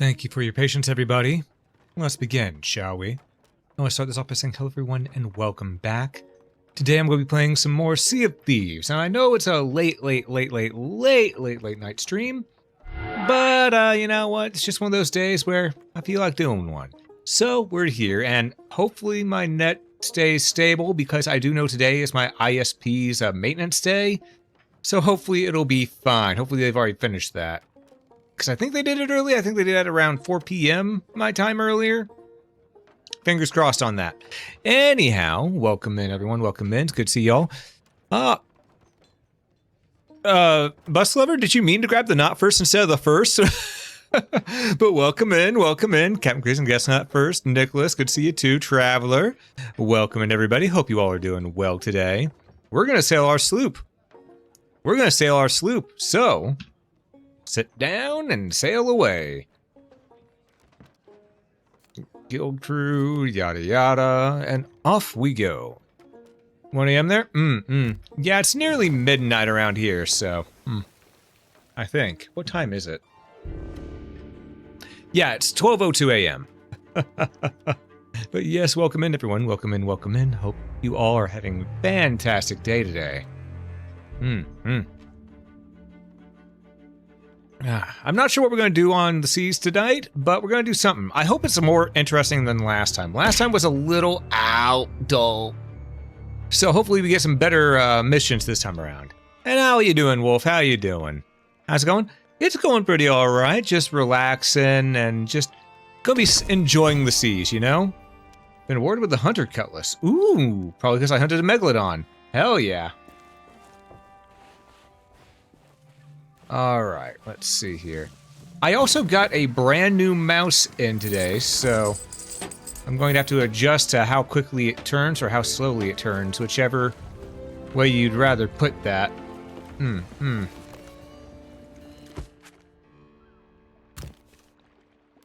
Thank you for your patience, everybody. Let's begin, shall we? I want to start this off by saying hello, everyone, and welcome back. Today I'm going to be playing some more Sea of Thieves. Now, I know it's a late night stream, but you know what? It's just one of those days where I feel like doing one. So we're here, and hopefully my net stays stable, because I do know today is my ISP's maintenance day. So hopefully it'll be fine. Hopefully they've already finished that. Because I think they did it early. I think they did it around 4 p.m. my time earlier. Fingers crossed on that. Anyhow, welcome in, everyone. Welcome in. It's good to see y'all. Bus Lover, did you mean to grab the not first instead of the first? But welcome in, welcome in. Captain Chris and Guess Not First. Nicholas, good to see you too. Traveler, welcome in, everybody. Hope you all are doing well today. We're going to sail our sloop. So, sit down and sail away. Guild crew, yada yada, and off we go. 1 a.m. there? Yeah, it's nearly midnight around here, so, I think. What time is it? Yeah, it's 12:02 a.m. But yes, welcome in, everyone. Welcome in, welcome in. Hope you all are having a fantastic day today. I'm not sure what we're going to do on the seas tonight, but we're going to do something. I hope it's more interesting than last time. Last time was a little dull. So hopefully we get some better missions this time around. And how are you doing, Wolf? How you doing? How's it going? It's going pretty all right. Just relaxing and just gonna be enjoying the seas, you know? Been awarded with the Hunter Cutlass. Ooh, probably because I hunted a Megalodon. Hell yeah. Alright, let's see here. I also got a brand new mouse in today, so I'm going to have to adjust to how quickly it turns or how slowly it turns, whichever way you'd rather put that.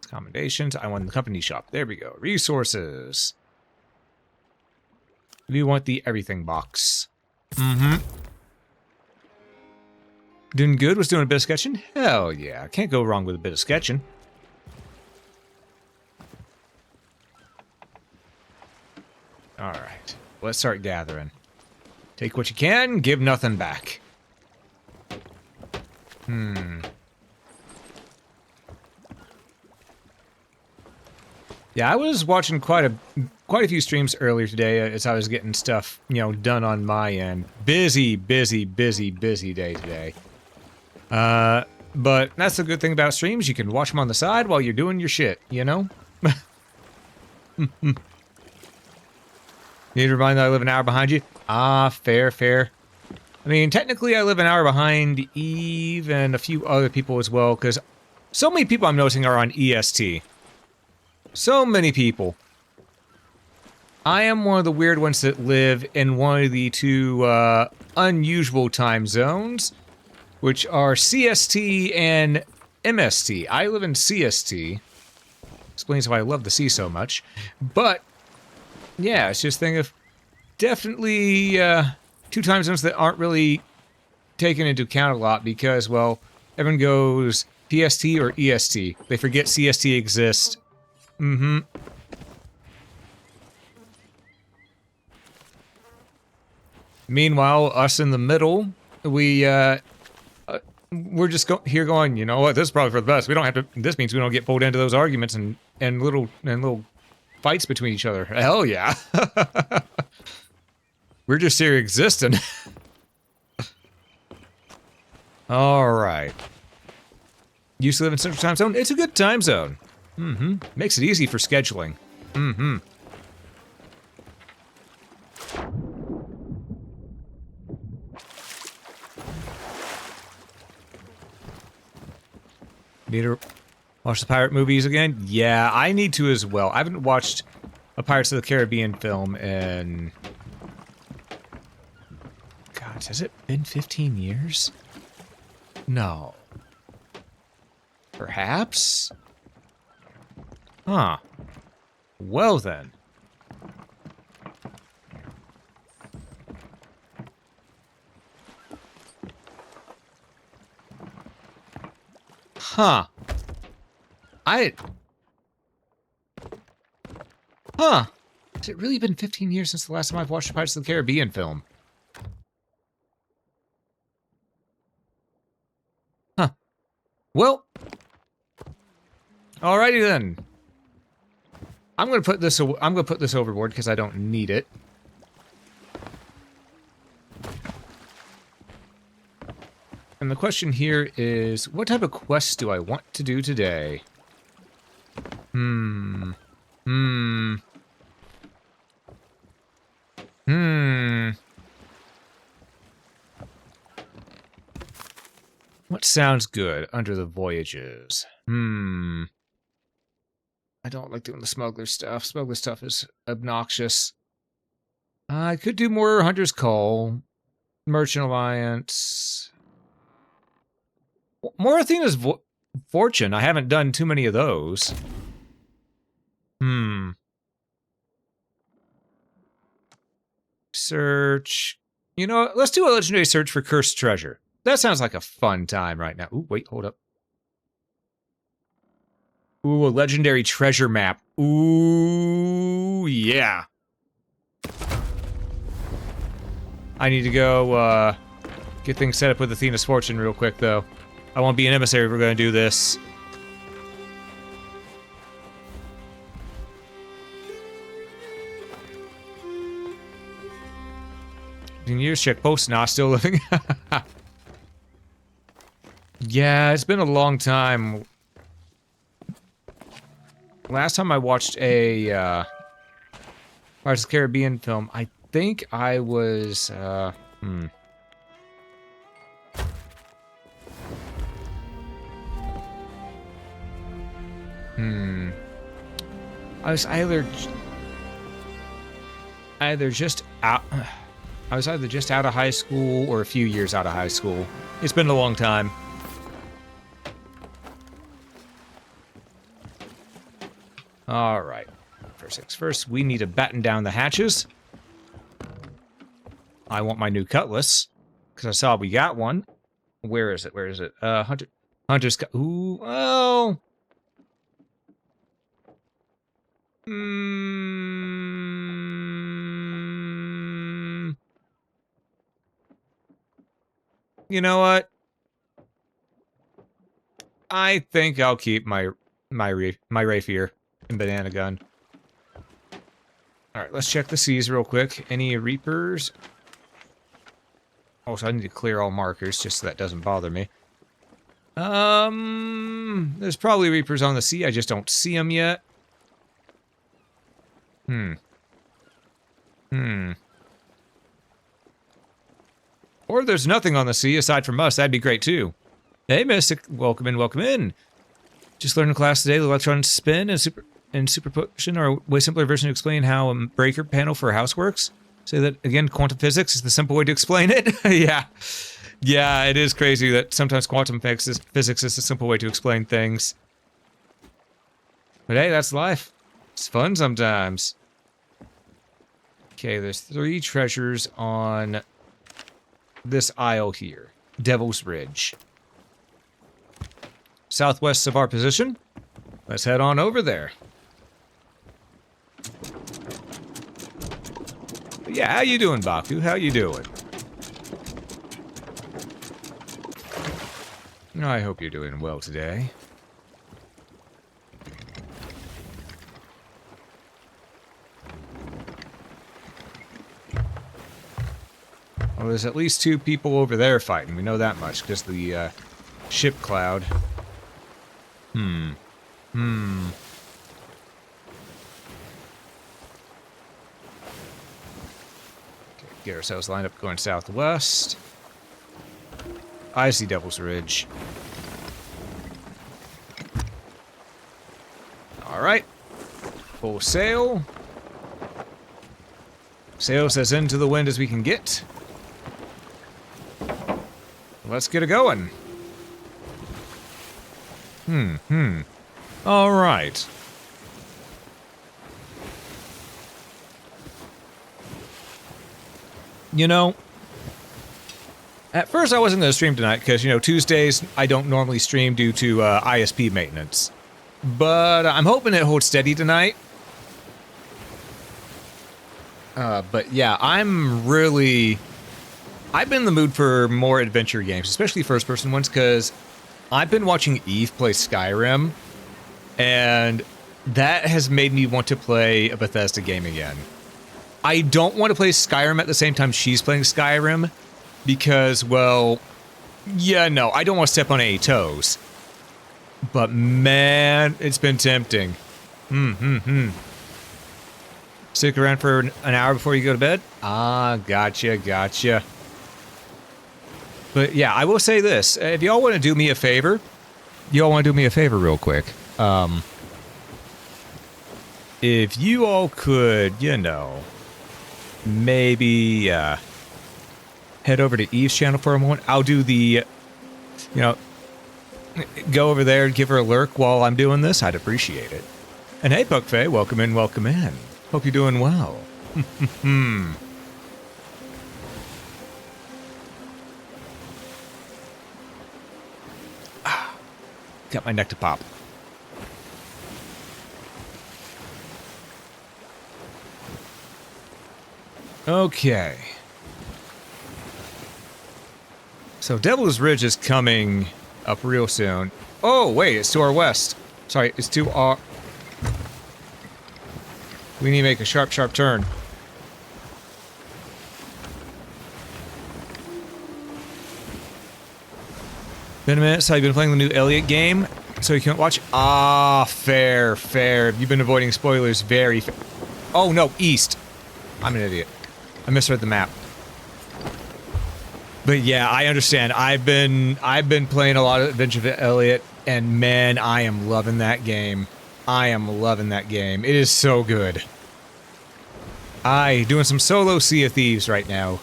Accommodations. I want the company shop. There we go. Resources. We want the everything box. Doing good? Was doing a bit of sketching? Hell yeah. Can't go wrong with a bit of sketching. Alright. Let's start gathering. Take what you can, give nothing back. Yeah, I was watching quite a few streams earlier today as I was getting stuff, you know, done on my end. Busy day today. But that's the good thing about streams. You can watch them on the side while you're doing your shit, you know? Need to remind that I live an hour behind you? Ah, fair. I mean, technically I live an hour behind Eve and a few other people as well, because so many people I'm noticing are on EST. So many people. I am one of the weird ones that live in one of the two unusual time zones, which are CST and MST. I live in CST. Explains why I love the sea so much. But, yeah, it's just a thing of definitely two time zones that aren't really taken into account a lot because, well, everyone goes PST or EST. They forget CST exists. Meanwhile, us in the middle, we're just here going, you know what, this is probably for the best. We don't have to, this means we don't get pulled into those arguments and little fights between each other. Hell yeah. We're just here existing. Alright. Used to live in Central Time Zone? It's a good time zone. Makes it easy for scheduling. Need to watch the pirate movies again? Yeah, I need to as well. I haven't watched a Pirates of the Caribbean film in... God, has it been 15 years? No. Perhaps? Huh. Well then. Huh. Huh. Has it really been 15 years since the last time I've watched a Pirates of the Caribbean film? Huh. Well. Alrighty then. I'm gonna put this overboard because I don't need it. And the question here is, what type of quest do I want to do today? What sounds good under the voyages? I don't like doing the smuggler stuff. Smuggler stuff is obnoxious. I could do more Hunter's Call. Merchant Alliance. More Athena's Fortune. I haven't done too many of those. Search. You know what? Let's do a legendary search for Cursed Treasure. That sounds like a fun time right now. Ooh, wait, hold up. Ooh, a legendary treasure map. Ooh, yeah. I need to go, get things set up with Athena's Fortune real quick, though. I won't be an emissary if we're going to do this. Years check post. Nah, still living. Yeah, it's been a long time. Last time I watched a Pirates of the Caribbean film, I think I was I was either just out. I was either just out of high school or a few years out of high school. It's been a long time. All right. First things first, we need to batten down the hatches. I want my new cutlass because I saw we got one. Where is it? Where is it? Hunter's cut. Ooh, oh. You know what? I think I'll keep my rapier and banana gun. All right, let's check the seas real quick. Any reapers? Also, I need to clear all markers just so that doesn't bother me. There's probably reapers on the sea. I just don't see them yet. Or there's nothing on the sea aside from us. That'd be great, too. Hey, Mystic. Welcome in, welcome in. Just learned in class today the electron spin and superposition are a way simpler version to explain how a breaker panel for a house works. Say that again, quantum physics is the simple way to explain it. Yeah. Yeah, it is crazy that sometimes quantum physics is a simple way to explain things. But hey, that's life. It's fun sometimes. Okay, there's 3 treasures on this isle here. Devil's Ridge. Southwest of our position. Let's head on over there. But yeah, how you doing, Baku? How you doing? I hope you're doing well today. Well, there's at least 2 people over there fighting. We know that much, because the ship cloud. Okay, get ourselves lined up going southwest. I see Devil's Ridge. Alright. Full sail. Sails as into the wind as we can get. Let's get it going. All right. You know, at first I wasn't going to stream tonight because, you know, Tuesdays I don't normally stream due to ISP maintenance. but I'm hoping it holds steady tonight. But yeah, I've been in the mood for more adventure games, especially first-person ones, because I've been watching Eve play Skyrim, and that has made me want to play a Bethesda game again. I don't want to play Skyrim at the same time she's playing Skyrim, because, well, yeah, no, I don't want to step on any toes. But man, it's been tempting. Stick around for an hour before you go to bed? Ah, gotcha. But yeah, I will say this. If y'all want to do me a favor, real quick. If you all could, you know, maybe head over to Eve's channel for a moment. I'll do the, you know, go over there and give her a lurk while I'm doing this. I'd appreciate it. And hey, Puckfei, welcome in, welcome in. Hope you're doing well. Got my neck to pop. Okay. So Devil's Ridge is coming up real soon. Oh, wait, it's to our west. Sorry, it's to our... We need to make a sharp turn. Been a minute, so I've been playing the new Elliot game, so you can't watch. Ah, fair. You've been avoiding spoilers very fair. Oh no, east. I'm an idiot. I misread the map. But yeah, I understand. I've been playing a lot of Adventure of Elliot, and man, I am loving that game. It is so good. Doing some solo Sea of Thieves right now.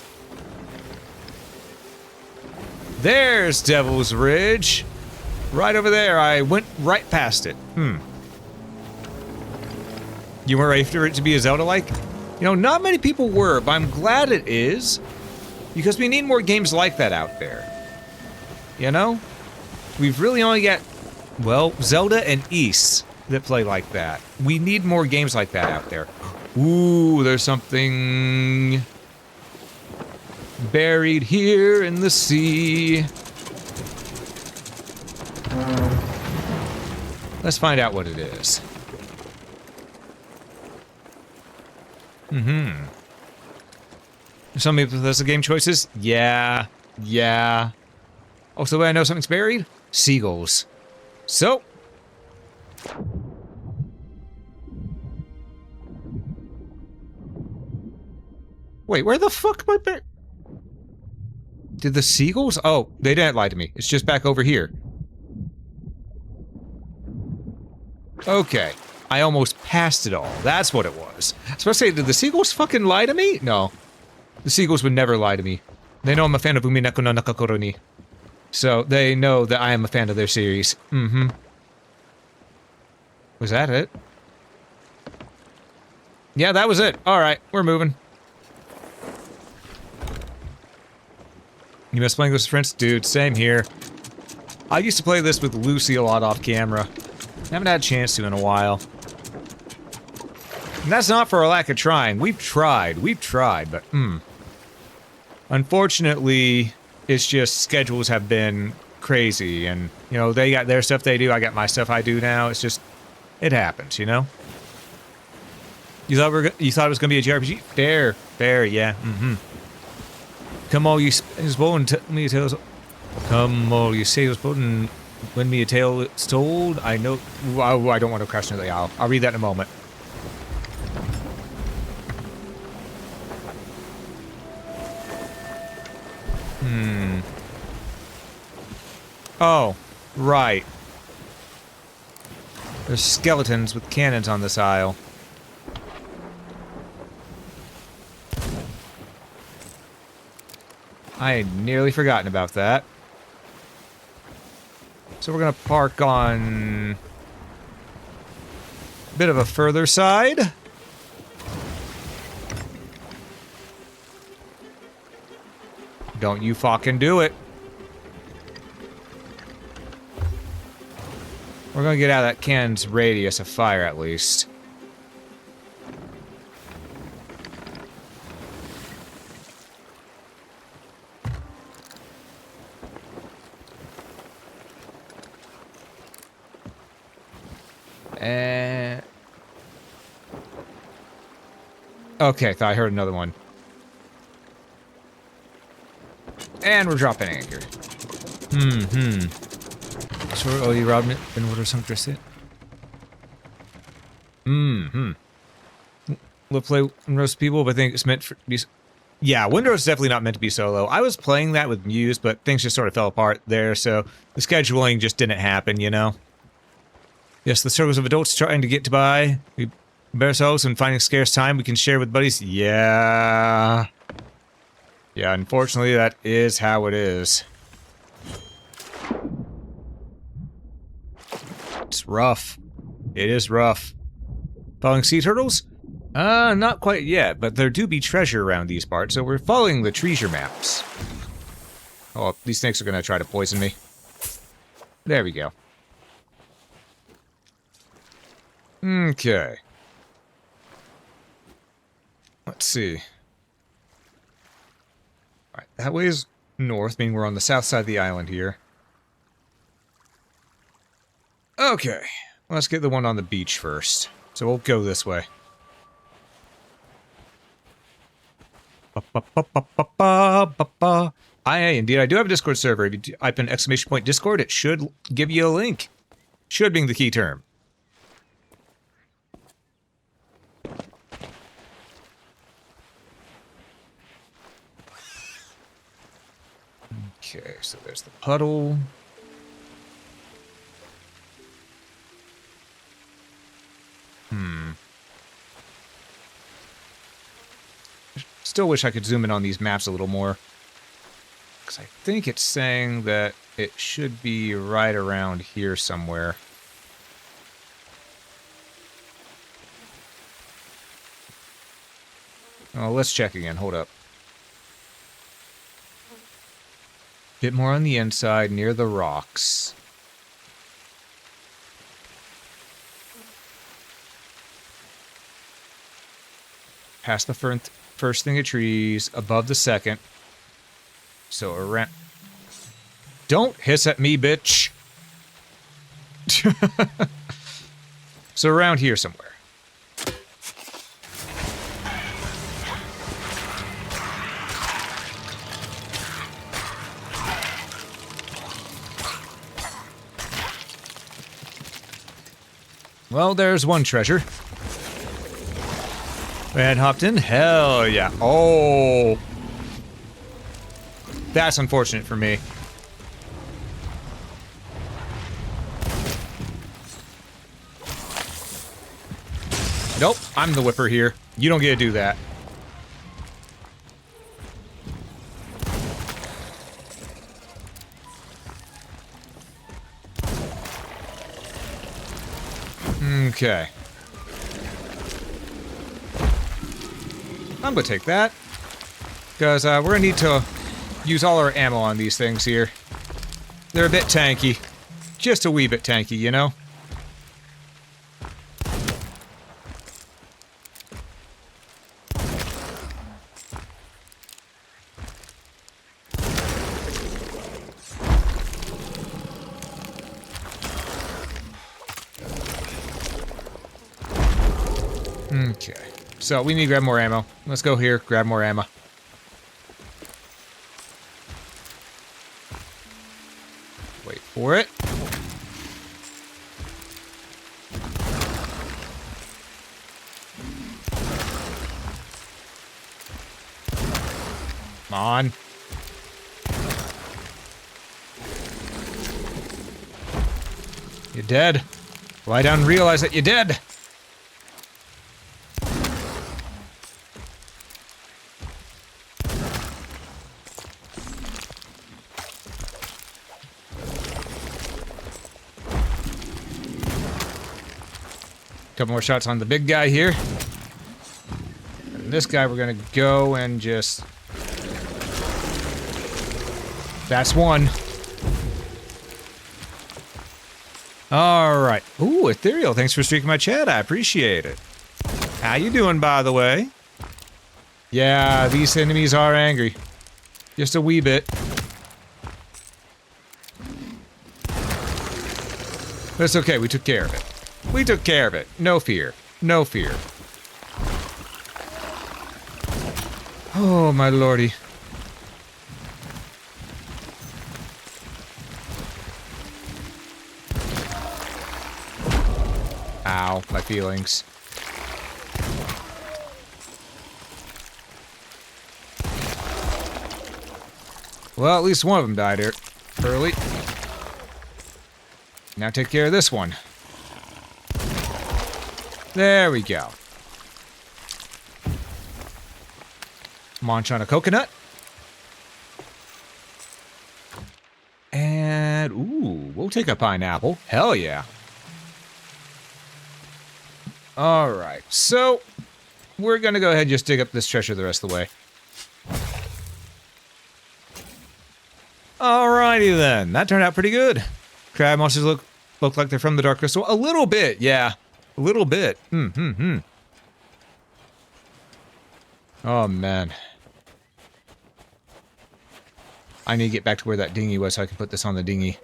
There's Devil's Ridge. Right over there. I went right past it. You weren't ready for it to be a Zelda-like? You know, not many people were, but I'm glad it is. Because we need more games like that out there. You know? We've really only got, well, Zelda and Ys that play like that. We need more games like that out there. Ooh, there's something buried here in the sea. Let's find out what it is. Some people with the game choices? Yeah. Oh, so the way I know something's buried? Seagulls. So. Wait, where the fuck am I buried? Did the seagulls? Oh, they didn't lie to me. It's just back over here. Okay. I almost passed it all. That's what it was. I was supposed to say, did the seagulls fucking lie to me? No. The seagulls would never lie to me. They know I'm a fan of Umineko no Nakakoro ni. So, they know that I am a fan of their series. Was that it? Yeah, that was it. Alright, we're moving. You miss playing with friends? Dude, same here. I used to play this with Lucy a lot off camera. Haven't had a chance to in a while. And that's not for a lack of trying. We've tried, but unfortunately, it's just schedules have been crazy, and, you know, they got their stuff they do, I got my stuff I do now. It's just, it happens, you know? You thought it was gonna be a JRPG? Fair, yeah, Come all you spoil and tell me a tale. Come all you say was spoiled and when me a tale is told. I know. I don't want to crash into the aisle. I'll read that in a moment. Oh, right. There's skeletons with cannons on this aisle. I had nearly forgotten about that. So we're gonna park on a bit of a further side. Don't you fucking do it. We're We're gonna get out of that cannon's radius of fire at least. And... okay, thought I heard another one. And we're dropping anchor. Sure, oh, you robbed it in order some dress it? We'll play Windrose people, but I think it's meant for be... yeah, Windrose is definitely not meant to be solo. I was playing that with Muse, but things just sort of fell apart there, so the scheduling just didn't happen, you know? Yes, the struggles of adults trying to get by. We bear ourselves and finding scarce time we can share with buddies. Yeah. Yeah, unfortunately, that is how it is. It's rough. It is rough. Following sea turtles? Not quite yet, but there do be treasure around these parts, so we're following the treasure maps. Oh, these snakes are gonna try to poison me. There we go. Okay. Let's see. Alright, that way is north, meaning we're on the south side of the island here. Okay, let's get the one on the beach first. So we'll go this way. Indeed, I do have a Discord server. If you type in !Discord, it should give you a link. Should being the key term. Okay, so there's the puddle. Still wish I could zoom in on these maps a little more. Because I think it's saying that it should be right around here somewhere. Oh, let's check again. Hold up. Bit more on the inside, near the rocks. Past the first thing of trees, above the second. So around... don't hiss at me, bitch! So around here somewhere. Well, there's one treasure. And hopped in? Hell yeah. Oh. That's unfortunate for me. Nope, I'm the whipper here. You don't get to do that. Okay. I'm gonna take that. Because we're gonna need to use all our ammo on these things here. They're a bit tanky. Just a wee bit tanky, you know? Okay. So we need to grab more ammo. Let's go here, grab more ammo. Wait for it. Come on. You're dead. Lie down and realize that you're dead. Couple more shots on the big guy here. And this guy we're gonna go and just... that's one. All right. Ooh, Ethereal, thanks for streaking my chat. I appreciate it. How you doing, by the way? Yeah, these enemies are angry. Just a wee bit. But it's okay, we took care of it. We took care of it. No fear. No fear. Oh, my lordy. Ow, my feelings. Well, at least one of them died here early. Now take care of this one. There we go. Munch on a coconut. And, ooh, we'll take a pineapple. Hell yeah. Alright, so we're gonna go ahead and just dig up this treasure the rest of the way. Alrighty then, that turned out pretty good. Crab monsters look like they're from the Dark Crystal. A little bit, yeah. A little bit. Oh, man. I need to get back to where that dinghy was so I can put this on the dinghy.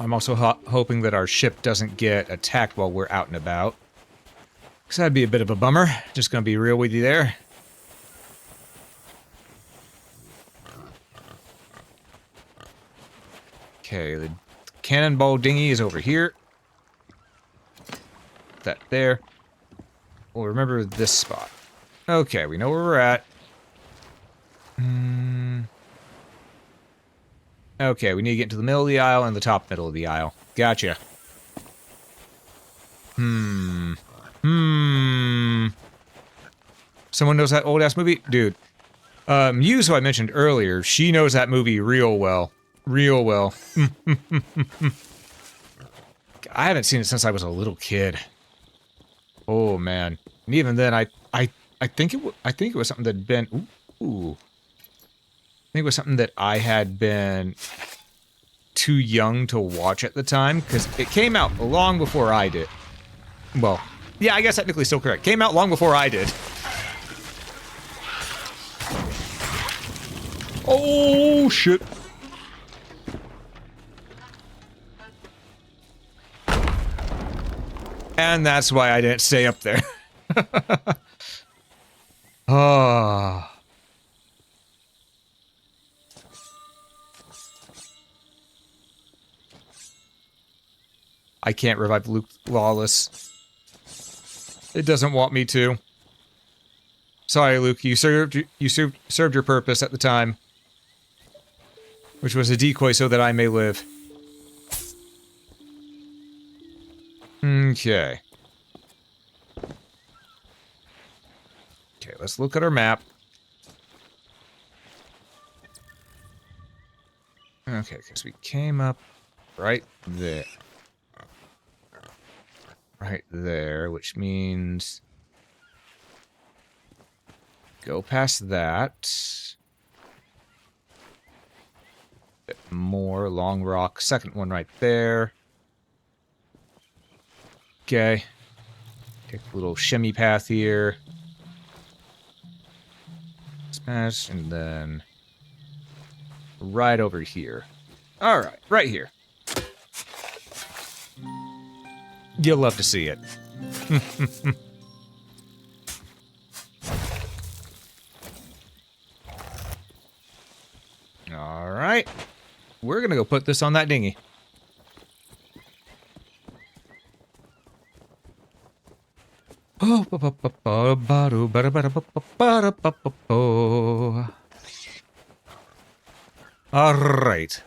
I'm also hoping that our ship doesn't get attacked while we're out and about. Because that'd be a bit of a bummer. Just gonna be real with you there. Okay, the cannonball dinghy is over here. That there. Well, remember this spot. Okay, we know where we're at. Okay, we need to get into the middle of the aisle and the top middle of the aisle. Gotcha. Someone knows that old-ass movie? Dude. Muse, who I mentioned earlier, she knows that movie real well. Real well. I haven't seen it since I was a little kid. Oh, man. And even then, I think it was something that had been... Ooh. I think it was something that I had been too young to watch at the time, because it came out long before I did. Well, yeah, I guess technically still correct. Came out long before I did. Oh, shit. And that's why I didn't stay up there. Oh. I can't revive Luke Lawless. It doesn't want me to. Sorry, Luke. You served your purpose at the time, which was a decoy so that I may live. Okay. Okay, let's look at our map. Okay, because we came up right there. Right there, which means... Go past that. Bit more, Long Rock, second one right there. Okay. Take a little shimmy path here. Smash, and then... right over here. Alright, right here. You'll love to see it. Alright. We're gonna go put this on that dinghy. Alright.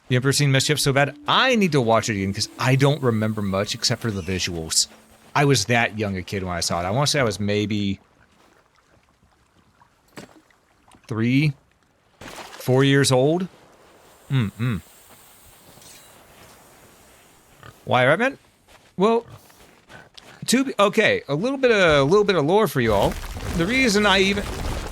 You ever seen Mischief so bad? I need to watch it again because I don't remember much except for the visuals. I was that young a kid when I saw it. I want to say I was maybe 3, 4 years old. Why, right, man? Well, okay, a little bit of lore for you all. The reason I even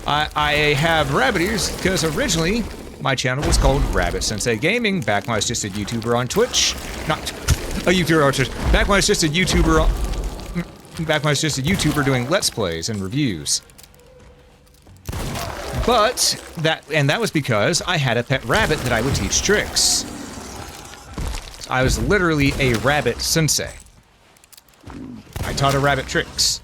I have rabbit ears because originally my channel was called Rabbit Sensei Gaming, back when I was just a YouTuber on Twitch. Not a YouTuber on Twitch. Back when I was just a YouTuber doing Let's Plays and reviews. But that was because I had a pet rabbit that I would teach tricks. I was literally a rabbit sensei. I taught a rabbit tricks.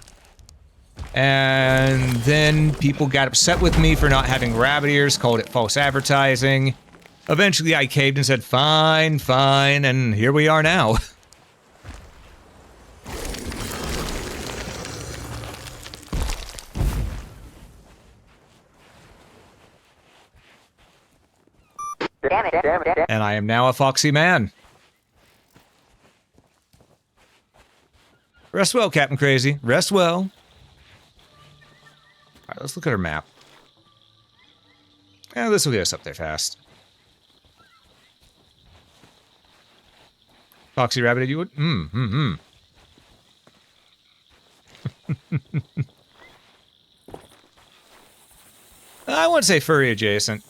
And then people got upset with me for not having rabbit ears, called it false advertising. Eventually I caved and said, fine, fine, and here we are now. And I am now a foxy man. Rest well, Captain Crazy. Rest well. Alright, let's look at our map. Yeah, this will get us up there fast. Foxy Rabbit, you would? I wouldn't say furry adjacent.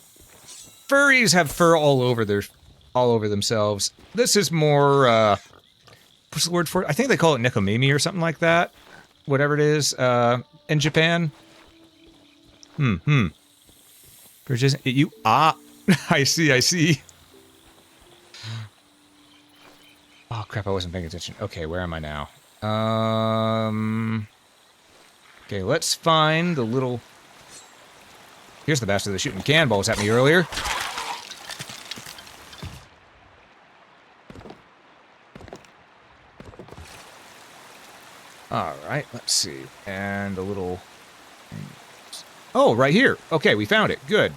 Furries have fur all over themselves. This is more, what's the word for it? I think they call it Nikomimi or something like that. Whatever it is, in Japan. I see. Oh crap, I wasn't paying attention. Okay, where am I now? Okay, let's find the little... Here's the bastard that was shooting cannonballs at me earlier. Alright, let's see. And a little... Oh, right here. Okay, we found it. Good.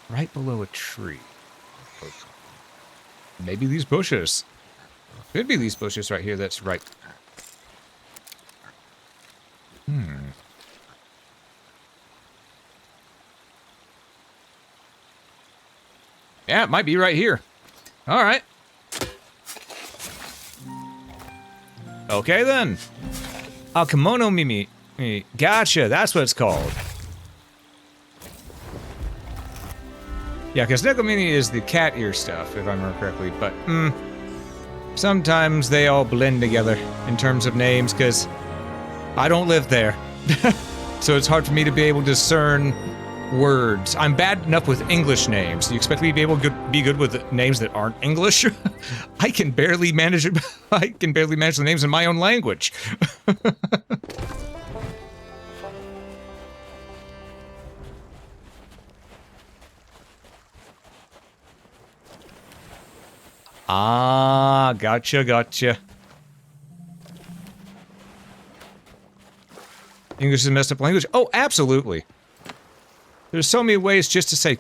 Right below a tree. Maybe these bushes. Could be these bushes right here that's right. Yeah, it might be right here. Alright. Okay then. Oh, kimono mimi. Gotcha, that's what it's called. Yeah, because Nikomini is the cat ear stuff, if I remember correctly, but sometimes they all blend together in terms of names, because I don't live there. So it's hard for me to be able to discern words. I'm bad enough with English names. You expect me to be able to be good with names that aren't English? I can barely manage it. I can barely manage the names in my own language. Ah, gotcha. English is a messed up language? Oh, absolutely. There's so many ways just to say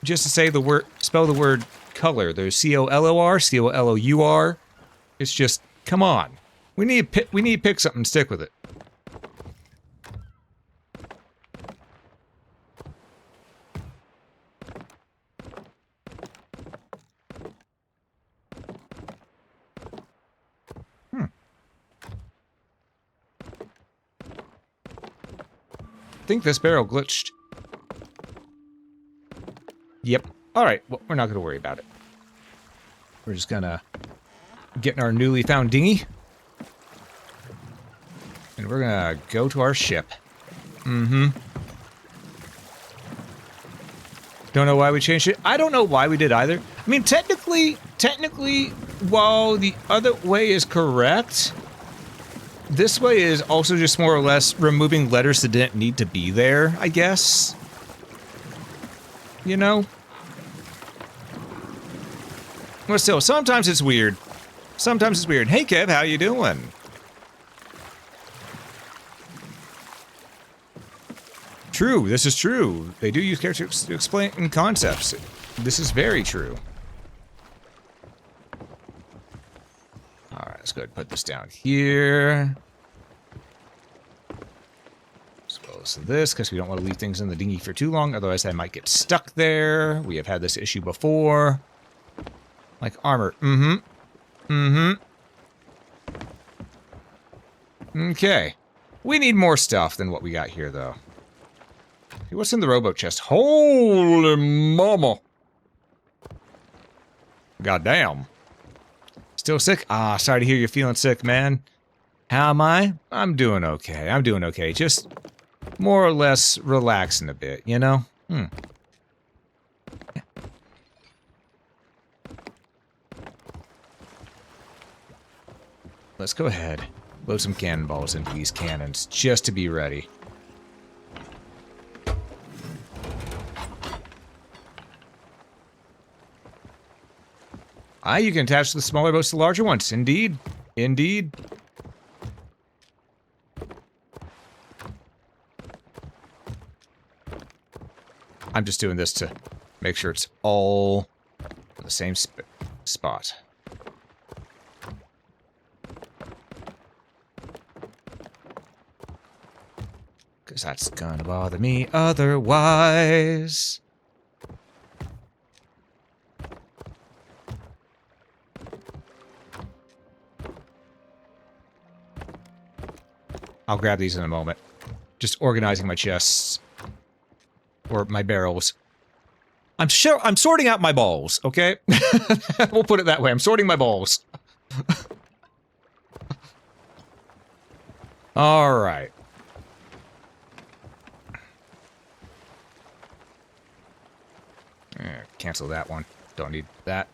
the word, spell the word color. There's C-O-L-O-R, C-O-L-O-U-R. It's just, come on. We need to pick something and stick with it. I think this barrel glitched. Yep. Alright, well, we're not going to worry about it. We're just gonna get in our newly found dinghy. And we're gonna go to our ship. Don't know why we changed it. I don't know why we did either. I mean, technically, while the other way is correct, this way is also just more or less removing letters that didn't need to be there, I guess. You know? Well, still, sometimes it's weird. Sometimes it's weird. Hey, Kev, how you doing? True, this is true. They do use characters to explain concepts. This is very true. Alright, let's go ahead and put this down here. As well as this, because we don't want to leave things in the dinghy for too long, otherwise I might get stuck there. We have had this issue before. Like armor. Okay. We need more stuff than what we got here, though. Hey, what's in the rowboat chest? Holy mama! Goddamn. Still sick? Ah, sorry to hear you're feeling sick, man. How am I? I'm doing okay. I'm doing okay. Just more or less relaxing a bit, you know? Let's go ahead. Load some cannonballs into these cannons, just to be ready. You can attach the smaller boats to the larger ones. Indeed. Indeed. I'm just doing this to make sure it's all in the same spot. Because that's gonna bother me otherwise. I'll grab these in a moment. Just organizing my chests. Or my barrels. I'm sorting out my balls, okay? We'll put it that way. I'm sorting my balls. Alright. Cancel that one. Don't need that.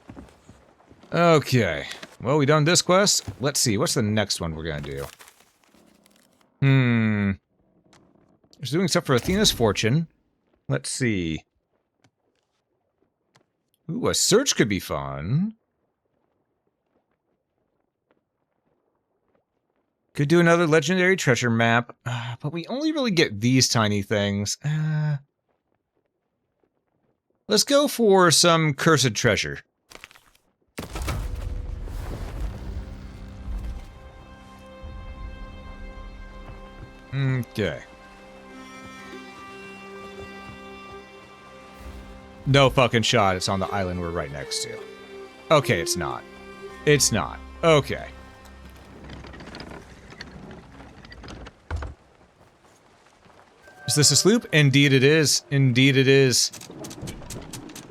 Okay. Well, we done this quest. Let's see. What's the next one we're gonna do? It's doing stuff for Athena's fortune. Let's see. Ooh, a search could be fun. Could do another legendary treasure map, but we only really get these tiny things. Let's go for some cursed treasure. Okay. No fucking shot, it's on the island we're right next to. Okay, it's not. It's not. Okay. Is this a sloop? Indeed it is. Indeed it is.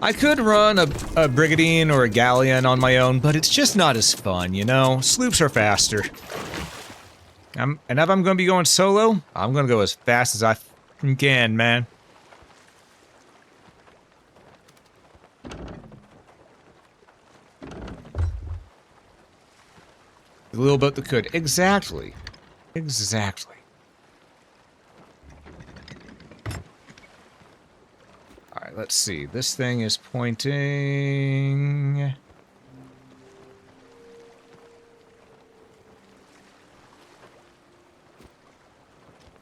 I could run a brigantine or a galleon on my own, but it's just not as fun, you know? Sloops are faster. And if I'm gonna be going solo, I'm gonna go as fast as I can, man. The little boat that could. Exactly. Exactly. Alright, let's see. This thing is pointing...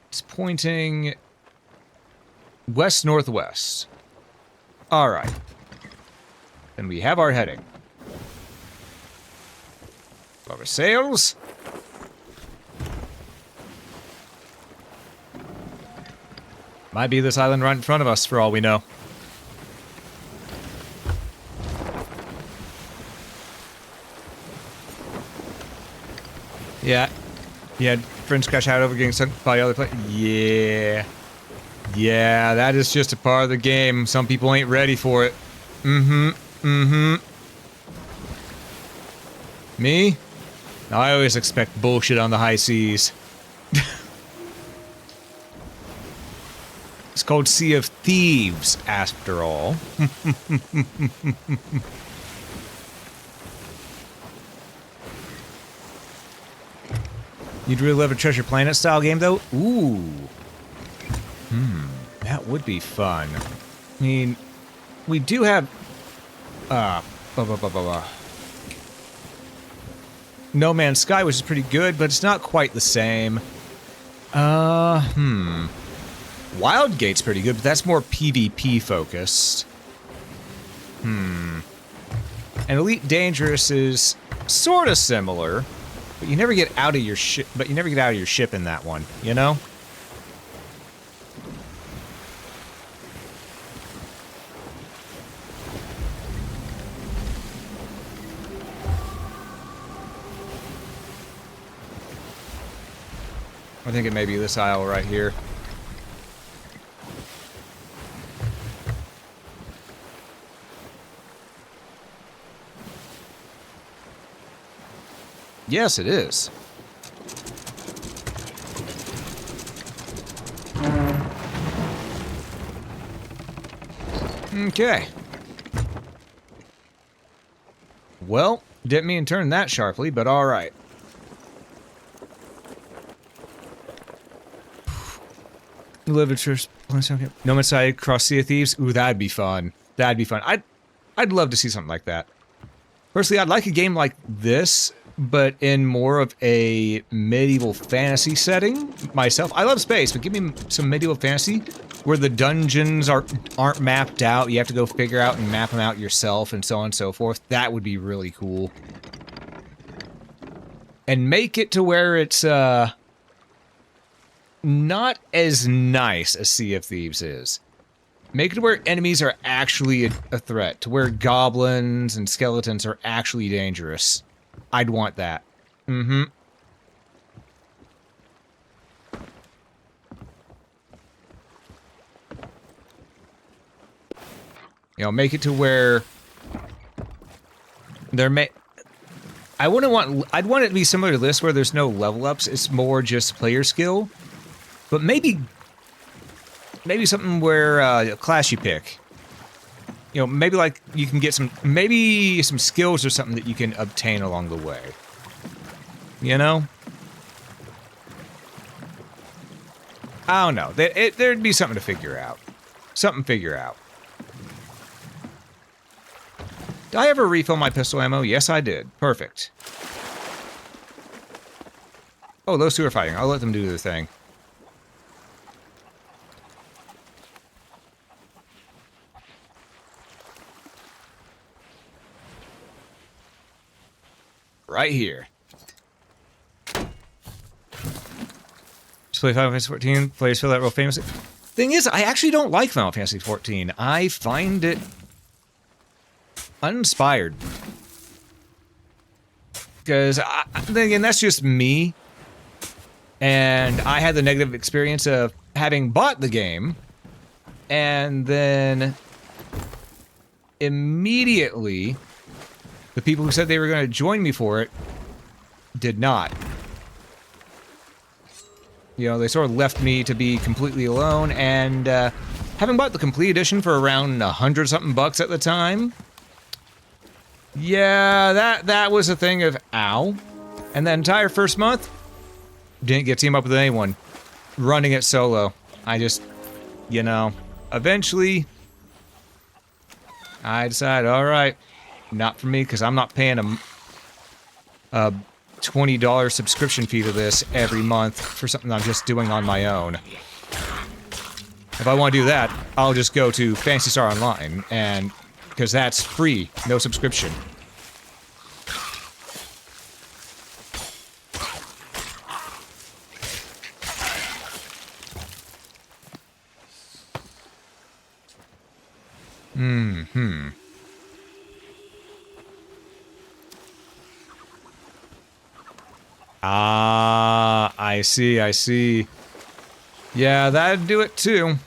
It's pointing... west-northwest. Alright. Then we have our heading. Our sails. Might be this island right in front of us, for all we know. Yeah. Yeah, friends crash out over getting sunk by other players. Yeah. Yeah, that is just a part of the game. Some people ain't ready for it. Me? I always expect bullshit on the high seas. It's called Sea of Thieves, after all. You'd really love a Treasure Planet style game, though? Ooh. That would be fun. I mean, we do have... No Man's Sky, which is pretty good, but it's not quite the same. Wildgate's pretty good, but that's more PvP focused. And Elite Dangerous is sort of similar, but you never get out of your ship. But you never get out of your ship in that one, you know? I think it may be this aisle right here. Yes, it is. Okay. Well, didn't mean to turn that sharply, but alright. Live at church. No Man's Sky cross Sea of Thieves. Ooh, that'd be fun. That'd be fun. I'd love to see something like that. Personally, I'd like a game like this, but in more of a medieval fantasy setting myself. I love space, but give me some medieval fantasy where the dungeons aren't mapped out. You have to go figure out and map them out yourself and so on and so forth. That would be really cool. And make it to where it's not as nice as Sea of Thieves is. Make it to where enemies are actually a threat, to where goblins and skeletons are actually dangerous. I'd want that. Mm-hmm. You know, make it to where I'd want it to be similar to this, where there's no level ups. It's more just player skill. But maybe something where class you pick. You know, maybe like you can get some skills or something that you can obtain along the way. You know? I don't know. There'd be something to figure out. Something to figure out. Did I ever refill my pistol ammo? Yes, I did. Perfect. Oh, those two are fighting. I'll let them do their thing. Right here. Just play Final Fantasy 14. Players feel that real famous. Thing is, I actually don't like Final Fantasy 14. I find it uninspired. Because, then again, that's just me. And I had the negative experience of having bought the game, and then immediately the people who said they were going to join me for it did not. You know, they sort of left me to be completely alone, and having bought the complete edition for around $100-something bucks at the time, yeah, that was a thing of ow. And that entire first month, didn't get team up with anyone. Running it solo. I just, you know, eventually I decided, alright, not for me, because I'm not paying a $20 subscription fee to this every month for something I'm just doing on my own. If I want to do that, I'll just go to Phantasy Star Online, and because that's free, no subscription. Ah, I see. Yeah, that'd do it too.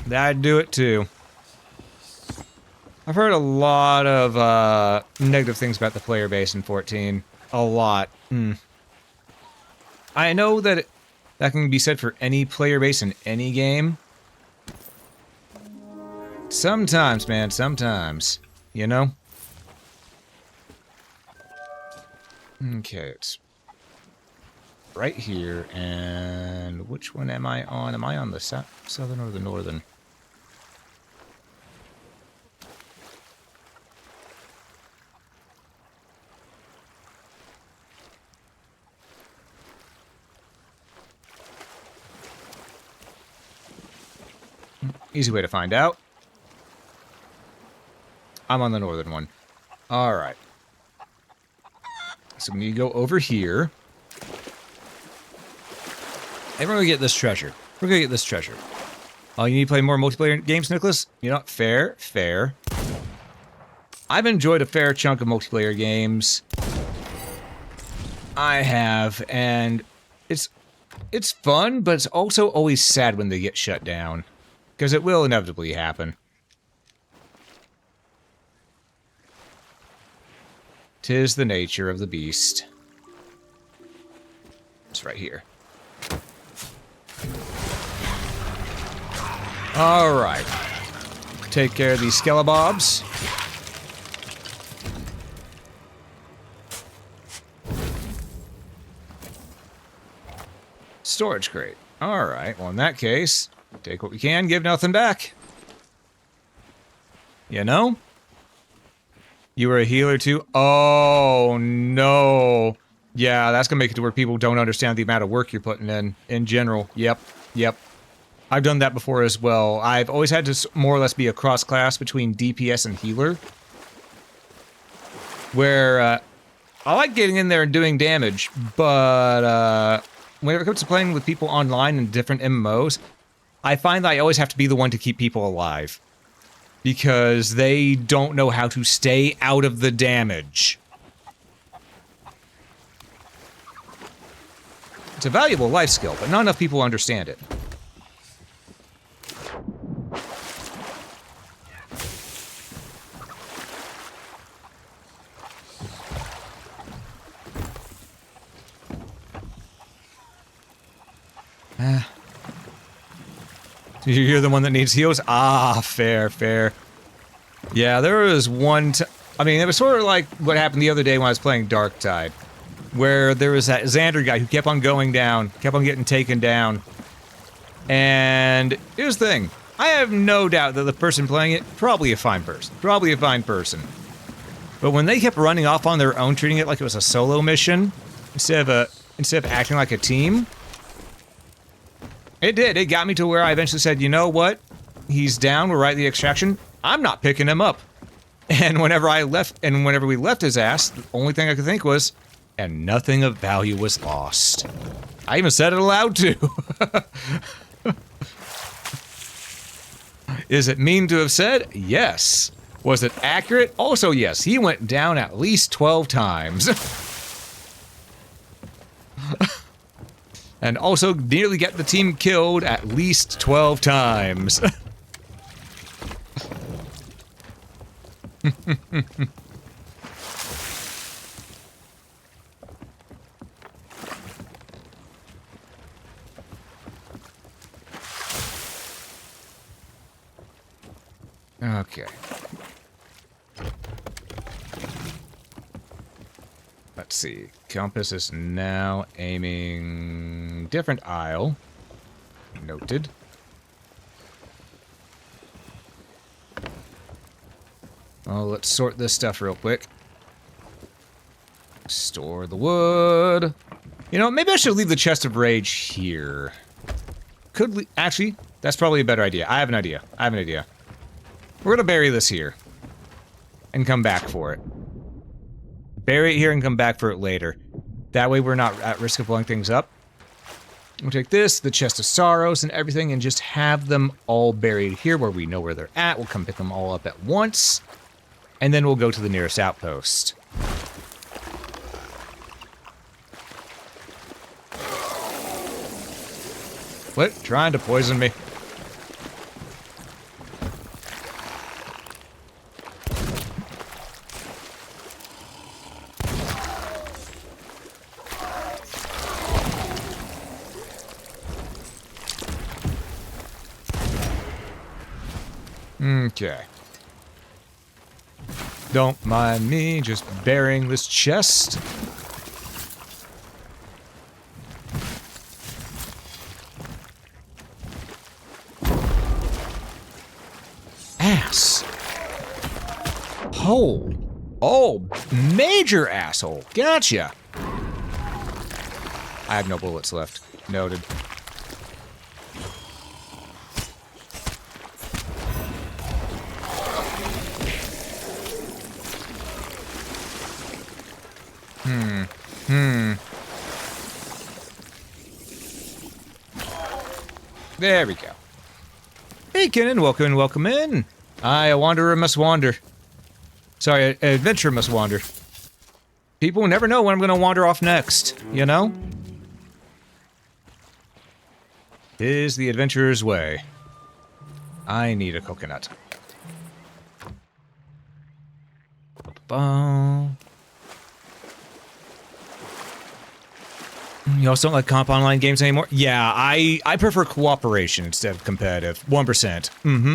That'd do it too. I've heard a lot of negative things about the player base in 14. A lot. I know that that can be said for any player base in any game. Sometimes, man, sometimes. You know? Okay, it's right here, and which one am I on? Am I on the southern or the northern? Easy way to find out. I'm on the northern one. Alright. So we need to go over here. And we're gonna get this treasure. We're gonna get this treasure. Oh, you need to play more multiplayer games, Nicholas? You know, fair. I've enjoyed a fair chunk of multiplayer games. I have, and it's It's fun, but it's also always sad when they get shut down. Because it will inevitably happen. 'Tis the nature of the beast. It's right here. Alright. Take care of these skelebobs. Storage crate. Alright, well in that case, take what we can, give nothing back. You know? You were a healer too? Oh, no. Yeah, that's gonna make it to where people don't understand the amount of work you're putting in general. Yep, yep. I've done that before as well. I've always had to more or less be a cross-class between DPS and healer. Where, I like getting in there and doing damage, but, whenever it comes to playing with people online in different MMOs, I find that I always have to be the one to keep people alive. Because they don't know how to stay out of the damage. It's a valuable life skill, but not enough people understand it. You're the one that needs heals? Ah, fair, fair. Yeah, there was one I mean, it was sort of like what happened the other day when I was playing Darktide. Where there was that Xander guy who kept on going down, kept on getting taken down. And here's the thing. I have no doubt that the person playing it, probably a fine person. Probably a fine person. But when they kept running off on their own, treating it like it was a solo mission, instead of acting like a team, it did. It got me to where I eventually said, you know what? He's down, we're right at the extraction. I'm not picking him up. And whenever we left his ass, the only thing I could think was, and nothing of value was lost. I even said it aloud too. Is it mean to have said? Yes. Was it accurate? Also yes. He went down at least 12 times. And also nearly get the team killed at least 12 times. Okay. Let's see. Compass is now aiming different aisle. Noted. Well, let's sort this stuff real quick. Store the wood. You know, maybe I should leave the chest of rage here. Actually, that's probably a better idea. I have an idea. We're gonna bury this here. And come back for it. Bury it here and come back for it later. That way we're not at risk of blowing things up. We'll take this, the chest of sorrows and everything, and just have them all buried here where we know where they're at. We'll come pick them all up at once. And then we'll go to the nearest outpost. What? Trying to poison me? Okay. Don't mind me just burying this chest. Ass. Hole. Oh, major asshole. Gotcha. I have no bullets left. Noted. There we go. Hey, Kenan, welcome in. A wanderer must wander. Sorry, an adventurer must wander. People never know when I'm gonna wander off next, you know? 'Tis the adventurer's way. I need a coconut. Ba-ba-ba. You also don't like comp online games anymore? Yeah, I prefer cooperation instead of competitive. 1%. Mm-hmm.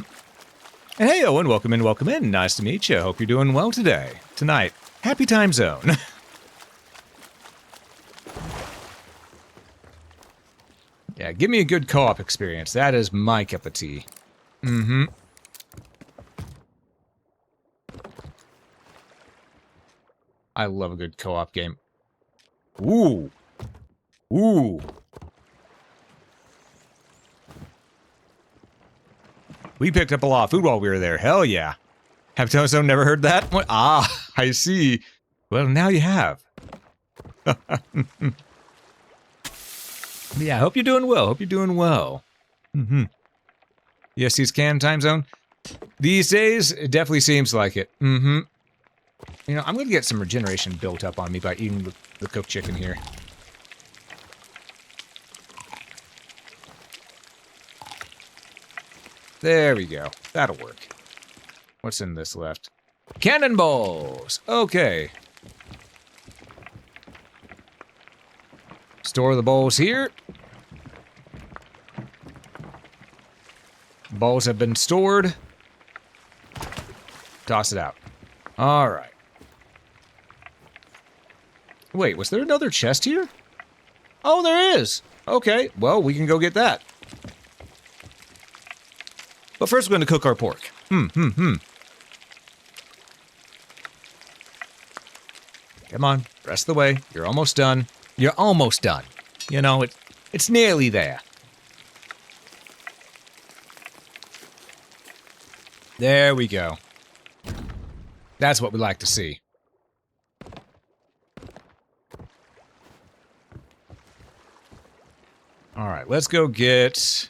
And hey, Owen, welcome in, welcome in. Nice to meet you. Hope you're doing well today. Tonight. Happy time zone. Yeah, give me a good co-op experience. That is my cup of tea. Mm-hmm. I love a good co-op game. Ooh. Ooh. We picked up a lot of food while we were there. Hell yeah. Have Tozo never heard that? What? Ah, I see. Well, now you have. Yeah, hope you're doing well. Hope you're doing well. Mm-hmm. Yes, he's can time zone. These days, it definitely seems like it. Mm-hmm. You know, I'm going to get some regeneration built up on me by eating the cooked chicken here. There we go. That'll work. What's in this left? Cannonballs! Okay. Store the bowls here. Bowls have been stored. Toss it out. Alright. Wait, was there another chest here? Oh, there is! Okay, well, we can go get that. But first we're going to cook our pork. Come on, rest the way. You're almost done. You're almost done. You know, it's nearly there. There we go. That's what we like to see. Alright, let's go get...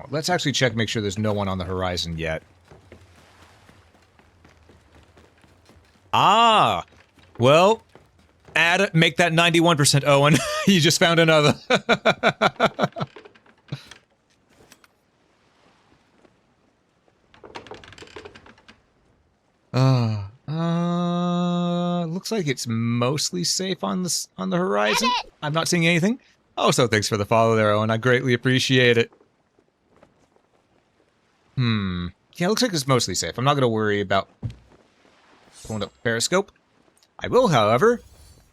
Let's actually check, make sure there's no one on the horizon yet. Ah! Well, make that 91%, Owen. You just found another. Looks like it's mostly safe on the horizon. I'm not seeing anything. Oh, so thanks for the follow there, Owen. I greatly appreciate it. Yeah, it looks like it's mostly safe. I'm not going to worry about pulling up Periscope. I will, however,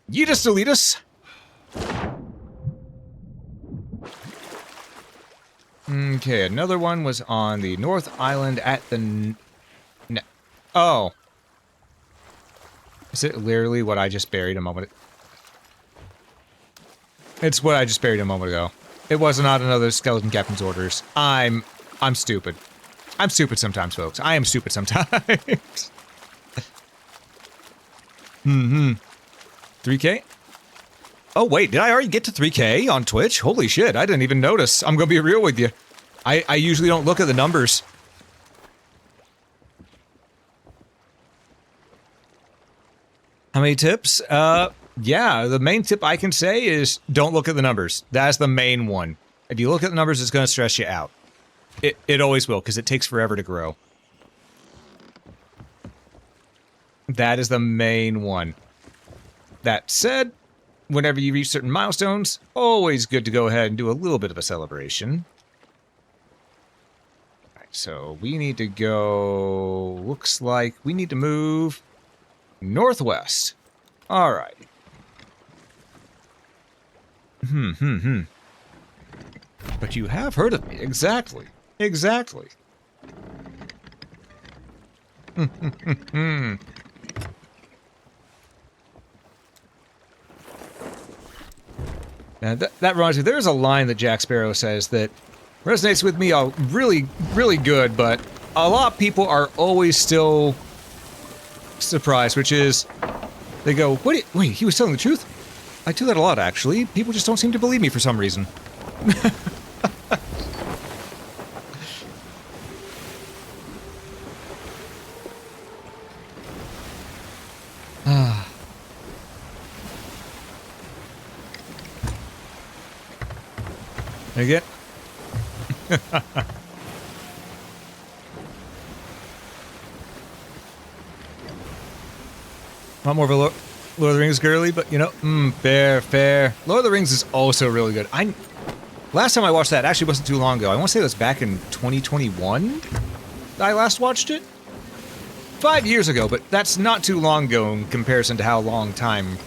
Yeetus Deletus. Okay, another one was on the North Island at the... Oh. Is it literally what I just buried a moment ago? It's what I just buried a moment ago. It was not another Skeleton Captain's orders. I'm stupid. I'm stupid sometimes, folks. I am stupid sometimes. 3K? Oh, wait, did I already get to 3K on Twitch? Holy shit, I didn't even notice. I'm gonna be real with you. I usually don't look at the numbers. How many tips? Yeah, the main tip I can say is don't look at the numbers. That's the main one. If you look at the numbers, it's gonna stress you out. It always will, because it takes forever to grow. That is the main one. That said, whenever you reach certain milestones, always good to go ahead and do a little bit of a celebration. Alright, so we need to go... Looks like we need to move northwest. Alright. But you have heard of me. Exactly. Exactly. Now, that reminds me, there's a line that Jack Sparrow says that resonates with me really, really good, but a lot of people are always still surprised, which is, they go, wait, he was telling the truth? I do that a lot, actually. People just don't seem to believe me for some reason. Again. Not more of a Lord of the Rings girly, but you know, fair, fair. Lord of the Rings is also really good. Last time I watched that actually wasn't too long ago. I want to say it was back in 2021 that I last watched it. 5 years ago, but that's not too long ago in comparison to how long time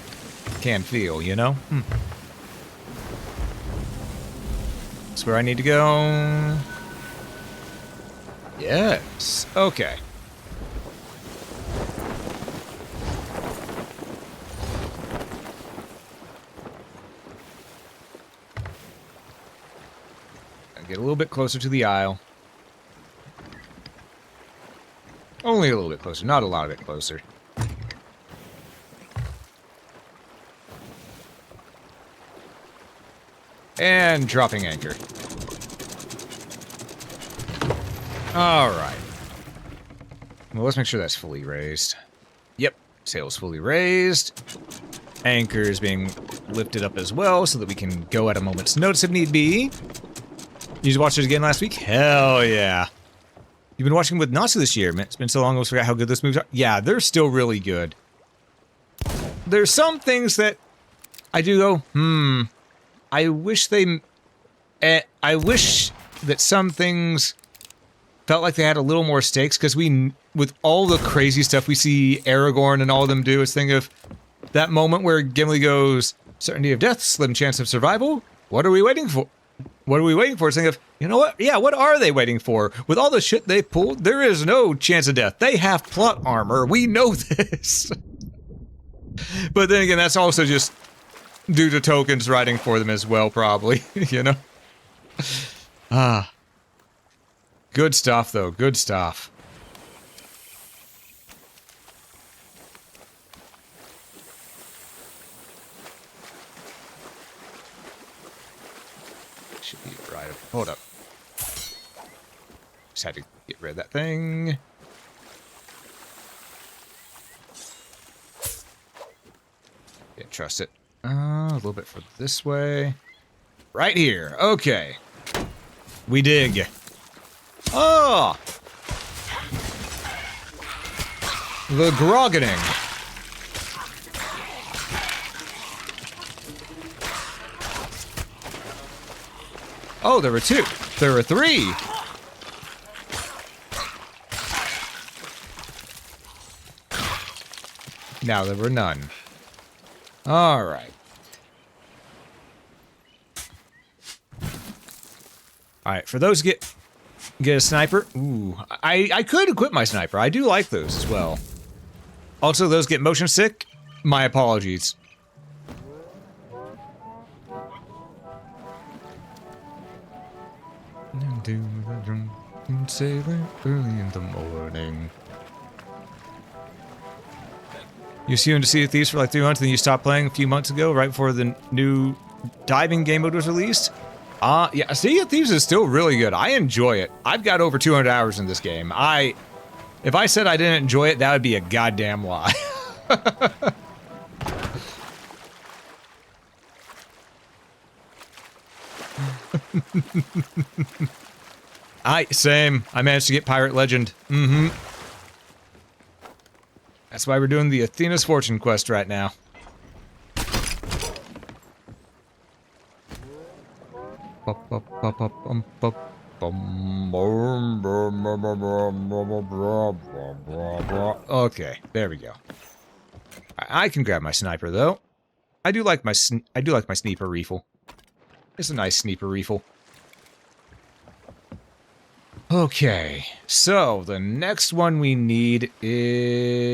can feel, you know? That's where I need to go. Yes. Okay. Get a little bit closer to the aisle. Only a little bit closer, not a lot of it closer. And dropping anchor. Alright. Well, let's make sure that's fully raised. Yep, sail's fully raised. Anchor is being lifted up as well so that we can go at a moment's notice if need be. You just watched it again last week? Hell yeah. You've been watching with Natsu this year. Man, it's been so long I almost forgot how good those movies are. Yeah, they're still really good. There's some things that I do go, I wish they... I wish that some things felt like they had a little more stakes, because with all the crazy stuff we see Aragorn and all of them do, is think of that moment where Gimli goes, certainty of death, slim chance of survival? What are we waiting for? What are we waiting for? Think of, you know what? Yeah, what are they waiting for? With all the shit they pulled, there is no chance of death. They have plot armor. We know this. But then again, that's also just due to tokens writing for them as well, probably. You know? Good stuff, though. Good stuff. Should be right up. Hold up. Just had to get rid of that thing. Yeah, trust it. A little bit for this way. Right here. Okay. We dig. Oh! The groggening. Oh, there were two. There were three. Now there were none. All right. All right, for those get a sniper. Ooh, I could equip my sniper. I do like those as well. Also, those get motion sick. My apologies. Sailing early in the morning. You assumed to see the Thieves for like 3 months, then you stopped playing a few months ago, right before the new diving game mode was released? Yeah, Sea of Thieves is still really good. I enjoy it. I've got over 200 hours in this game. If I said I didn't enjoy it, that would be a goddamn lie. Same. I managed to get Pirate Legend. That's why we're doing the Athena's Fortune quest right now. Okay, there we go. I can grab my sniper though. I do like my sniper rifle. It's a nice sniper rifle. Okay, so the next one we need is...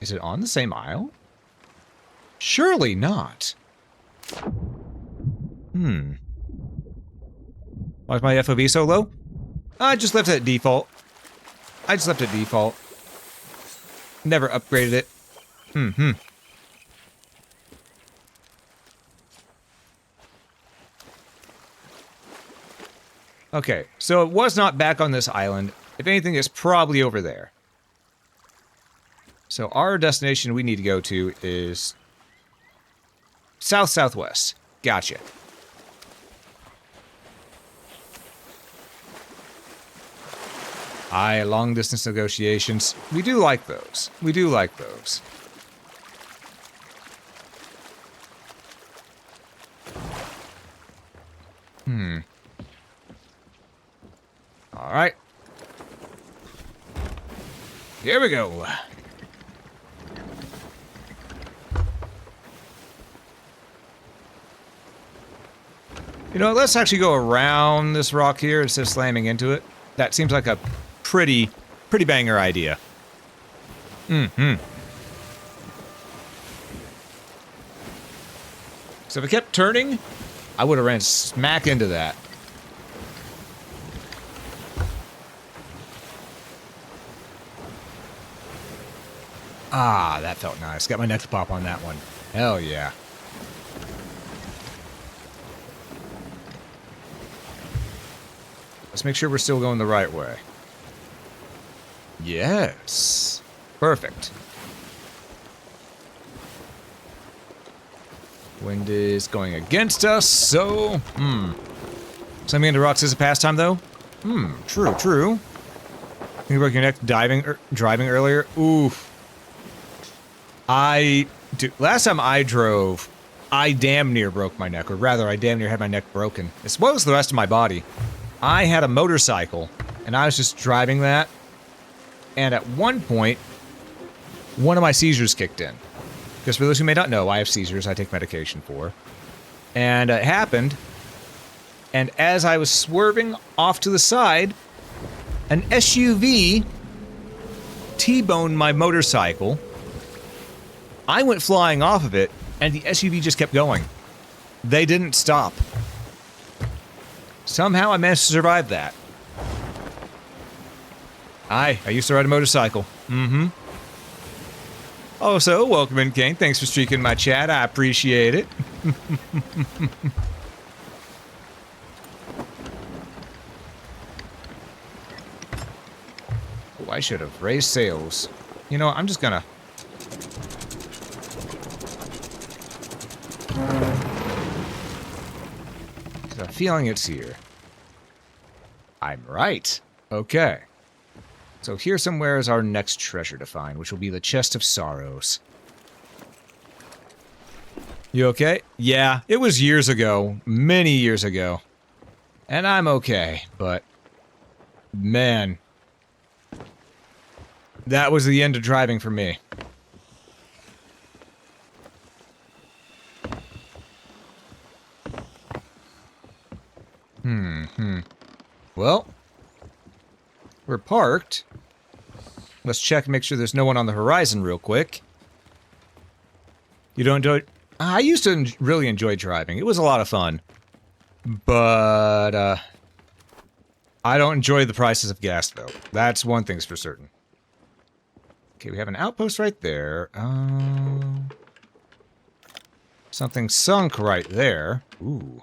Is it on the same aisle? Surely not. Why is my FOV so low? I just left it at default. Never upgraded it. Okay, so it was not back on this island. If anything, it's probably over there. So our destination we need to go to is south-southwest. Gotcha. Aye, long distance negotiations. We do like those. We do like those. All right. Here we go. You know, let's actually go around this rock here instead of slamming into it. That seems like a pretty banger idea. So if I kept turning, I would have ran smack into that. Ah, that felt nice. Got my neck to pop on that one. Hell yeah. Let's make sure we're still going the right way. Yes. Perfect. Wind is going against us, so... Slamming into rocks is a pastime, though? True, true. You broke your neck driving earlier? Oof. Dude, last time I drove, I damn near broke my neck, or rather, I damn near had my neck broken, as well as the rest of my body. I had a motorcycle, and I was just driving that, and at one point, one of my seizures kicked in. Because for those who may not know, I have seizures I take medication for. And it happened, and as I was swerving off to the side, an SUV T-boned my motorcycle. I went flying off of it, and the SUV just kept going. They didn't stop. Somehow I managed to survive that. I used to ride a motorcycle. Also, welcome in, King. Thanks for streaking my chat. I appreciate it. Oh, I should have raised sails. You know, I'm just gonna... I have a feeling it's here. I'm right. Okay. So here somewhere is our next treasure to find, which will be the Chest of Sorrows. You okay? Yeah, it was years ago. Many years ago. And I'm okay, but... Man. That was the end of driving for me. Well, we're parked. Let's check and make sure there's no one on the horizon real quick. You don't enjoy... I used to really enjoy driving. It was a lot of fun. But, I don't enjoy the prices of gas, though. That's one thing's for certain. Okay, we have an outpost right there. Something sunk right there. Ooh.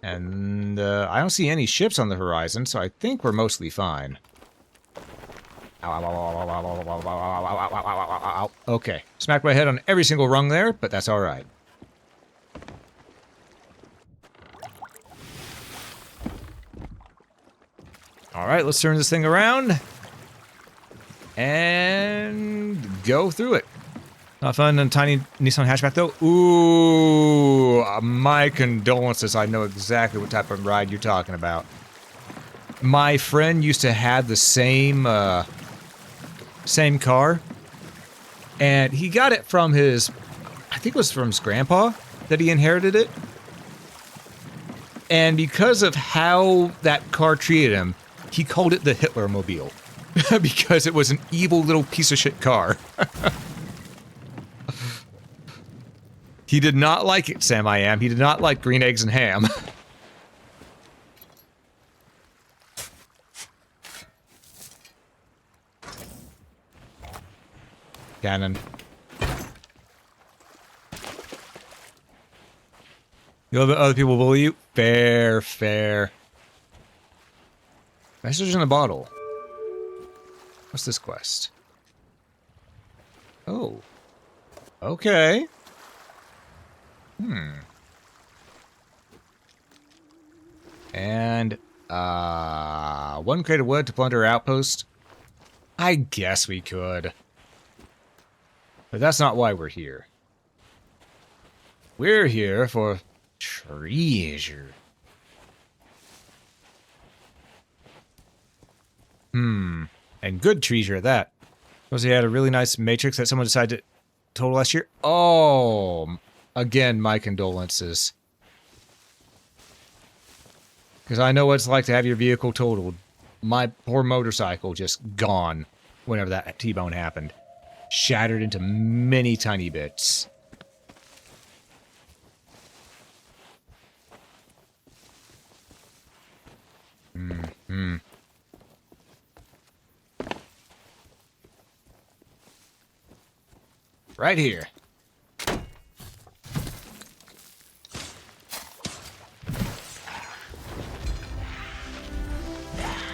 And, I don't see any ships on the horizon, so I think we're mostly fine. Okay. Smacked my head on every single rung there, but that's alright. Alright, let's turn this thing around. And go through it. Not fun in tiny Nissan hatchback, though. Ooh, my condolences. I know exactly what type of ride you're talking about. My friend used to have the same car, and he got it from his, I think it was from his grandpa that he inherited it. And because of how that car treated him, he called it the Hitlermobile. Because it was an evil little piece of shit car. He did not like it, Sam I Am. He did not like green eggs and ham. Cannon. You love that other people bully you? Fair, fair. Message in a bottle. What's this quest? Oh. Okay. And One crate of wood to plunder our outpost. I guess we could. But that's not why we're here. We're here for treasure. And good treasure at that. Suppose he had a really nice matrix that someone decided to total last year. Oh, again, my condolences. Because I know what it's like to have your vehicle totaled. My poor motorcycle just gone whenever that T-bone happened. Shattered into many tiny bits. Right here.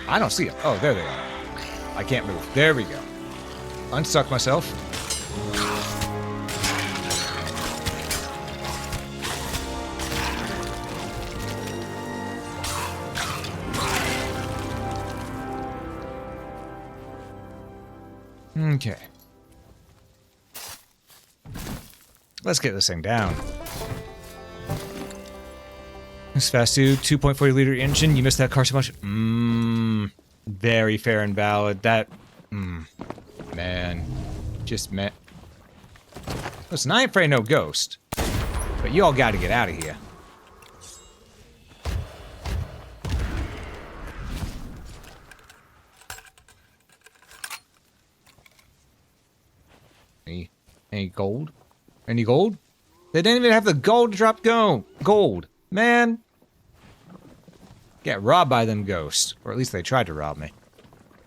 I don't see them. Oh, there they are. I can't move. There we go. Unstuck myself. Okay. Let's get this thing down. This fast dude, 2.40 liter engine. You missed that car so much. Very fair and valid. That, man, just man. Listen, I ain't afraid of no ghost, but you all got to get out of here. Any gold? Any gold? They didn't even have the gold to drop gold. Man. Get robbed by them ghosts. Or at least they tried to rob me.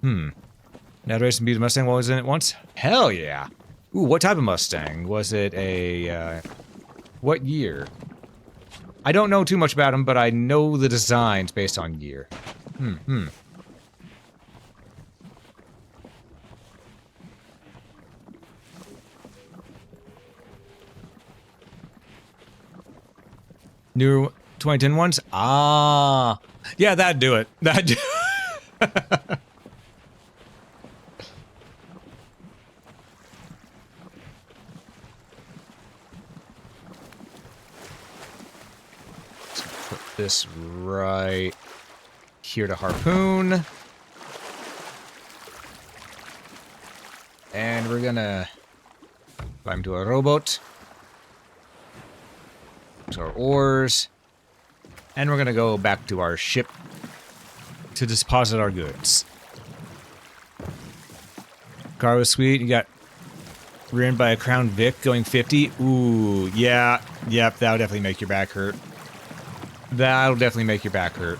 Now racing beat a Mustang while I was in it once? Hell yeah. Ooh, what type of Mustang? Was it a, what year? I don't know too much about them, but I know the designs based on year. New 2010 ones? Ah. Yeah, that'd do it. That'd do it. Put this right here to harpoon. And we're gonna climb to a rowboat. To our oars. And we're gonna go back to our ship to deposit our goods. Car was sweet. You got rear-ended by a Crown Vic going 50. Ooh, yeah. Yep, that'll definitely make your back hurt. That'll definitely make your back hurt.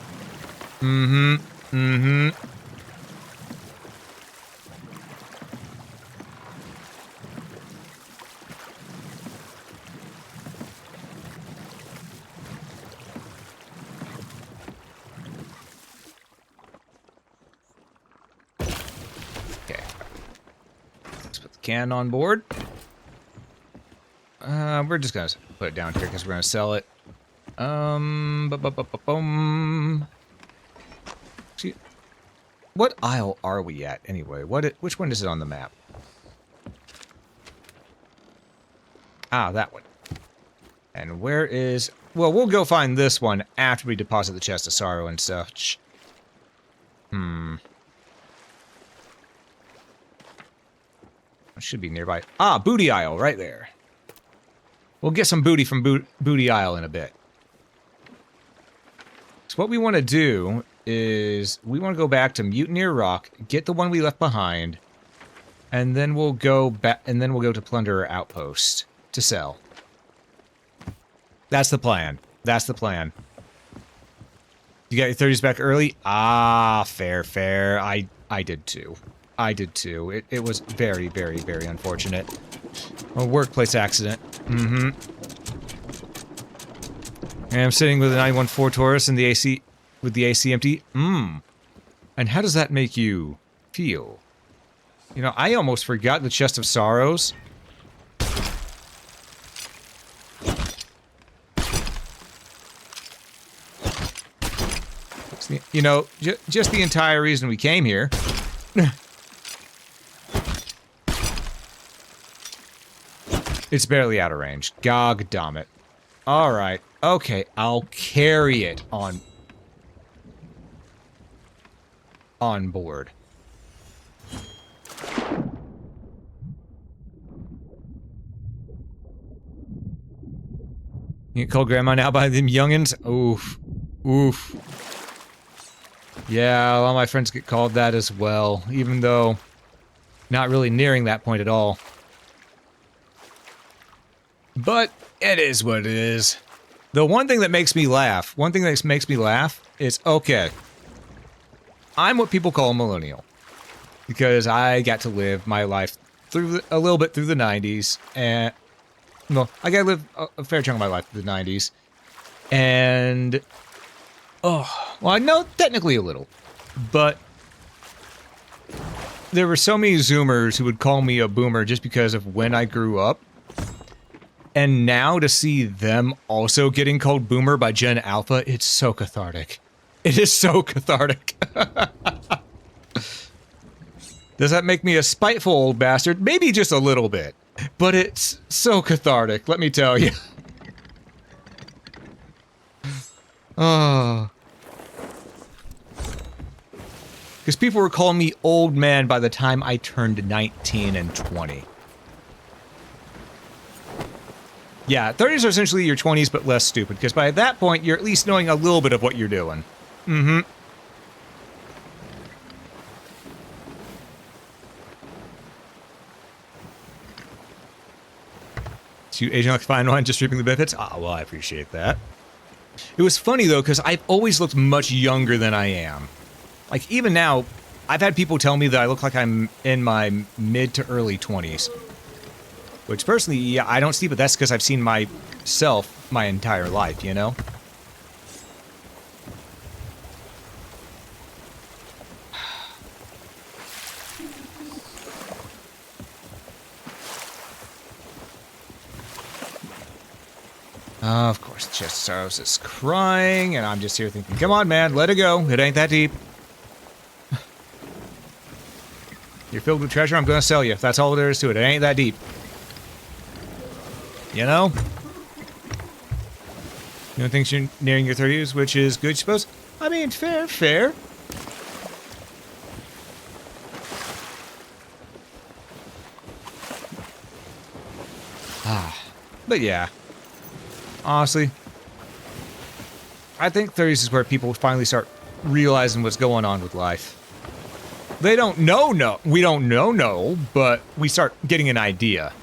Can on board. We're just gonna put it down here because we're gonna sell it. See, what aisle are we at anyway? Which one is it on the map? Ah, that one. And where is? Well, we'll go find this one after we deposit the chest of sorrow and such. It should be nearby. Ah, booty aisle, right there. We'll get some booty from booty aisle in a bit. So what we want to do is we want to go back to Mutineer Rock, get the one we left behind, and then we'll go back. And then we'll go to Plunderer Outpost to sell. That's the plan. That's the plan. You got your 30s back early? Ah, fair, fair. I did too. I did too. It was very, very, very unfortunate. A workplace accident. And I'm sitting with a 914 Taurus and the AC with the AC empty. And how does that make you feel? You know, I almost forgot the chest of sorrows. You know, just the entire reason we came here. It's barely out of range. Gog damn it. Alright. Okay, I'll carry it on board. You get called grandma now by them youngins? Oof. Oof. Yeah, a lot of my friends get called that as well, even though not really nearing that point at all. But it is what it is. The one thing that makes me laugh, is, okay, I'm what people call a millennial. Because I got to live my life through a little bit through the 90s, and well, I got to live a fair chunk of my life through the 90s, and oh, well, no, technically a little, but there were so many Zoomers who would call me a boomer just because of when I grew up, and now to see them also getting called boomer by Gen Alpha, it's so cathartic. It is so cathartic. Does that make me a spiteful old bastard? Maybe just a little bit. But it's so cathartic, let me tell you. Oh. Because people were calling me old man by the time I turned 19 and 20. Yeah, 30s are essentially your 20s, but less stupid, because by that point, you're at least knowing a little bit of what you're doing. Mm-hmm. You aging like a fine wine, just reaping the benefits? Ah, well, I appreciate that. It was funny, though, because I've always looked much younger than I am. Like, even now, I've had people tell me that I look like I'm in my mid to early 20s. Which, personally, yeah, I don't see, but that's because I've seen myself my entire life, you know? Of course, Chestoros is crying, and I'm just here thinking, come on, man, let it go. It ain't that deep. You're filled with treasure, I'm gonna sell you. That's all there is to it. It ain't that deep. You know? You don't think you're nearing your 30s, which is good, you suppose? I mean, fair. But yeah. Honestly, I think 30s is where people finally start realizing what's going on with life. They don't know, we don't know, but we start getting an idea.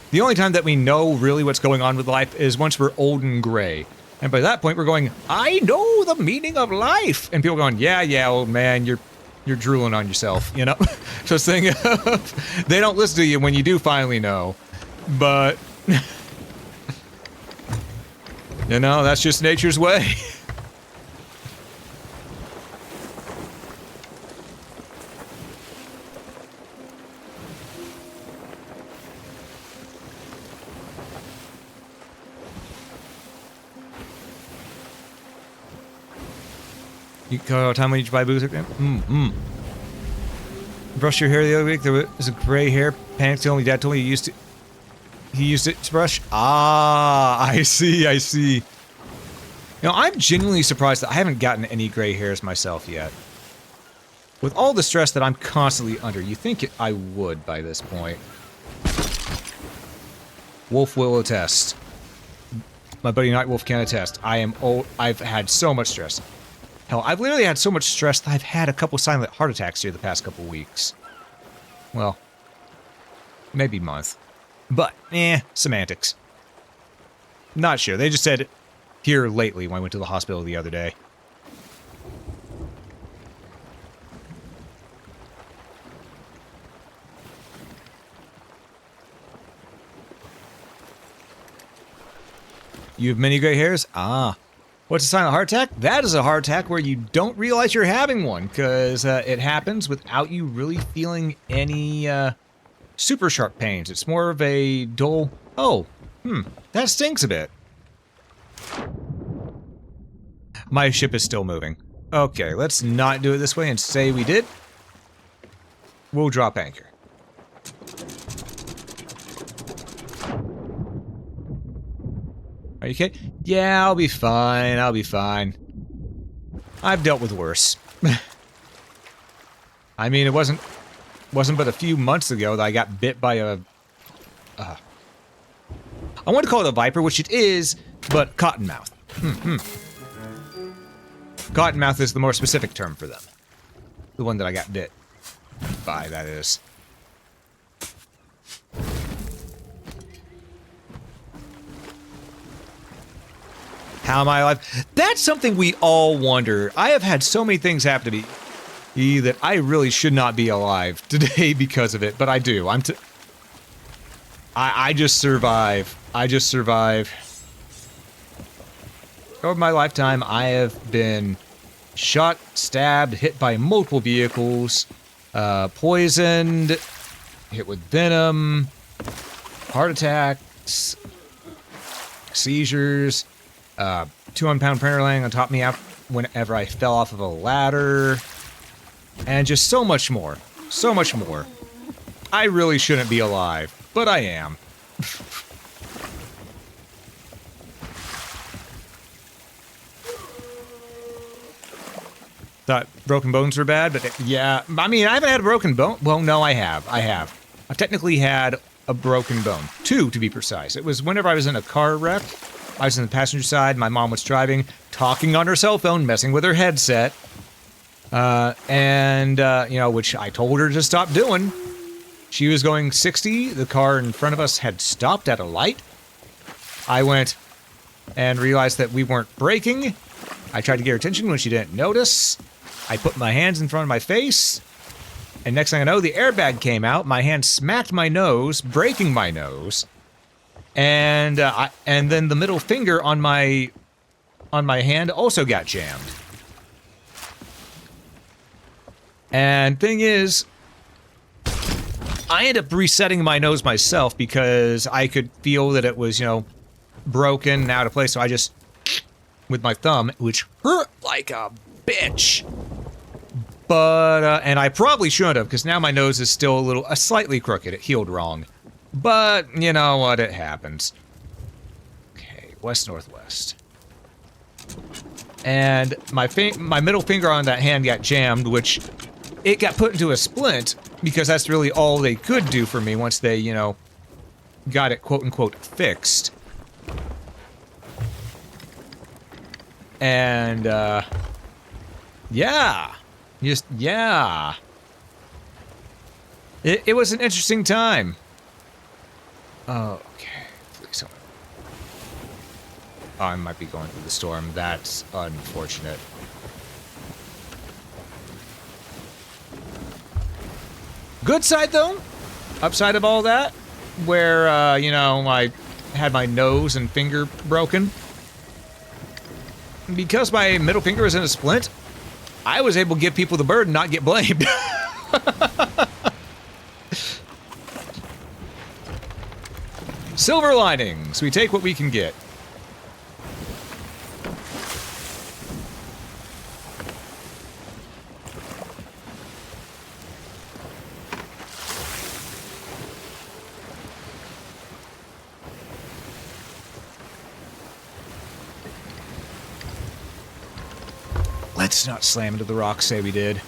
The only time that we know really what's going on with life is once we're old and gray. And by that point, we're going, I know the meaning of life. And people are going, yeah, old man, you're drooling on yourself, you know? So this thing of, they don't listen to you when you do finally know. But... you know, that's just nature's way. You call time when you buy booze again? Brush your hair the other week, there was a gray hair. Panicked till my dad told me he used it to brush. Ah, I see. You know, I'm genuinely surprised that I haven't gotten any gray hairs myself yet. With all the stress that I'm constantly under, you think I would by this point. Wolf will attest. My buddy Nightwolf can attest. I've had so much stress. Hell, I've literally had so much stress that I've had a couple silent heart attacks here the past couple weeks. Well, maybe month. But, semantics. Not sure. They just said here lately when I went to the hospital the other day. You have many gray hairs? Ah. What's a silent heart attack? That is a heart attack where you don't realize you're having one, because it happens without you really feeling any, super sharp pains. It's more of a dull, that stinks a bit. My ship is still moving. Okay, let's not do it this way and say we did. We'll drop anchor. Are you okay? Yeah, I'll be fine. I'll be fine. I've dealt with worse. I mean, it wasn't but a few months ago that I got bit by a... I want to call it a viper, which it is, but cottonmouth. Cottonmouth is the more specific term for them. The one that I got bit by, that is. How am I alive? That's something we all wonder. I have had so many things happen to me that I really should not be alive today because of it, but I do. I just survive. I just survive. Over my lifetime, I have been shot, stabbed, hit by multiple vehicles, poisoned, hit with venom, heart attacks, seizures, 200-pound printer laying on top of me whenever I fell off of a ladder, and just so much more. So much more. I really shouldn't be alive, but I am. Thought broken bones were bad, but yeah, I mean, I haven't had a broken bone. Well, no, I have. I've technically had a broken bone. 2, to be precise. It was whenever I was in a car wreck. I was in the passenger side, my mom was driving, talking on her cell phone, messing with her headset. You know, which I told her to stop doing. She was going 60, the car in front of us had stopped at a light. I went and realized that we weren't braking. I tried to get her attention when she didn't notice. I put my hands in front of my face, and next thing I know, the airbag came out, my hand smacked my nose, breaking my nose. And then the middle finger on my hand also got jammed. And thing is, I ended up resetting my nose myself because I could feel that it was, you know, broken and out of place. So I just, with my thumb, which hurt like a bitch. But, and I probably shouldn't have, because now my nose is still slightly crooked. It healed wrong. But, you know what, it happens. Okay, west-northwest. And my middle finger on that hand got jammed, which it got put into a splint, because that's really all they could do for me once they, you know, got it quote-unquote fixed. And, yeah. Just, yeah. It was an interesting time. Okay, please don't. Oh, I might be going through the storm. That's unfortunate. Good side, though, upside of all that, where, you know, I had my nose and finger broken. Because my middle finger was in a splint, I was able to give people the bird and not get blamed. Silver linings. We take what we can get. Let's not slam into the rock, say we did.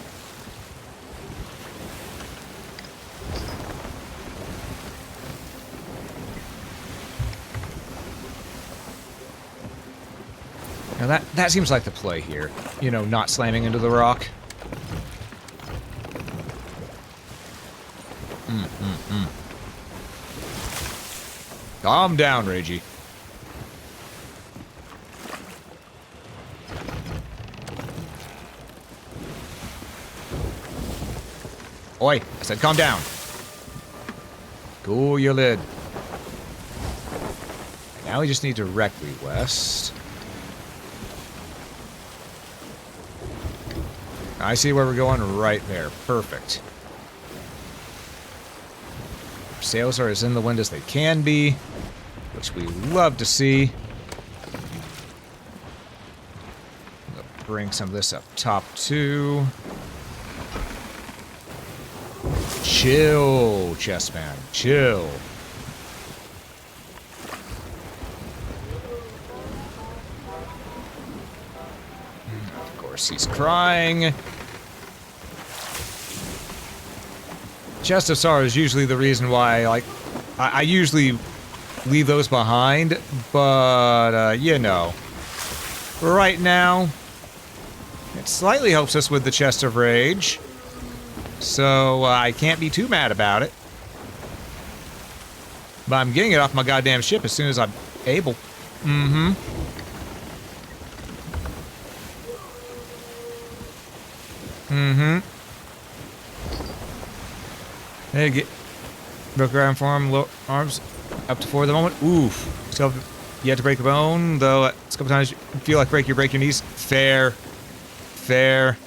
Now that seems like the play here. You know, not slamming into the rock. Calm down, Reggie. Oi, I said calm down. Cool your lid. Now we just need directly west. I see where we're going right there. Perfect. Sails are as in the wind as they can be, which we love to see. bring some of this up top too. Chill, chest man. Chill. Of course, he's crying. Chest of Sorrow is usually the reason why, like, I usually leave those behind, but, you know. Right now, it slightly helps us with the Chest of Rage. So, I can't be too mad about it. But I'm getting it off my goddamn ship as soon as I'm able. Mm-hmm. Mm-hmm. Hey, get... Broke around forearm, low arms, up to 4 at the moment. Oof. So, you have to break a bone, though a couple times you feel like break your knees. Fair. Fair.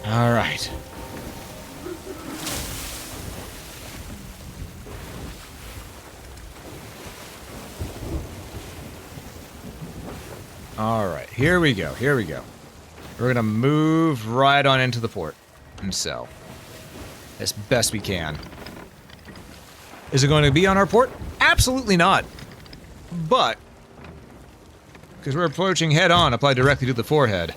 All right. All right, here we go, here we go. We're gonna move right on into the port and sell as best we can. Is it going to be on our port? Absolutely not. But, because we're approaching head on, apply directly to the forehead.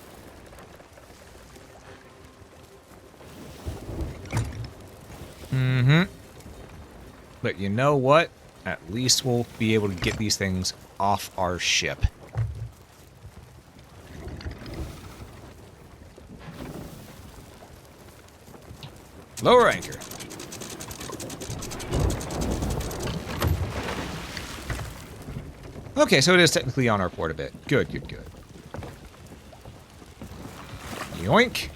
Mm-hmm. But you know what? At least we'll be able to get these things off our ship. Lower anchor. Okay, so it is technically on our port a bit. Good, good, good. Yoink.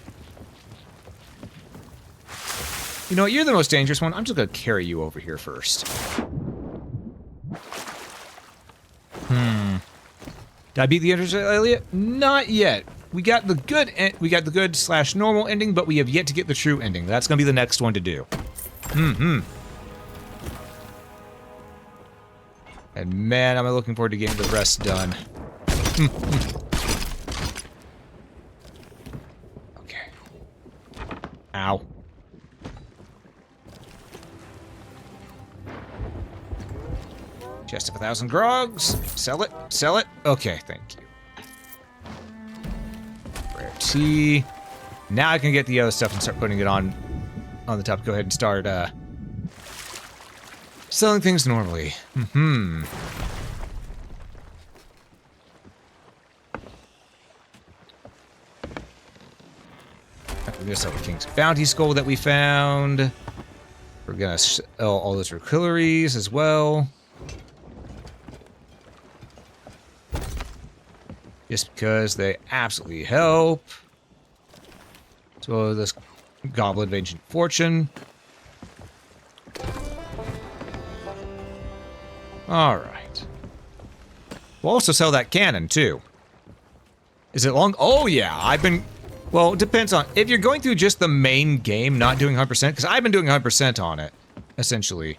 You know what, you're the most dangerous one. I'm just gonna carry you over here first. Did I beat the Interstellar Elliot? Not yet. We got the good slash normal ending, but we have yet to get the true ending. That's gonna be the next one to do. And man, am I looking forward to getting the rest done. Okay. Ow. Chest of 1,000 grogs. Sell it. Sell it. Okay, thank you. Rare tea. Now I can get the other stuff and start putting it on the top. Go ahead and start selling things normally. We're gonna sell the King's Bounty Skull that we found. We're gonna sell all those Requilleries as well. Just because they absolutely help. As well as this Goblet of Ancient Fortune. Alright. We'll also sell that cannon, too. Is it long? Oh, yeah. I've been... Well, it depends on... If you're going through just the main game, not doing 100%, because I've been doing 100% on it, essentially.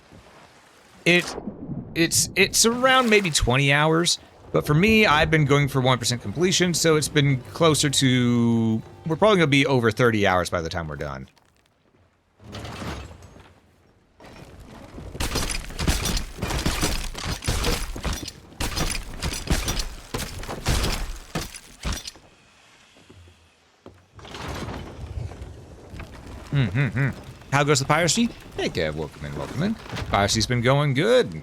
It's around maybe 20 hours. But for me, I've been going for 1% completion, so it's been closer to... We're probably going to be over 30 hours by the time we're done. How goes the piracy? Hey, Kev, welcome in, welcome in. Piracy's been going good.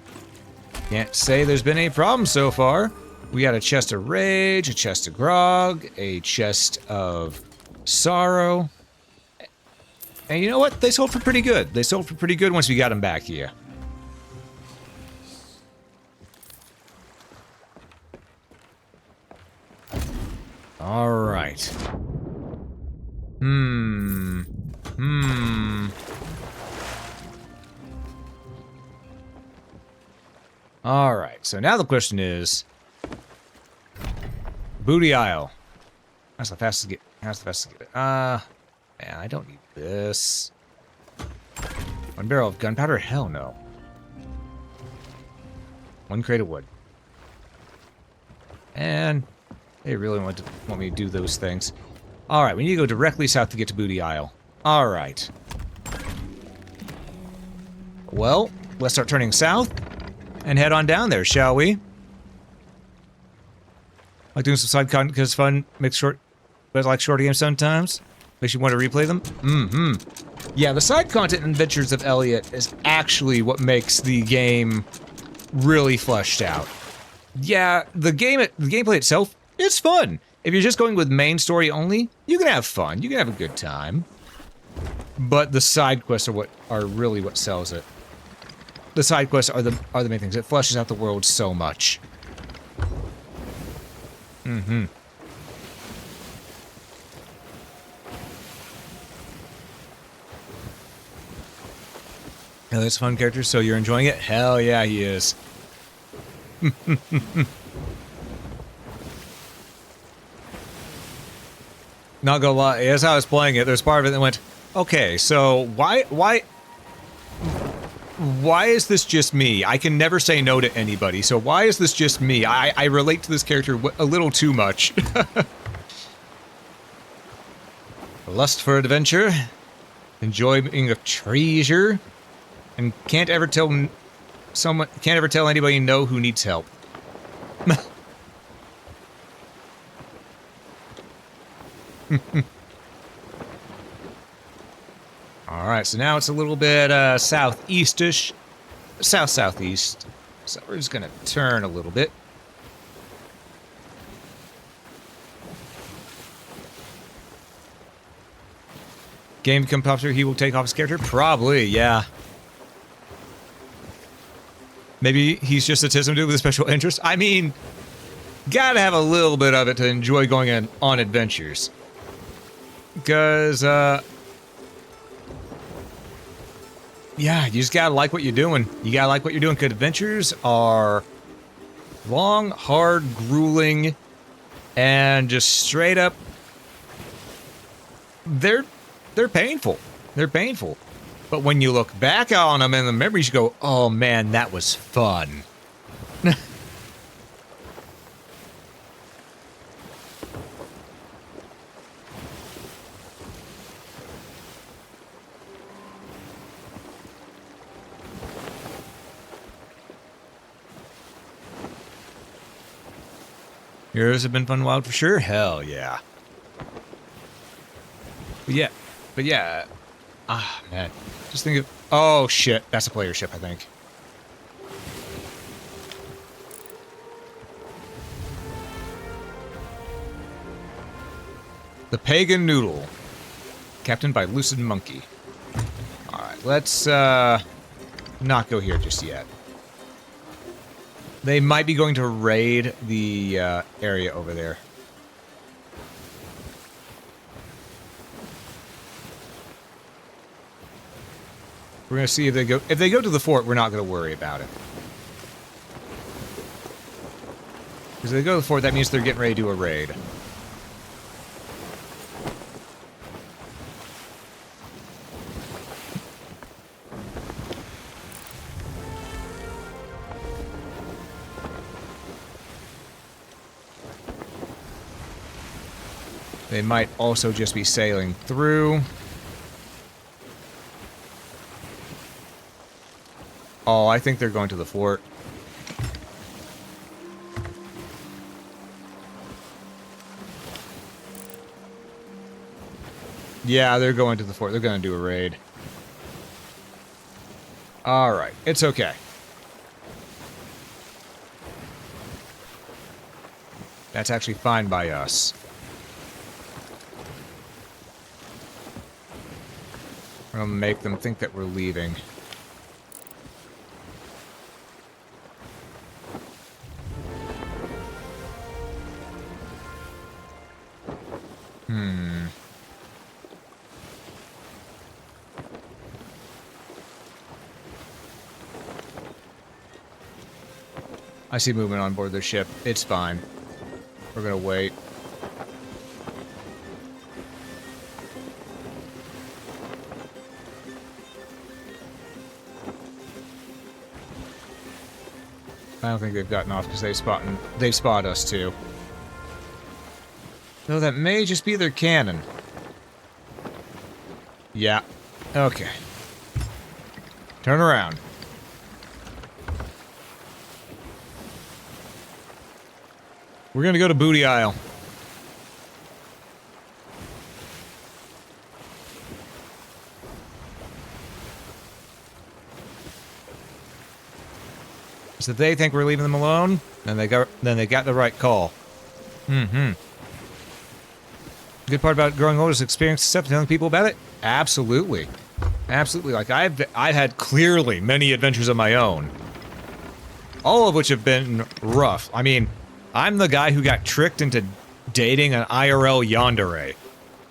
Can't say there's been any problems so far. We got a chest of rage, a chest of grog, a chest of sorrow. And you know what? They sold for pretty good. They sold for pretty good once we got them back here. All right. All right, so now the question is, Booty aisle. That's the fastest to get. That's the fastest to get. Man, I don't need this. 1 barrel of gunpowder? Hell no. 1 crate of wood. And they really want me to do those things. Alright, we need to go directly south to get to Booty Isle. Alright. Well, let's start turning south and head on down there, shall we? Like doing some side content because it's fun, makes short, but I like short games sometimes. Makes you want to replay them. Yeah, the side content and adventures of Elliot is actually what makes the game really fleshed out. Yeah, the gameplay itself, it's fun. If you're just going with main story only, you can have fun. You can have a good time. But the side quests are really what sells it. The side quests are the main things. It fleshes out the world so much. Yeah, that's a fun character, so you're enjoying it? Hell yeah, he is. Not gonna lie, as I was playing it, there's part of it that went, okay, so why is this just me? I can never say no to anybody, so why is this just me? I relate to this character a little too much. Lust for adventure, enjoying of treasure, and can't ever tell anybody no who needs help. Alright, so now it's a little bit southeast-ish. South-southeast. So we're just gonna turn a little bit. Game become popular, he will take off his character? Probably, yeah. Maybe he's just a Tism dude with a special interest. I mean, gotta have a little bit of it to enjoy going on adventures. Because, yeah, you just gotta like what you're doing. You gotta like what you're doing, because adventures are long, hard, grueling, and just straight up, they're painful. They're painful. But when you look back on them in the memories, you go, oh man, that was fun. Yours have been fun and wild for sure? Hell yeah. But yeah. Ah, man. Just think of... Oh, shit. That's a player ship, I think. The Pagan Noodle. Captained by Lucid Monkey. Alright, let's, not go here just yet. They might be going to raid the, area over there. We're gonna see if they go... If they go to the fort, we're not gonna worry about it. Because if they go to the fort, that means they're getting ready to do a raid. They might also just be sailing through. Oh, I think they're going to the fort. Yeah, they're going to the fort. They're going to do a raid. Alright, it's okay. That's actually fine by us. We're gonna make them think that we're leaving. I see movement on board their ship. It's fine. We're gonna wait. I don't think they've gotten off because they've spotted us too. Though that may just be their cannon. Yeah. Okay. Turn around. We're gonna go to Booty Isle. So they think we're leaving them alone, then they got the right call. Mm-hmm. Good part about growing older is experiencing stuff and telling people about it. Absolutely, absolutely. Like I've had clearly many adventures of my own, all of which have been rough. I mean, I'm the guy who got tricked into dating an IRL yandere.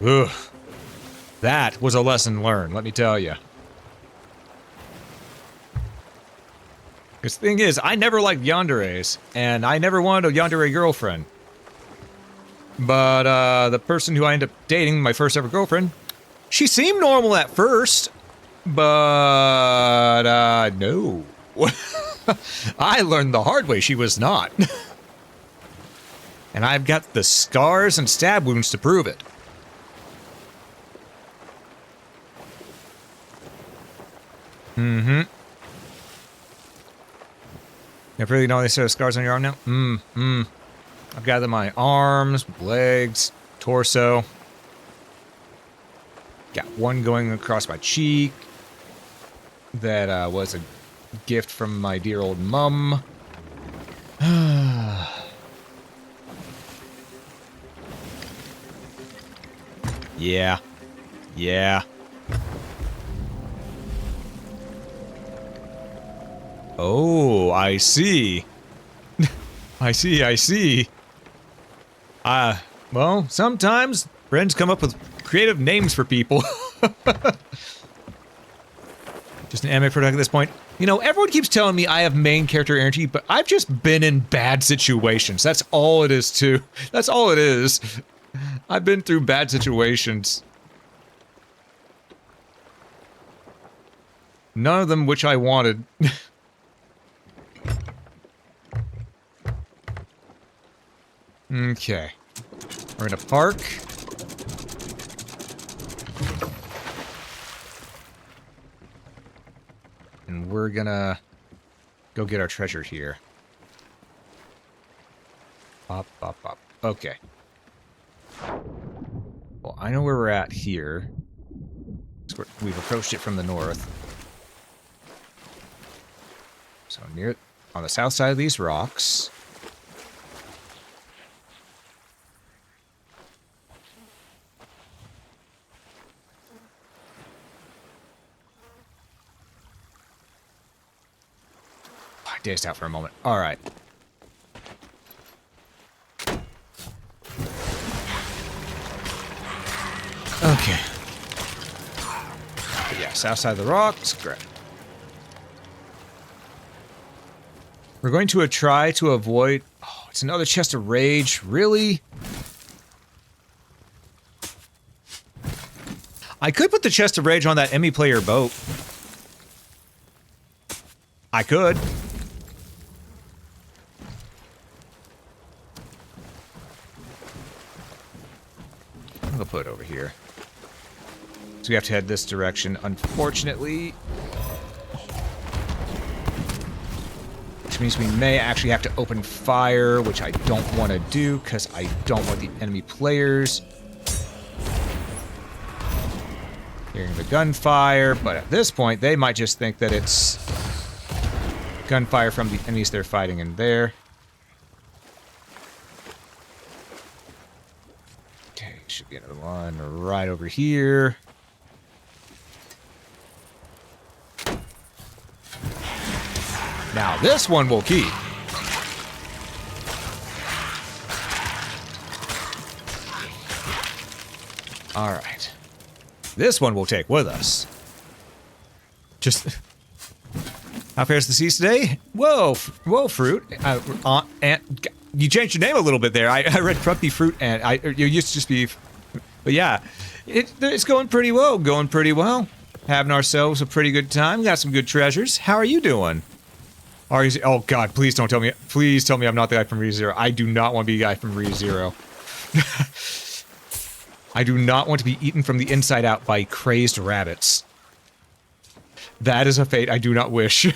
Ugh, that was a lesson learned. Let me tell you. Because the thing is, I never liked yanderes, and I never wanted a yandere girlfriend. But, the person who I ended up dating, my first ever girlfriend, she seemed normal at first, but, no. I learned the hard way she was not. And I've got the scars and stab wounds to prove it. Mm-hmm. You really know they set of scars on your arm now? I've got them on my arms, legs, torso. Got one going across my cheek. That was a gift from my dear old mum. Yeah. Yeah. Oh, I see. I see. Well, sometimes friends come up with creative names for people. Just an anime product at this point. You know, everyone keeps telling me I have main character energy, but I've just been in bad situations. That's all it is, too. That's all it is. I've been through bad situations. None of them which I wanted. Okay. We're gonna park. And we're gonna go get our treasure here. Pop. Okay. Well, I know where we're at here. We've approached it from the north. So near on the south side of these rocks. I dazed out for a moment. All right. Okay. But yeah, south side of the rocks. Great. We're going to try to avoid... Oh, it's another chest of rage. Really? I could put the chest of rage on that Emmy player boat. I could. I'm gonna put it over here. So we have to head this direction, unfortunately. Which means we may actually have to open fire, which I don't want to do, because I don't want the enemy players hearing the gunfire. But at this point, they might just think that it's gunfire from the enemies they're fighting in there. Okay, should be another one right over here. Now, this one will keep. Alright. This one we'll take with us. Just... How fares the seas today? Whoa, whoa, fruit. You changed your name a little bit there. I read Frumpy Fruit, and you used to just be, but yeah, it's going pretty well. Going pretty well. Having ourselves a pretty good time. Got some good treasures. How are you doing? Oh God, please don't tell me. Please tell me I'm not the guy from ReZero. I do not want to be the guy from ReZero. I do not want to be eaten from the inside out by crazed rabbits. That is a fate I do not wish.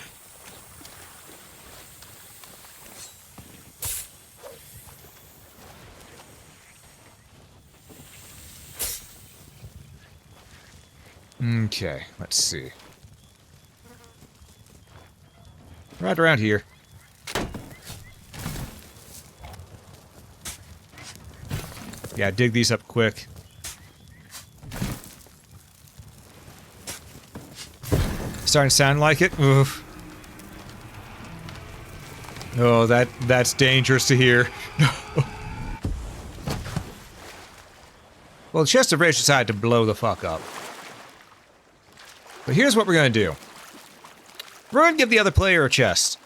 Okay, let's see. Right around here. Yeah, dig these up quick. Starting to sound like it. Oof. Oh, that's dangerous to hear. Well, the chest of rage decided to blow the fuck up. But here's what we're gonna do. We're gonna give the other player a chest.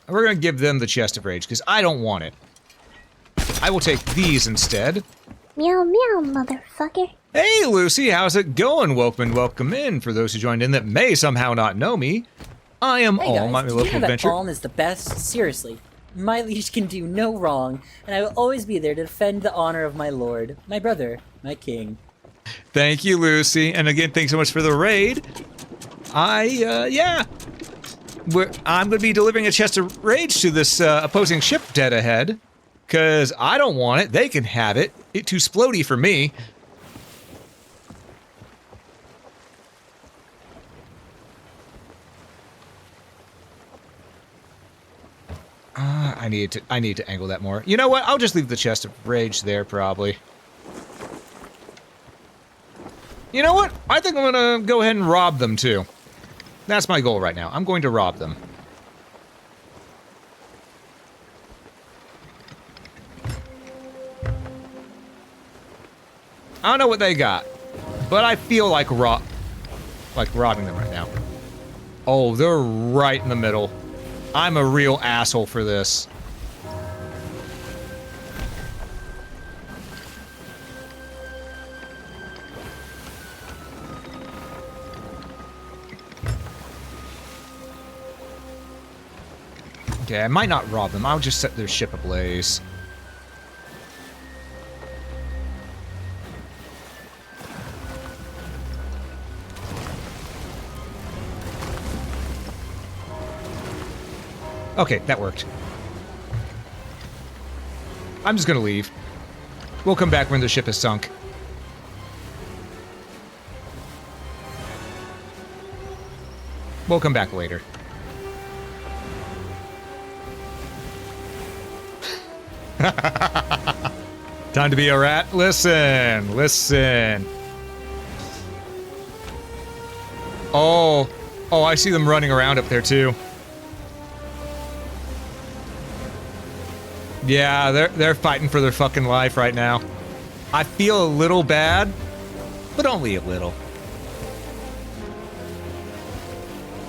And we're gonna give them the chest of rage, because I don't want it. I will take these instead. Meow meow, motherfucker. Hey Lucy, how's it going? Welcome in. For those who joined in that may somehow not know me, I am All My Local Adventure. That Balm is the best? Seriously. My liege can do no wrong, and I will always be there to defend the honor of my lord, my brother, my king. Thank you, Lucy. And again, thanks so much for the raid. Yeah. I'm going to be delivering a chest of rage to this opposing ship dead ahead. Because I don't want it. They can have it. It's too splody for me. I need to angle that more. You know what? I'll just leave the chest of rage there, probably. You know what? I think I'm gonna go ahead and rob them, too. That's my goal right now. I'm going to rob them. I don't know what they got, but I feel like robbing them right now. Oh, they're right in the middle. I'm a real asshole for this. Okay, I might not rob them. I'll just set their ship ablaze. Okay, that worked. I'm just gonna leave. We'll come back when the ship is sunk. We'll come back later. Time to be a rat? Listen, listen. Oh, I see them running around up there too. Yeah, they're fighting for their fucking life right now. I feel a little bad, but only a little.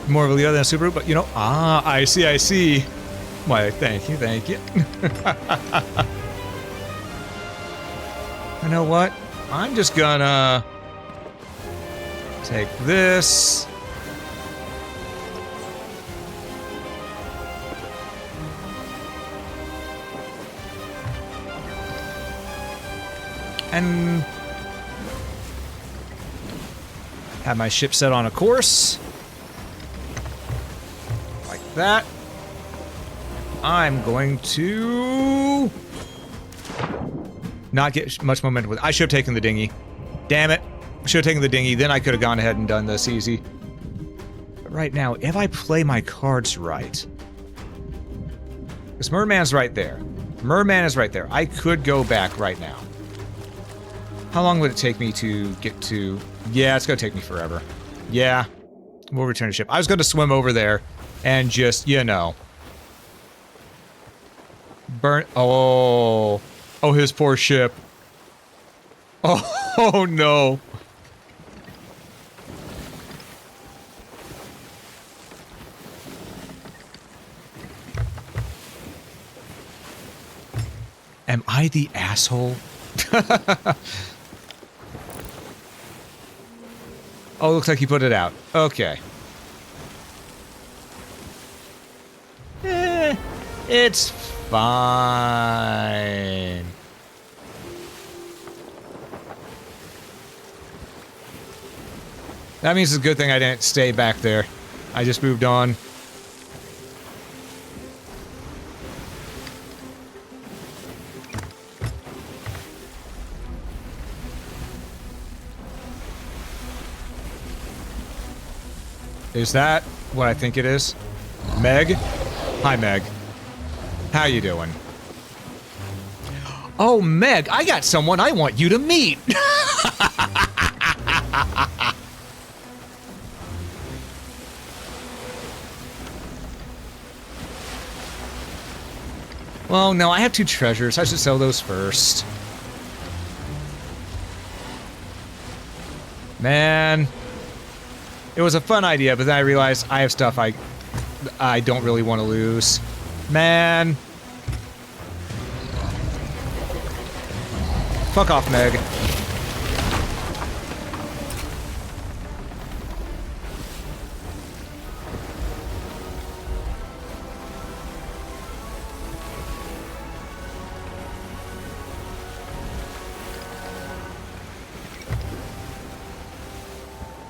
More of a Leo than a Subaru, but you know, I see. Why, thank you. You know what? I'm just gonna take this. And have my ship set on a course. Like that. I'm going to not get much momentum with it. I should have taken the dinghy. Damn it. I should have taken the dinghy, then I could have gone ahead and done this easy. But right now, if I play my cards right... Because Merman's right there. Merman is right there. I could go back right now. How long would it take me to get to... Yeah, it's going to take me forever. Yeah. We'll return to ship. I was going to swim over there and just, you know... burn... Oh, his poor ship. Oh no. Am I the asshole? Oh, looks like he put it out. Okay. It's fine. That means it's a good thing I didn't stay back there. I just moved on. Is that what I think it is? Meg? Hi, Meg. How you doing? Oh, Meg, I got someone I want you to meet. Well, no, I have 2 treasures. I should sell those first. Man. It was a fun idea, but then I realized I have stuff I don't really want to lose. Man. Fuck off, Meg.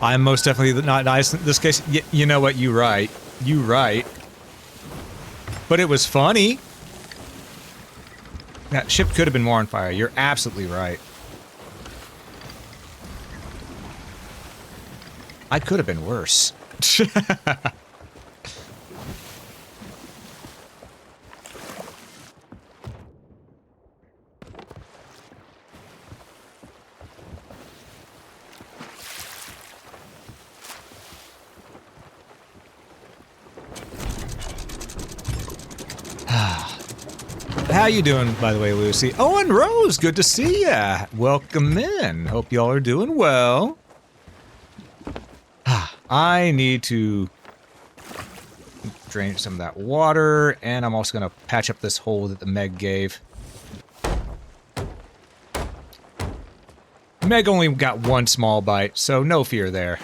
I'm most definitely not nice in this case. You know what? You right. You right. But it was funny. That ship could have been more on fire. You're absolutely right. I could have been worse. How you doing, by the way, Lucy? Oh, and Rose, good to see ya. Welcome in. Hope y'all are doing well. I need to drain some of that water, and I'm also going to patch up this hole that the Meg gave. Meg only got 1 small bite, so no fear there.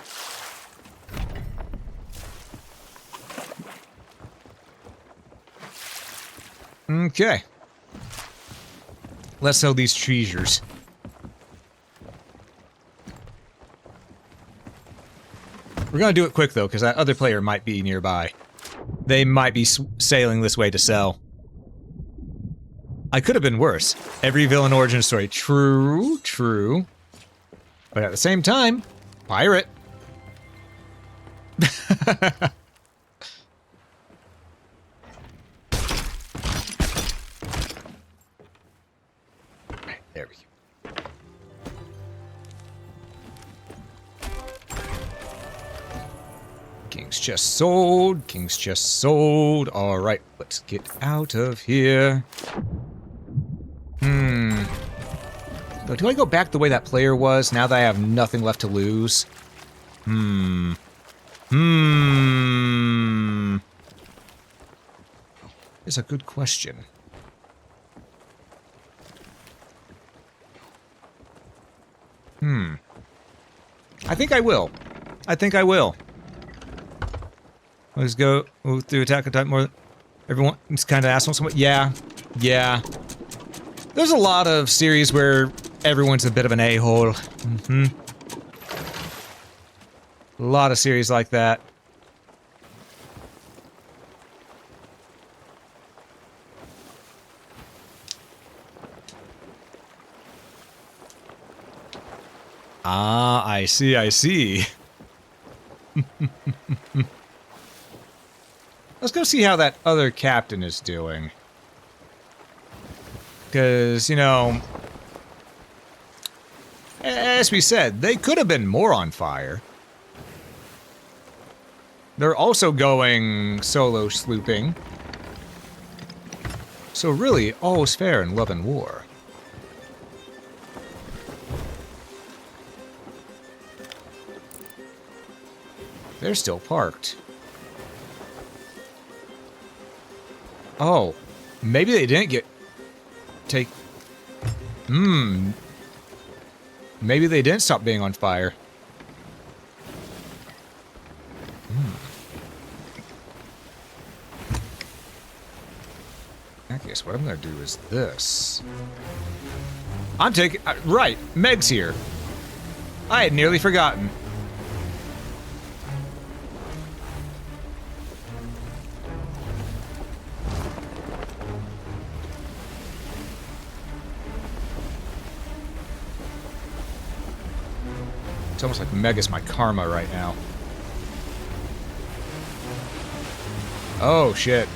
Okay. Let's sell these treasures. We're gonna do it quick, though, because that other player might be nearby. They might be sailing this way to sell. I could have been worse. Every villain origin story. True, true. But at the same time, pirate. There we go. King's chest sold. King's chest sold. Alright, let's get out of here. So do I go back the way that player was now that I have nothing left to lose? It's a good question. I think I will. I think I will. Let's go move through attack and type more. Everyone's kind of asking someone. Yeah. Yeah. There's a lot of series where everyone's a bit of an a-hole. A lot of series like that. Ah, I see, I see. Let's go see how that other captain is doing. Because, you know, as we said, they could have been more on fire. They're also going solo slooping. So really, all is fair in love and war. They're still parked. Oh, maybe they didn't get... Hmm. Maybe they didn't stop being on fire. I guess what I'm gonna do is this. I'm taking... right, Meg's here. I had nearly forgotten. It's almost like Meg is my karma right now. Oh, shit.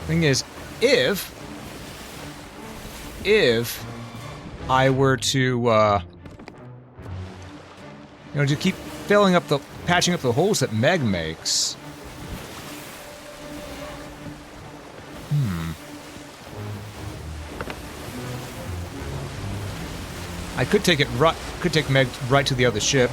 Thing is, if I were to, to keep patching up the holes that Meg makes. I could take Meg right to the other ship.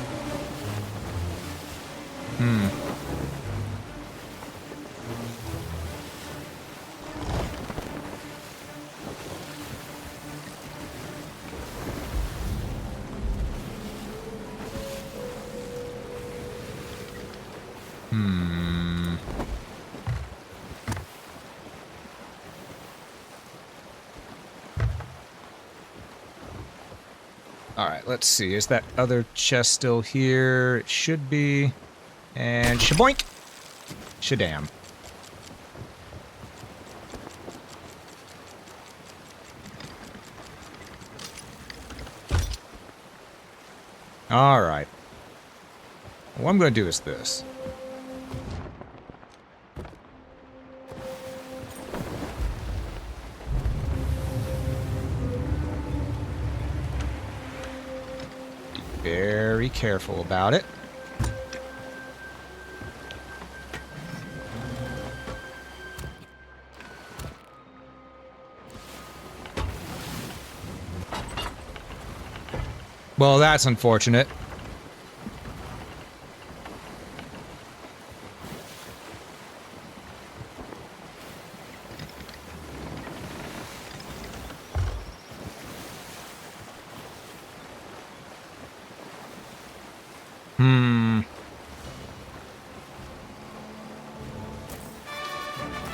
Alright, let's see. Is that other chest still here? It should be. And shaboink! Shadam. Alright. What I'm going to do is this. Very careful about it. Well, that's unfortunate.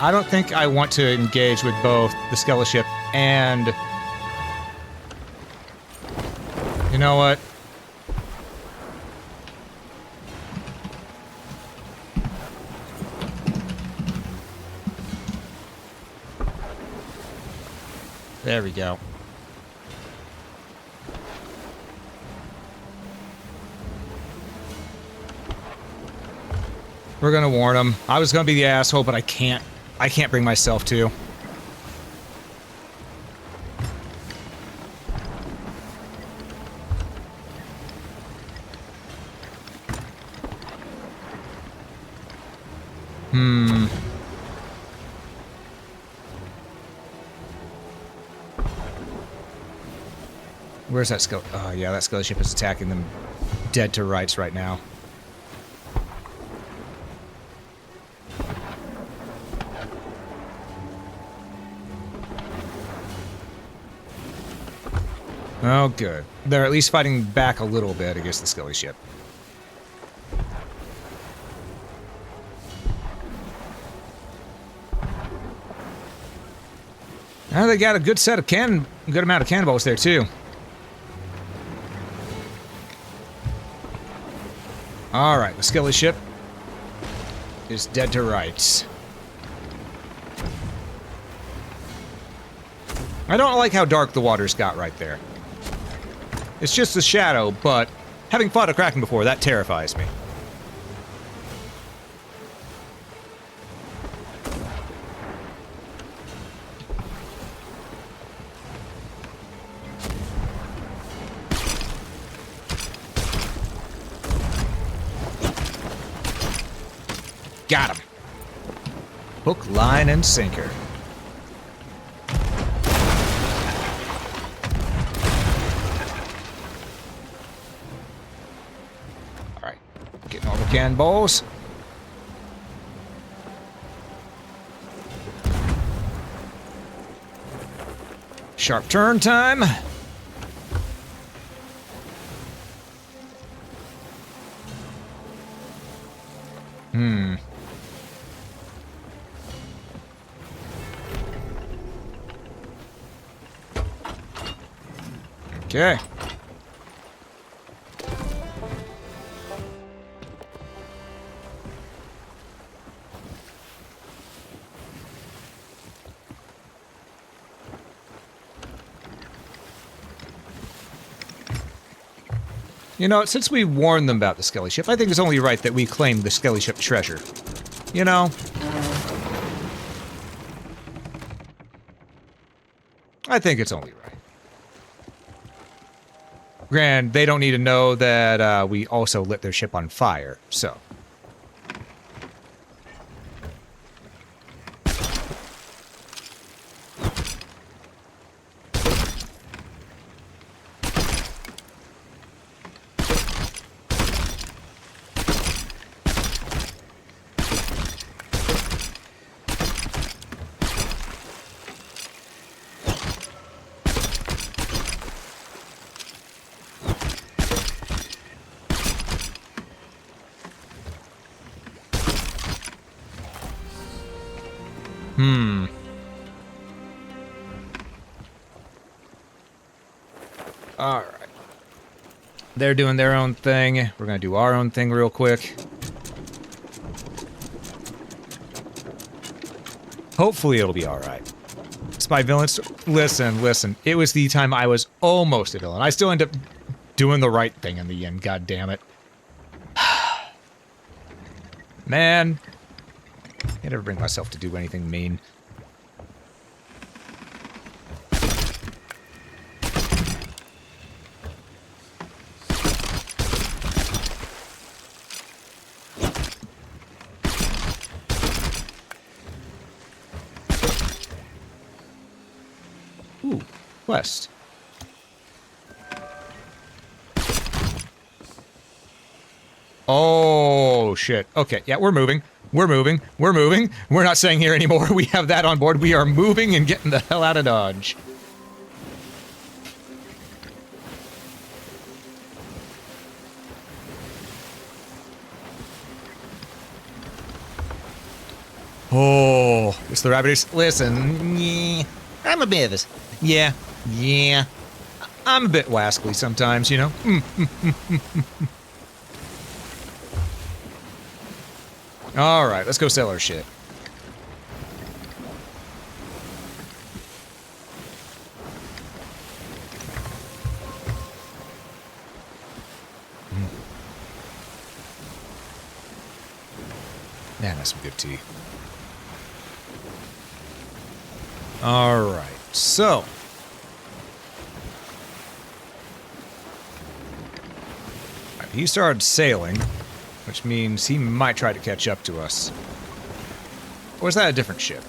I don't think I want to engage with both the skeleton ship and... You know what? There we go. We're gonna warn him. I was gonna be the asshole, but I can't bring myself to. Where's that skeleton? Oh, yeah, that skeleton ship is attacking them dead to rights right now. Oh, good. They're at least fighting back a little bit against the skeleton ship. Now they got a good amount of cannonballs there too. All right, the skeleton ship is dead to rights. I don't like how dark the waters got right there. It's just a shadow, but having fought a Kraken before, that terrifies me. Got him. Hook, line, and sinker. Alright. Getting all the cannonballs. Sharp turn time. Okay. You know, since we warned them about the Skelly ship, I think it's only right that we claim the Skelly ship treasure. You know? I think it's only right. Granted, they don't need to know that we also lit their ship on fire, so. Alright. They're doing their own thing. We're gonna do our own thing real quick. Hopefully it'll be alright. Spy villains, listen. It was the time I was almost a villain. I still end up doing the right thing in the end, god damn it. Man. Can't ever bring myself to do anything mean. Ooh, quest. Oh, shit. Okay, yeah, we're moving. We're moving. We're not staying here anymore. We have that on board. We are moving and getting the hell out of Dodge. Oh, it's the rabbiters. Listen, yeah, I'm a bit of this. Yeah. I'm a bit wascally sometimes, you know? Alright, let's go sell our shit. Man, that's some good tea. Alright, so. He started sailing, which means he might try to catch up to us. Or is that a different ship?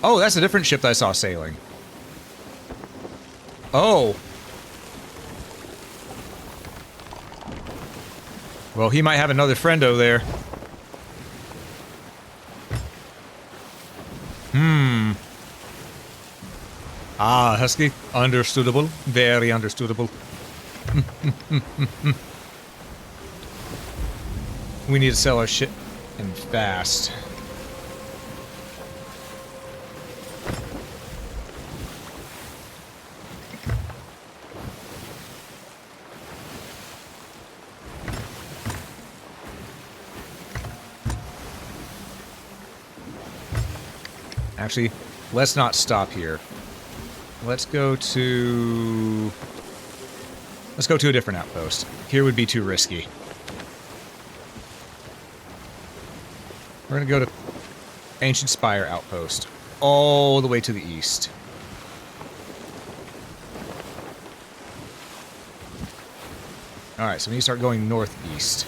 Oh, that's a different ship that I saw sailing. Oh. Well, he might have another friendo there. Ah, Husky. Understoodable. Very understoodable. We need to sell our shit and fast. Actually, let's not stop here. Let's go to a different outpost. Here would be too risky. We're gonna go to Ancient Spire Outpost. All the way to the east. Alright, so we need to start going northeast.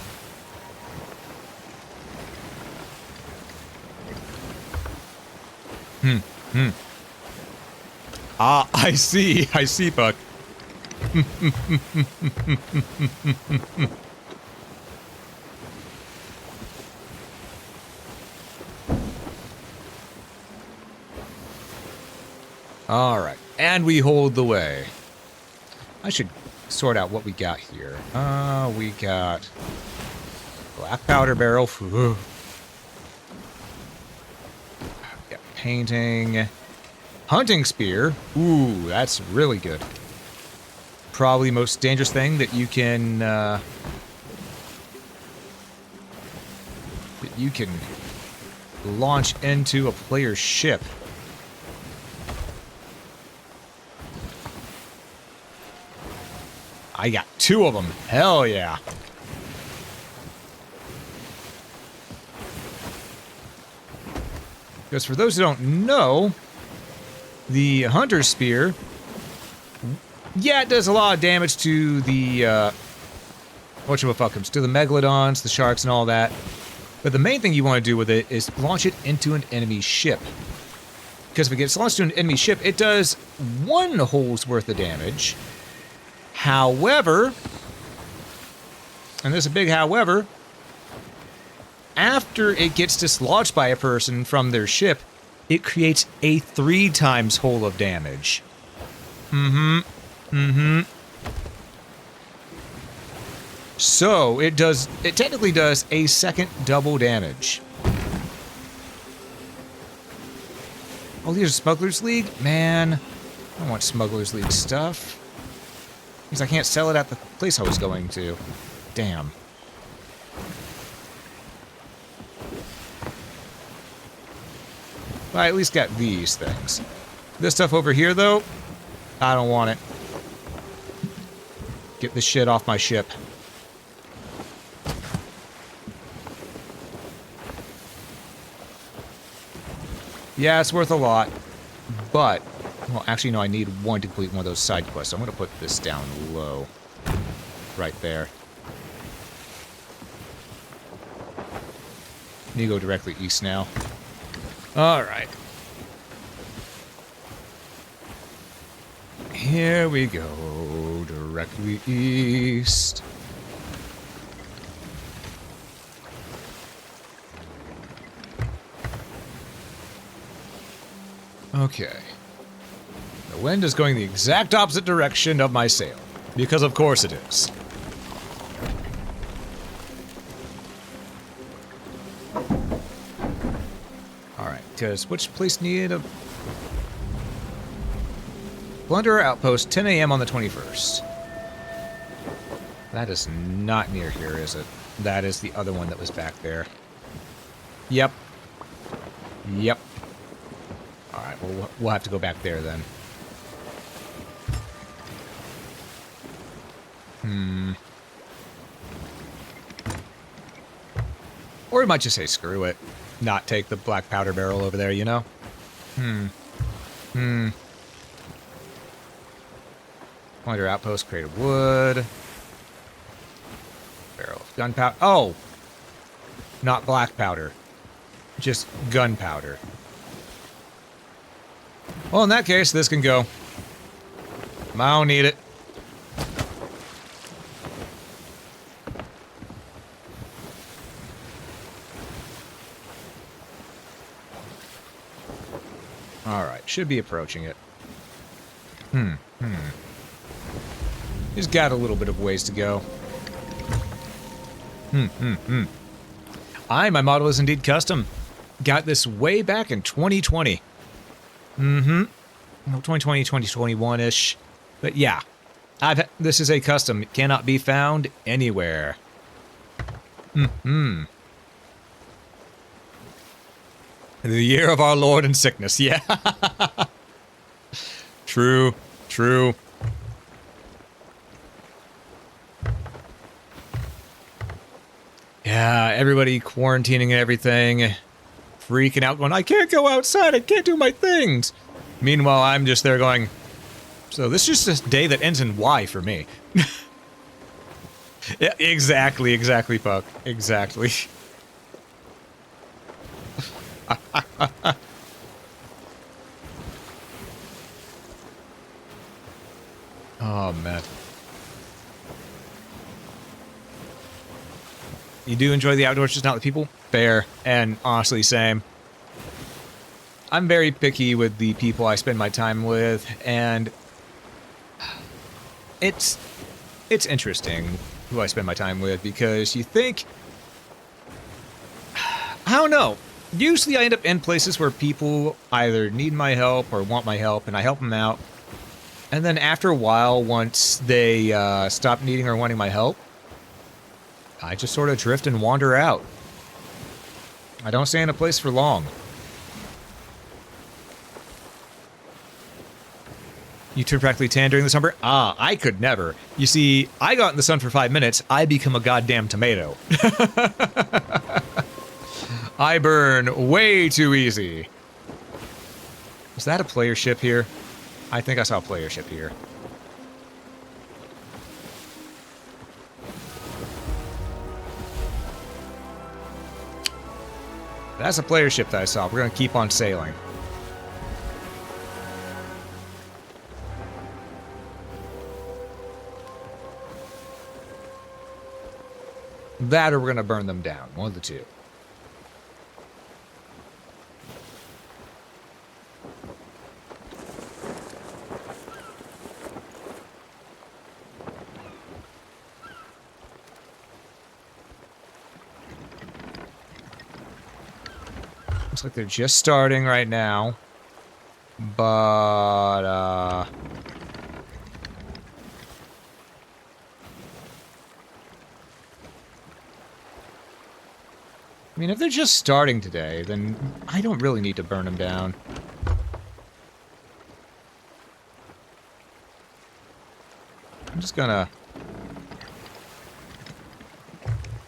Ah, I see, Buck. Alright, and we hold the way. I should sort out what we got here. We got black powder barrel. Got painting. Hunting spear. Ooh, that's really good. Probably the most dangerous thing that you can launch into a player's ship. I got 2 of them. Hell yeah. Because for those who don't know, the Hunter Spear, yeah, it does a lot of damage to the, whatchamacallits, to the Megalodons, the sharks, and all that. But the main thing you want to do with it is launch it into an enemy ship. Because if it gets launched to an enemy ship, it does 1 hull's worth of damage. However, and there's a big however, after it gets dislodged by a person from their ship, it creates a 3 times hull of damage. So it technically does a second double damage. Oh, these are Smugglers League? Man, I don't want Smugglers League stuff. Because I can't sell it at the place I was going to. Damn. Well, I at least got these things. This stuff over here, though, I don't want it. Get this shit off my ship. Yeah, it's worth a lot. But, well, actually, no, I need 1 to complete one of those side quests. So I'm going to put this down low. Right there. Need to go directly east now. Alright. Here we go. Directly east. Okay. The wind is going the exact opposite direction of my sail. Because of course it is. Alright, because which place needed a... Plunderer Outpost, 10 a.m. on the 21st. That is not near here, is it? That is the other one that was back there. Yep. Yep. Alright, well, we'll have to go back there then. Or we might just say screw it. Not take the black powder barrel over there, you know? Plunder Outpost, created wood. Barrel of gunpowder. Oh! Not black powder. Just gunpowder. Well, in that case, this can go. I don't need it. Alright, should be approaching it. He's got a little bit of ways to go. My model is indeed custom. Got this way back in 2020. 2020, 2021-ish. But yeah, this is a custom. It cannot be found anywhere. The year of our Lord in sickness, yeah. True, true. Yeah, everybody quarantining and everything. Freaking out, going, I can't go outside, I can't do my things. Meanwhile, I'm just there going, so this is just a day that ends in Y for me. Yeah, exactly, Puck. Exactly. Oh, man. You do enjoy the outdoors, just not with people? Fair. And honestly, same. I'm very picky with the people I spend my time with, and it's interesting who I spend my time with, because you think, I don't know, usually I end up in places where people either need my help or want my help, and I help them out. And then after a while, once they stop needing or wanting my help, I just sort of drift and wander out. I don't stay in a place for long. You turn practically tan during the summer? Ah, I could never. You see, I go out in the sun for 5 minutes, I become a goddamn tomato. I burn way too easy. Is that a player ship here? I think I saw a player ship here. That's a player ship that I saw. We're gonna keep on sailing. That or we're gonna burn them down. One of the two. Looks like they're just starting right now. But, I mean, if they're just starting today, then I don't really need to burn them down. I'm just gonna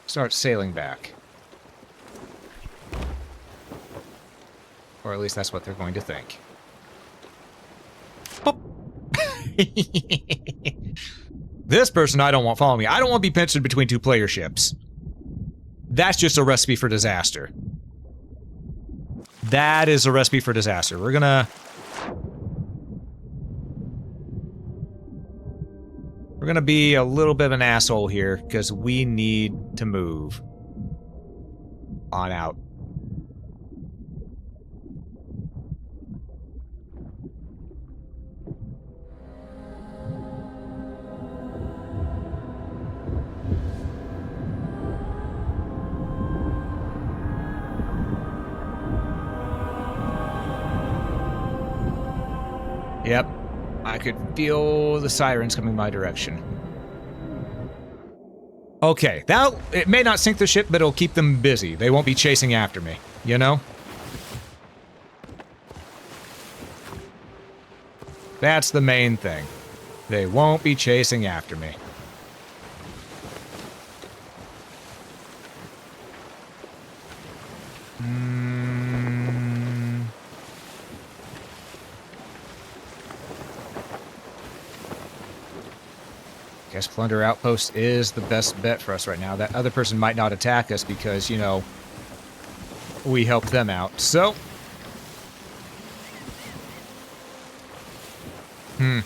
start sailing back. Or at least that's what they're going to think. Boop. This person I don't want following me. I don't want to be pinched in between two player ships. That's just a recipe for disaster. That is a recipe for disaster. We're gonna be a little bit of an asshole here, because we need to move on out. Yep, I could feel the sirens coming my direction. Okay, it may not sink the ship, but it'll keep them busy. They won't be chasing after me, you know? That's the main thing. They won't be chasing after me. Guess Plunder Outpost is the best bet for us right now. That other person might not attack us because, you know, we helped them out. So, we're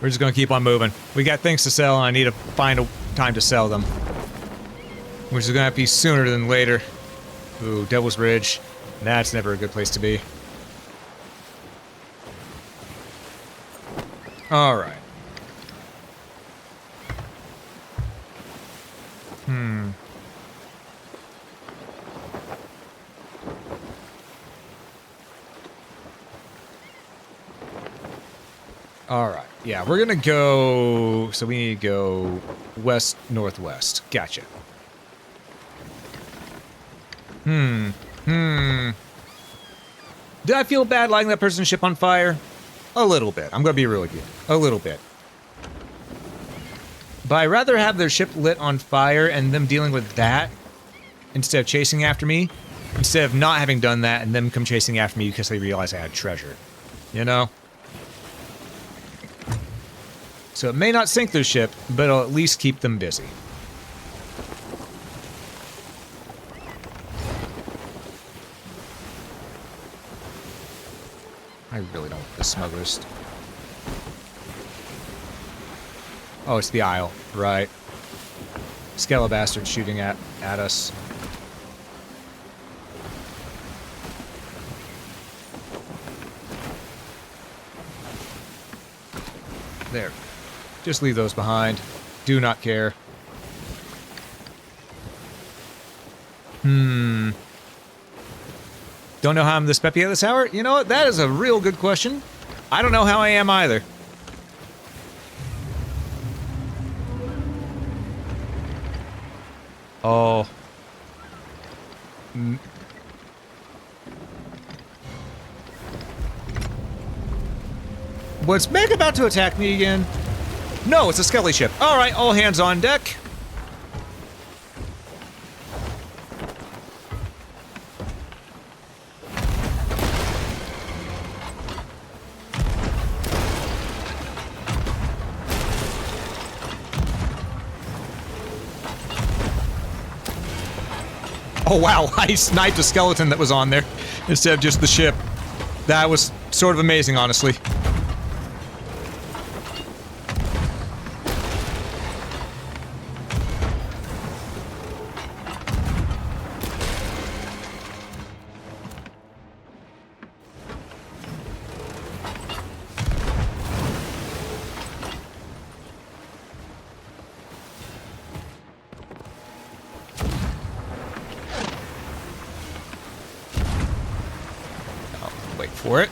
just gonna keep on moving. We got things to sell, and I need to find a time to sell them. Which is gonna have to be sooner than later. Ooh, Devil's Ridge. That's never a good place to be. Alright. Alright, yeah, we're gonna go... So we need to go west-northwest. Gotcha. Did I feel bad lighting that person's ship on fire? A little bit. I'm gonna be really good. A little bit. But I'd rather have their ship lit on fire and them dealing with that instead of chasing after me, instead of not having done that and them come chasing after me because they realize I had treasure. You know? So it may not sink their ship, but it'll at least keep them busy. I really don't want the smugglers. Oh, it's the Isle. Right. Skelebastard shooting at us. There. Just leave those behind. Do not care. Don't know how I'm this peppy at this hour? You know what? That is a real good question. I don't know how I am either. Oh. Was Meg about to attack me again? No, it's a skelly ship. Alright, all hands on deck. Oh wow, I sniped a skeleton that was on there instead of just the ship. That was sort of amazing, honestly. Wait for it.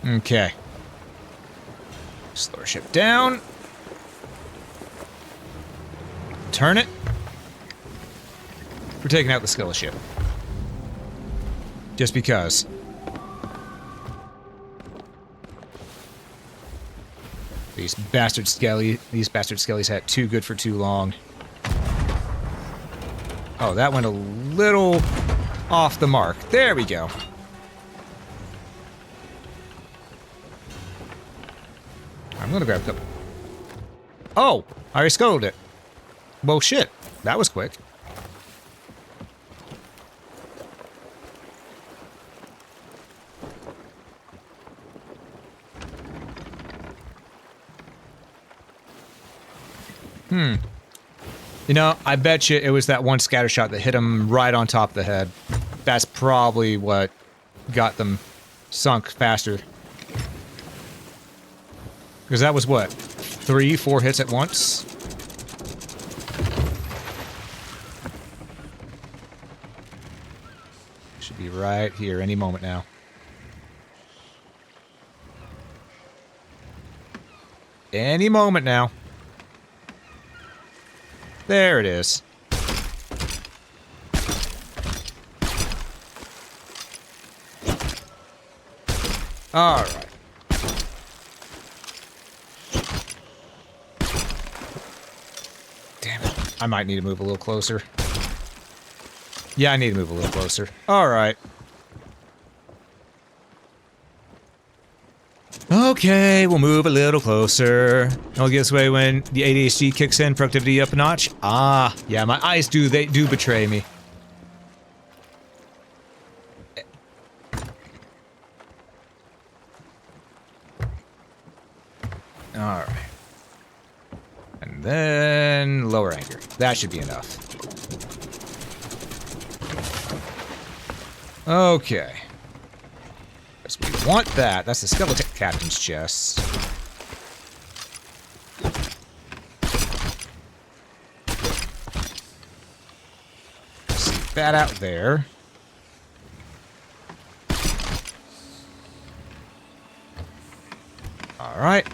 Okay. Slow our ship down. Turn it. We're taking out the skeleton ship. Just because. These bastard skellies had too good for too long. Oh, that went a little off the mark. There we go. I'm gonna grab a couple. Oh, I already scuttled it. Well, shit. That was quick. You know, I bet you it was that one scatter shot that hit him right on top of the head. That's probably what got them sunk faster. Because that was what? 3-4 hits at once? Should be right here any moment now. Any moment now. There it is. All right. Damn it. I might need to move a little closer. Yeah, I need to move a little closer. All right. Okay, we'll move a little closer. I'll get this way when the ADHD kicks in, productivity up a notch. Ah, yeah, my eyes do betray me. Alright. And then lower anchor. That should be enough. Okay. We want that. That's the skeleton captain's chest. See that out there. All right.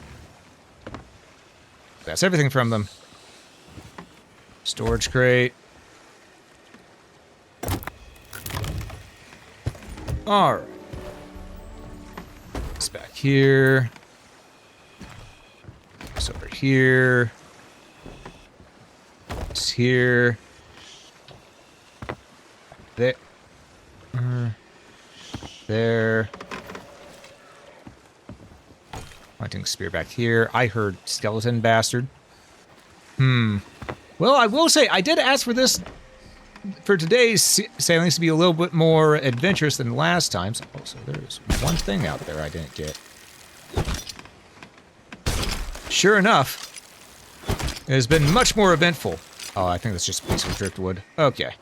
That's everything from them. Storage crate. All right. It's back here. It's over here. It's here. There. There. Hunting spear back here. I heard skeleton bastard. Well, I will say, I did ask for this for today's sailings to be a little bit more adventurous than last time's. Oh, so there's one thing out there I didn't get. Sure enough, it has been much more eventful. Oh, I think that's just a piece of driftwood. Okay.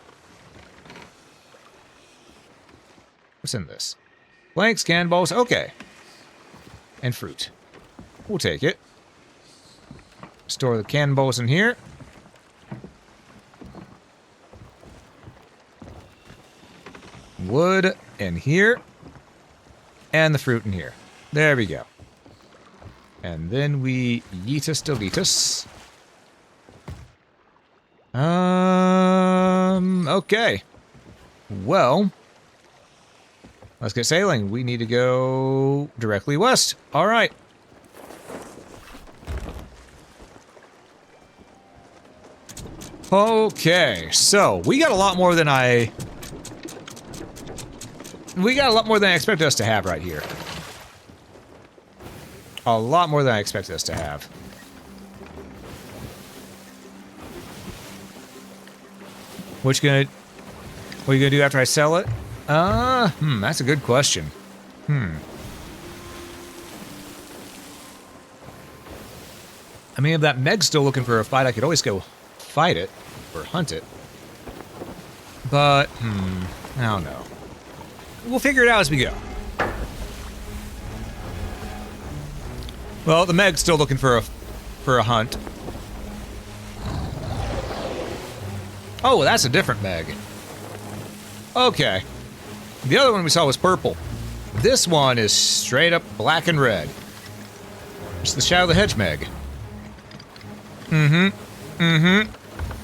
What's in this? Blanks, cannonballs. Okay. And fruit. We'll take it. Store the cannonballs in here. Wood in here. And the fruit in here. There we go. And then we yeetus deletus. Okay. Well, let's get sailing. We need to go directly west. All right. Okay, so we got a lot more than I expected us to have right here. A lot more than I expected us to have. What are you gonna do after I sell it? That's a good question. I mean, if that Meg's still looking for a fight, I could always go fight it or hunt it. But, I don't know. We'll figure it out as we go. Well, the Meg's still looking for a hunt. Oh, that's a different Meg. Okay. The other one we saw was purple. This one is straight up black and red. It's the Shadow of the Hedge Meg.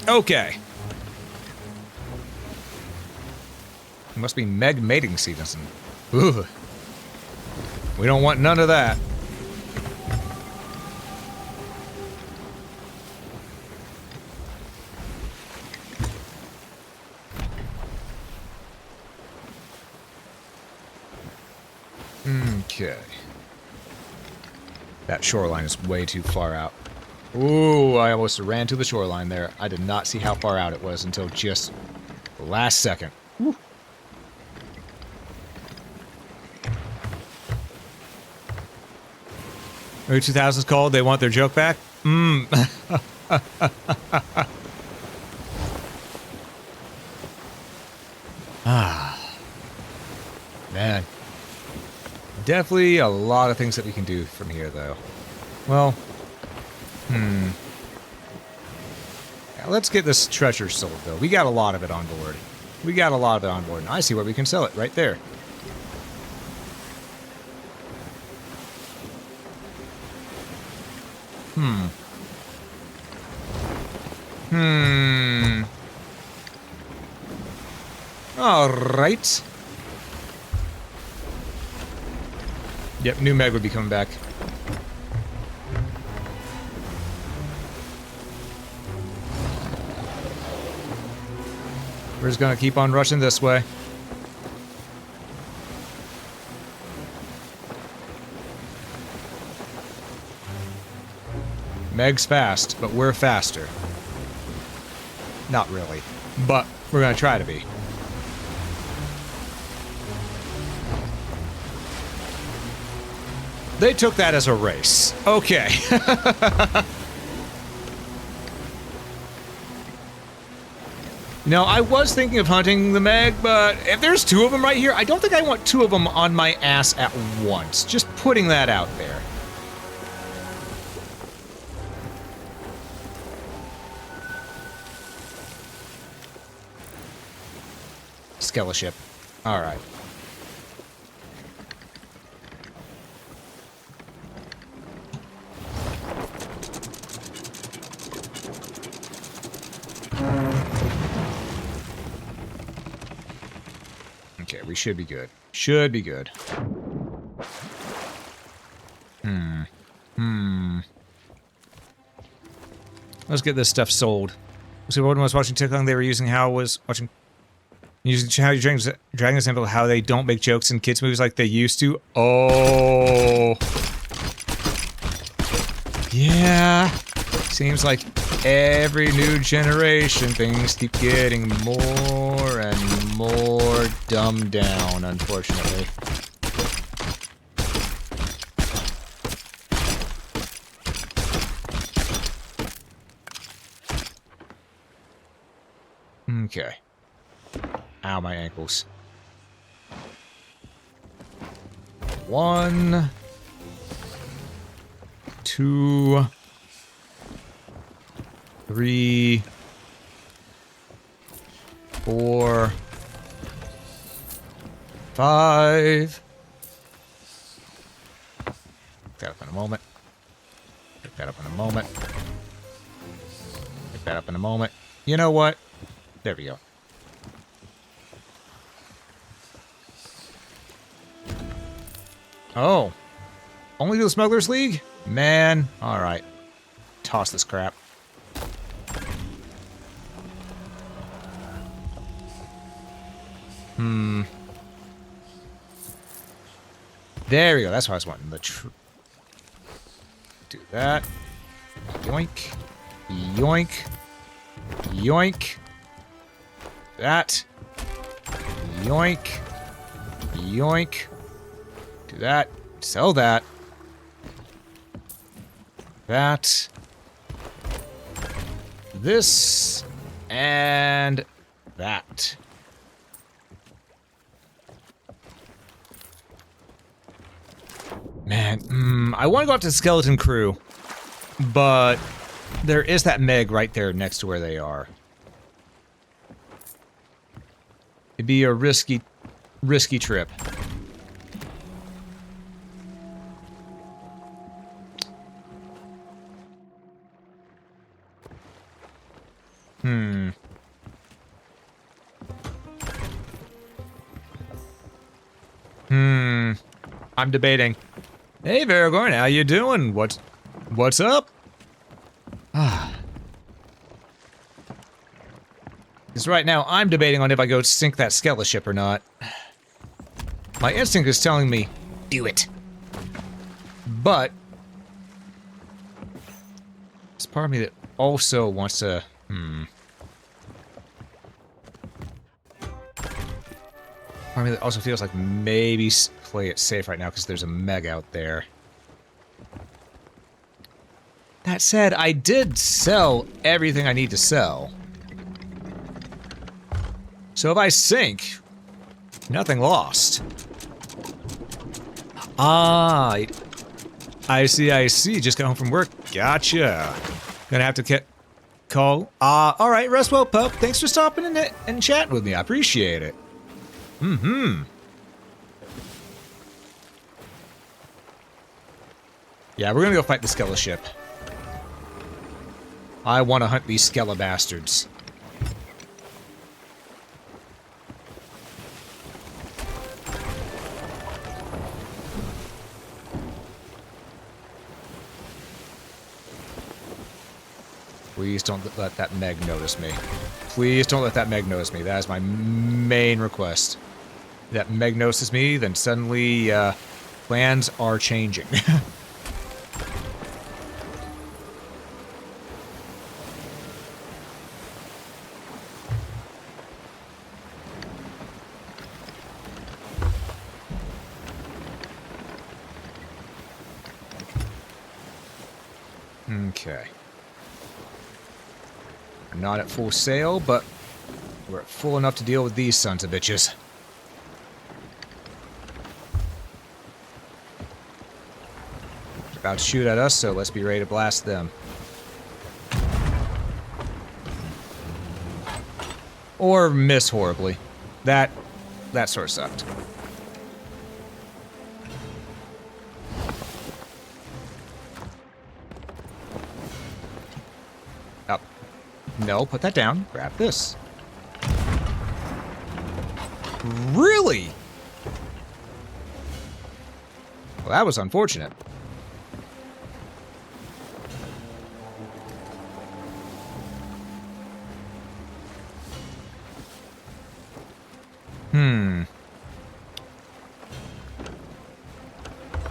Okay. It must be Meg mating season. Ooh. We don't want none of that. Okay. That shoreline is way too far out. Ooh, I almost ran to the shoreline there. I did not see how far out it was until just the last second. Woo. Early 2000s called, they want their joke back? Man. Definitely a lot of things that we can do from here, though. Well, yeah, let's get this treasure sold, though. We got a lot of it on board. And I see where we can sell it, right there. All right. Yep, new Meg would be coming back. We're just gonna keep on rushing this way. Meg's fast, but we're faster. Not really, but we're gonna try to be. They took that as a race. Okay. No, I was thinking of hunting the Meg, but if there's two of them right here, I don't think I want two of them on my ass at once. Just putting that out there. Skellaship. All right. Okay, we should be good. Should be good. Let's get this stuff sold. So when I was watching TikTok, they were using how I was watching... Using how Dragon example, how they don't make jokes in kids' movies like they used to. Oh. Yeah. Seems like every new generation, things keep getting more and more dumbed down, unfortunately. Okay. Ow, my ankles. 1, 2, 3, 4, 5. Pick that up in a moment. Pick that up in a moment. Pick that up in a moment. You know what? There we go. Oh. Only the Smugglers League? Man. Alright. Toss this crap. There we go. That's what I was wanting. Do that. Yoink. Yoink. Yoink. That. Yoink. Yoink. Do that. Sell that. That. This. And that. Man, I want to go out to the Skeleton Crew, but there is that Meg right there next to where they are. It'd be a risky trip. I'm debating. Hey, Varagorn, how you doing? What's up? Because right now, I'm debating on if I go sink that skeleton ship or not. My instinct is telling me, do it. But there's part of me that also wants to, part of me that also feels like maybe play it safe right now because there's a Meg out there. That said, I did sell everything I need to sell. So if I sink, nothing lost. Ah, I see. Just got home from work. Gotcha. Gonna have to call. Alright, Restwell Pup, thanks for stopping in and chatting with me. I appreciate it. Yeah, we're gonna go fight the Skella ship. I want to hunt these Skella bastards. Please don't let that Meg notice me. Please don't let that Meg notice me. That is my main request. If that Meg notices me, then suddenly, plans are changing. Okay. We're not at full sail, but we're at full enough to deal with these sons of bitches. They're about to shoot at us, so let's be ready to blast them. Or miss horribly. That sort of sucked. Up. No, put that down. Grab this. Really? Well, that was unfortunate.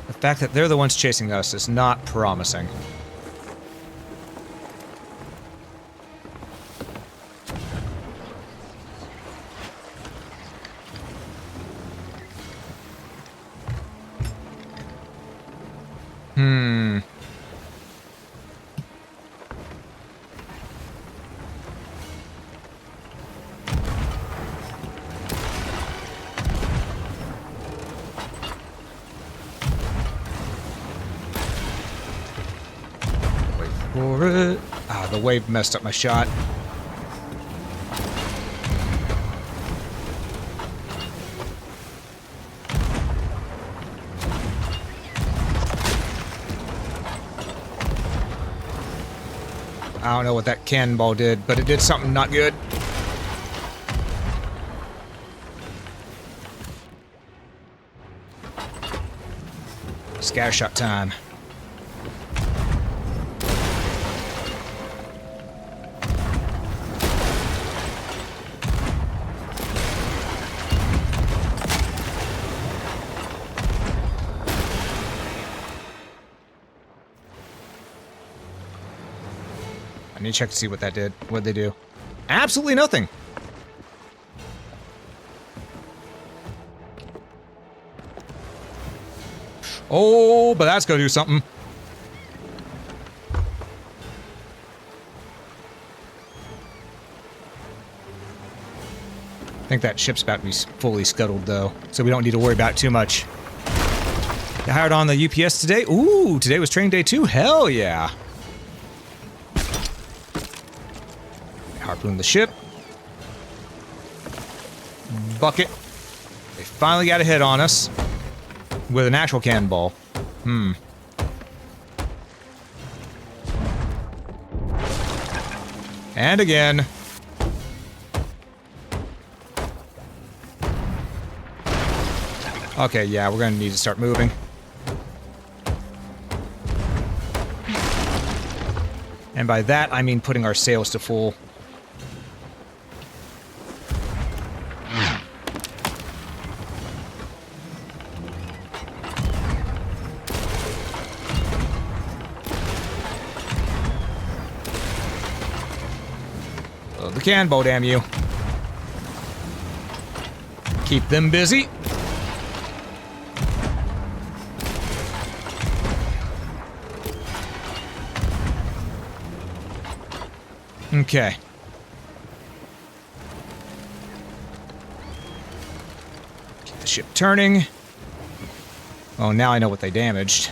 The fact that they're the ones chasing us is not promising. for it. Ah, the wave messed up my shot. I don't know what that cannonball did, but it did something not good. Scattershot time. I need to check to see what that did. What'd they do? Absolutely nothing. Oh, but that's gonna do something. I think that ship's about to be fully scuttled, though, so we don't need to worry about it too much. You hired on the UPS today? Ooh, today was training day 2? Hell yeah. Harpoon the ship. Bucket. They finally got a hit on us. With an actual cannonball. And again. Okay, yeah, we're gonna need to start moving. And by that, I mean putting our sails to full. The cannonball, damn you. Keep them busy. Okay. Keep the ship turning. Oh, now I know what they damaged.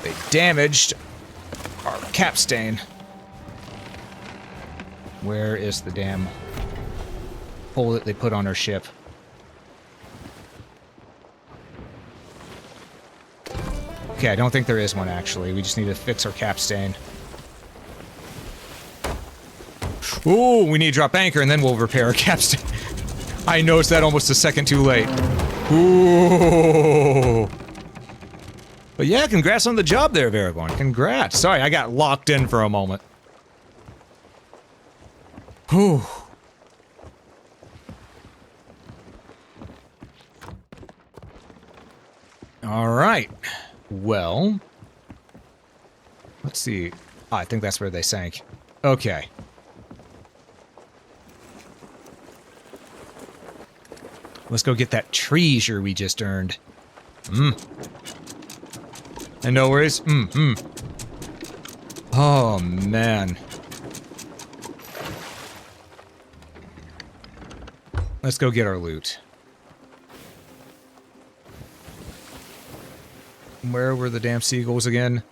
They damaged our capstan. Where is the damn hole that they put on our ship? Okay, I don't think there is one, actually. We just need to fix our capstan. Ooh, we need to drop anchor, and then we'll repair our capstan. I noticed that almost a second too late. Ooh. But yeah, congrats on the job there, Varagon. Congrats. Sorry, I got locked in for a moment. Whew. All right. Well, let's see. Oh, I think that's where they sank. Okay. Let's go get that treasure we just earned. And no worries. Oh, man. Let's go get our loot. Where were the damn seagulls again?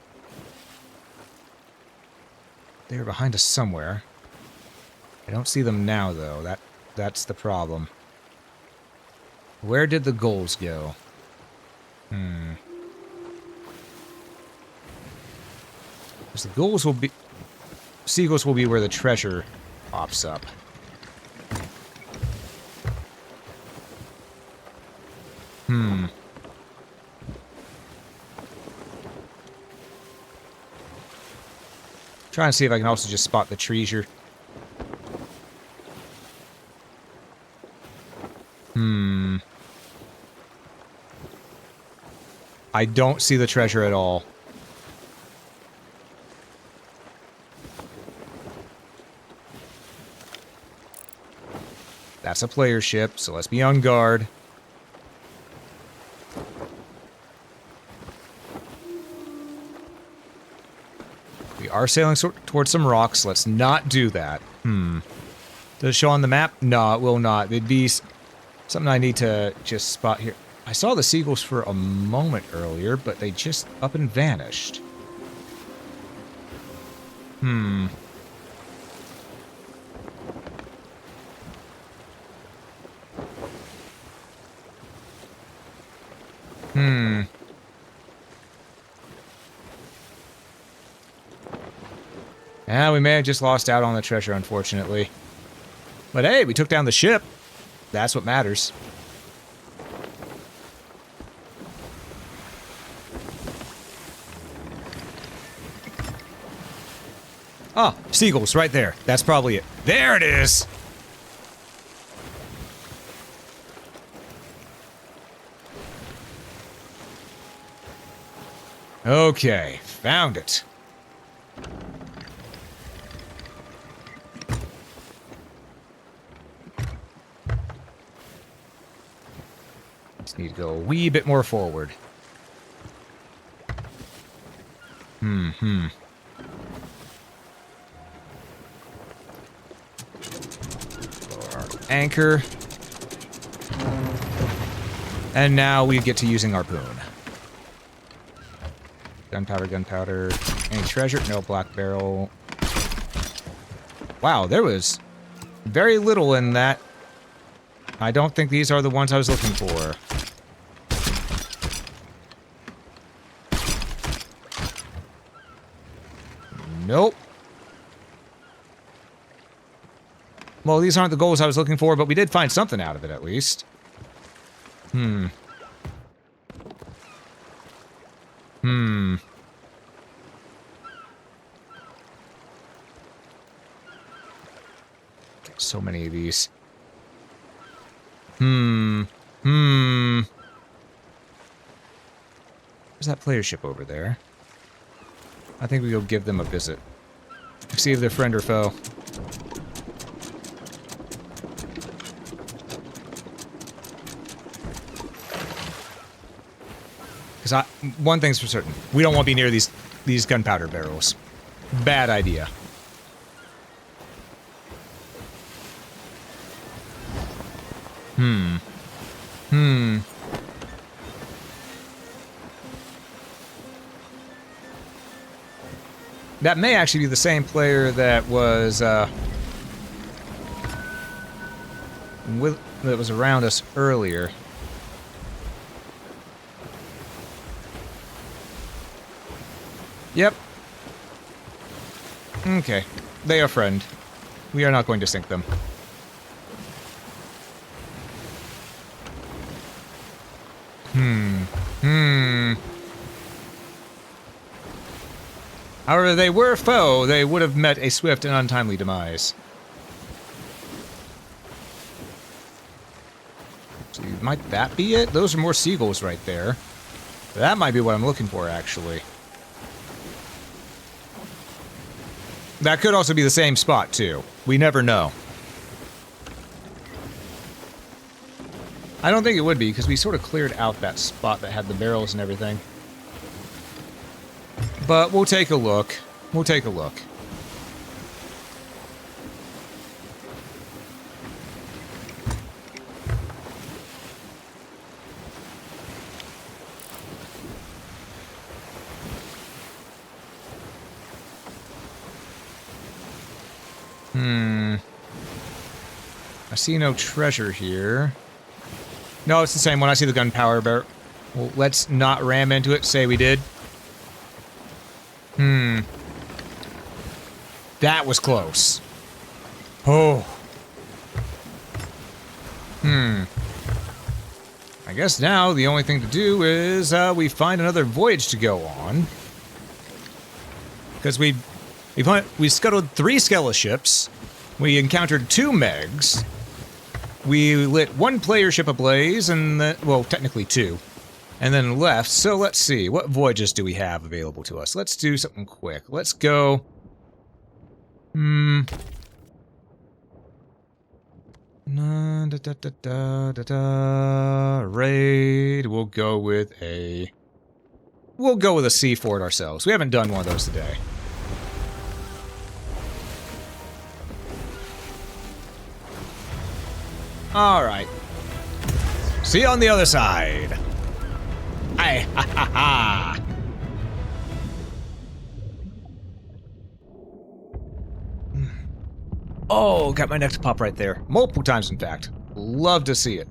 They were behind us somewhere. I don't see them now, though. That's the problem. Where did the gulls go? Because the gulls will be... Seagulls will be where the treasure pops up. Trying to see if I can also just spot the treasure. I don't see the treasure at all. That's a player ship, so let's be on guard. We are sailing towards some rocks. Let's not do that. Does it show on the map? No, it will not. It'd be something I need to just spot here. I saw the seagulls for a moment earlier, but they just up and vanished. Hmm. Hmm. Yeah, we may have just lost out on the treasure, unfortunately. But hey, we took down the ship. That's what matters. Oh, seagulls right there. That's probably it. There it is! Okay, found it. Just need to go a wee bit more forward. Our anchor. And now we get to using harpoon. Gunpowder, gunpowder. Any treasure? No, black barrel. Wow, there was very little in that. I don't think these are the ones I was looking for. Nope. Well, these aren't the goals I was looking for, but we did find something out of it, at least. Hmm. So many of these. There's that player ship over there. I think we go give them a visit. See if they're friend or foe. Because one thing's for certain. We don't want to be near these gunpowder barrels. Bad idea. That may actually be the same player that was around us earlier. Yep. Okay. They are friend. We are not going to sink them. However, if they were foe, they would have met a swift and untimely demise. So might that be it? Those are more seagulls right there. That might be what I'm looking for, actually. That could also be the same spot, too. We never know. I don't think it would be, because we sort of cleared out that spot that had the barrels and everything. But we'll take a look. We'll take a look. I see no treasure here. No, it's the same one. I see the gunpowder barrel. Well, let's not ram into it. Say we did. That was close. Oh. I guess now the only thing to do is we find another voyage to go on. Because we scuttled 3 Skella ships. We encountered 2 Megs. We lit 1 player ship ablaze, and well, technically 2. And then left. So let's see. What voyages do we have available to us? Let's do something quick. Let's go. Raid. We'll go with a sea fort ourselves. We haven't done one of those today. Alright. See you on the other side. Aye, ha ha ha. Oh, got my next pop right there. Multiple times, in fact. Love to see it.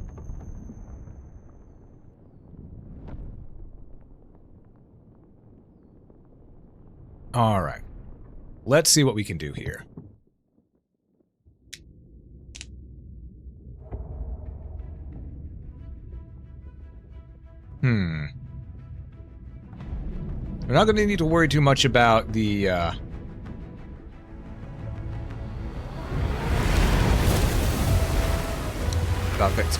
All right. Let's see what we can do here. We're not going to need to worry too much about the,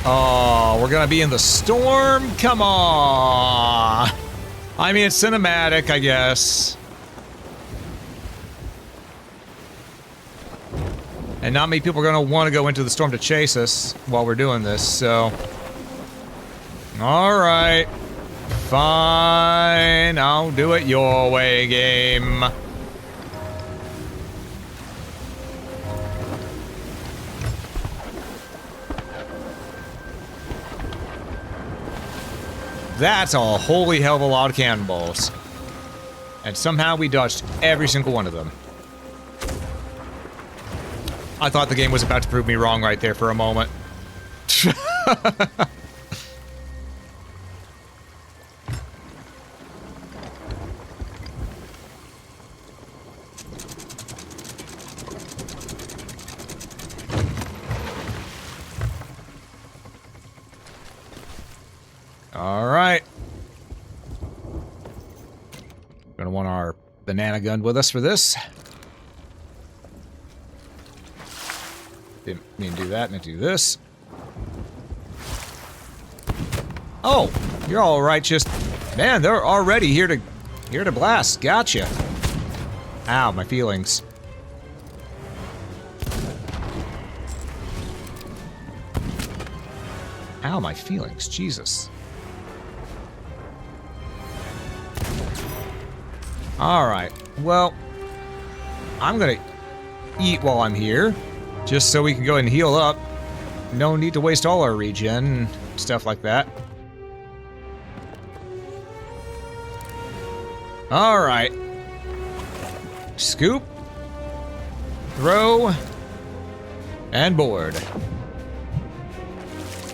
Oh, we're going to be in the storm? Come on! I mean, it's cinematic, I guess. And not many people are going to want to go into the storm to chase us while we're doing this, so... Alright. Fine. I'll do it your way, game. That's a holy hell of a lot of cannonballs. And somehow we dodged every single one of them. I thought the game was about to prove me wrong right there for a moment. All right. Gonna want our banana gun with us for this. Didn't mean to do that, meant to do this. Oh, you're all right. Just, man, they're already here to blast. Gotcha. Ow, my feelings. Ow, my feelings. Jesus. All right. Well, I'm gonna eat while I'm here. Just so we can go ahead and heal up. No need to waste all our regen, stuff like that. Alright. Scoop. Throw. And board.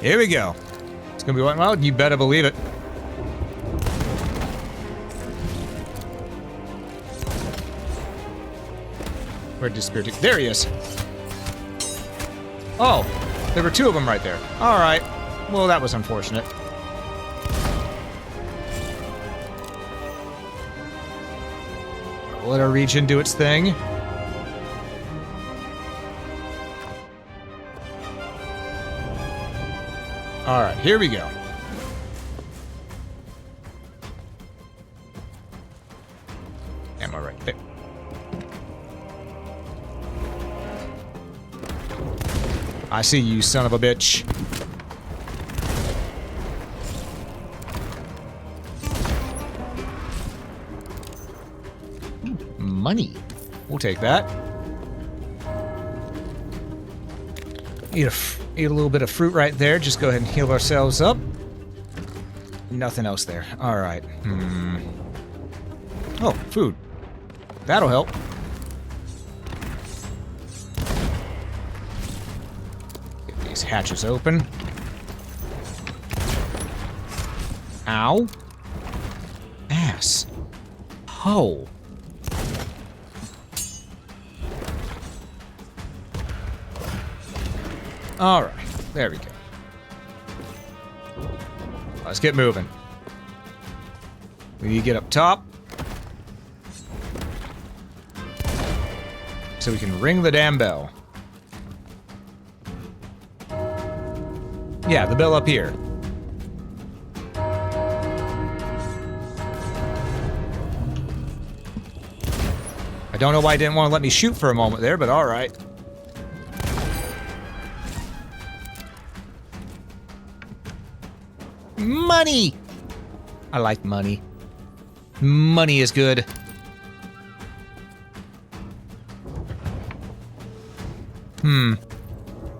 Here we go. It's gonna be one, well, you better believe it. Where'd the spirit? There he is. Oh, there were two of them right there. Alright. Well, that was unfortunate. Let our regen do its thing. Alright, here we go. Ammo right there. I see you, son of a bitch. Money. We'll take that. Eat a little bit of fruit right there. Just go ahead and heal ourselves up. Nothing else there. Alright. Oh, food. That'll help. Hatches open. Ow. Ass. Ho. Alright, there we go. Let's get moving. We need to get up top. So we can ring the damn bell. Yeah, the bell up here. I don't know why it didn't want to let me shoot for a moment there, but alright. Money! I like money. Money is good.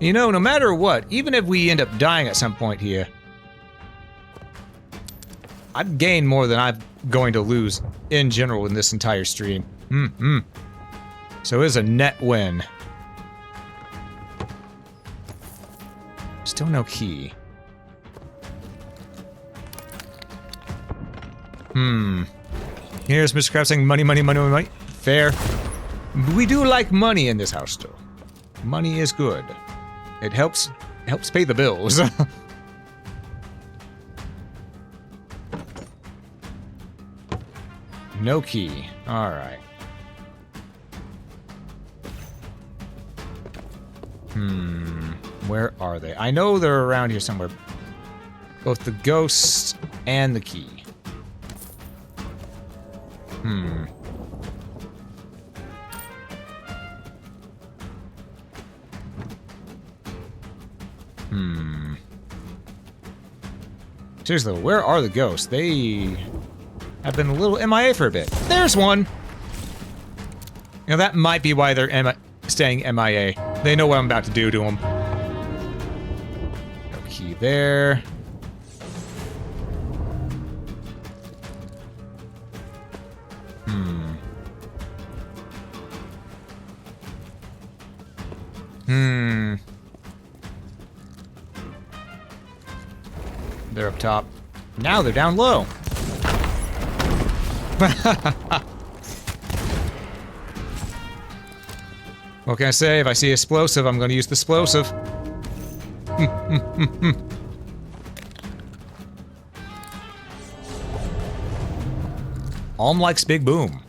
You know, no matter what, even if we end up dying at some point here, I'd gain more than I'm going to lose in general in this entire stream. So it is a net win. Still no key. Here's Mr. Krabs saying money, money, money, money, money. Fair. We do like money in this house, though. Money is good. It helps pay the bills. No key. Alright. Where are they? I know they're around here somewhere. Both the ghost and the key. Seriously, where are the ghosts? They have been a little MIA for a bit. There's one! You know, that might be why they're staying MIA. They know what I'm about to do to them. No key there. They're up top. Now they're down low. What can I say? If I see explosive, I'm going to use the explosive. Alm likes big boom.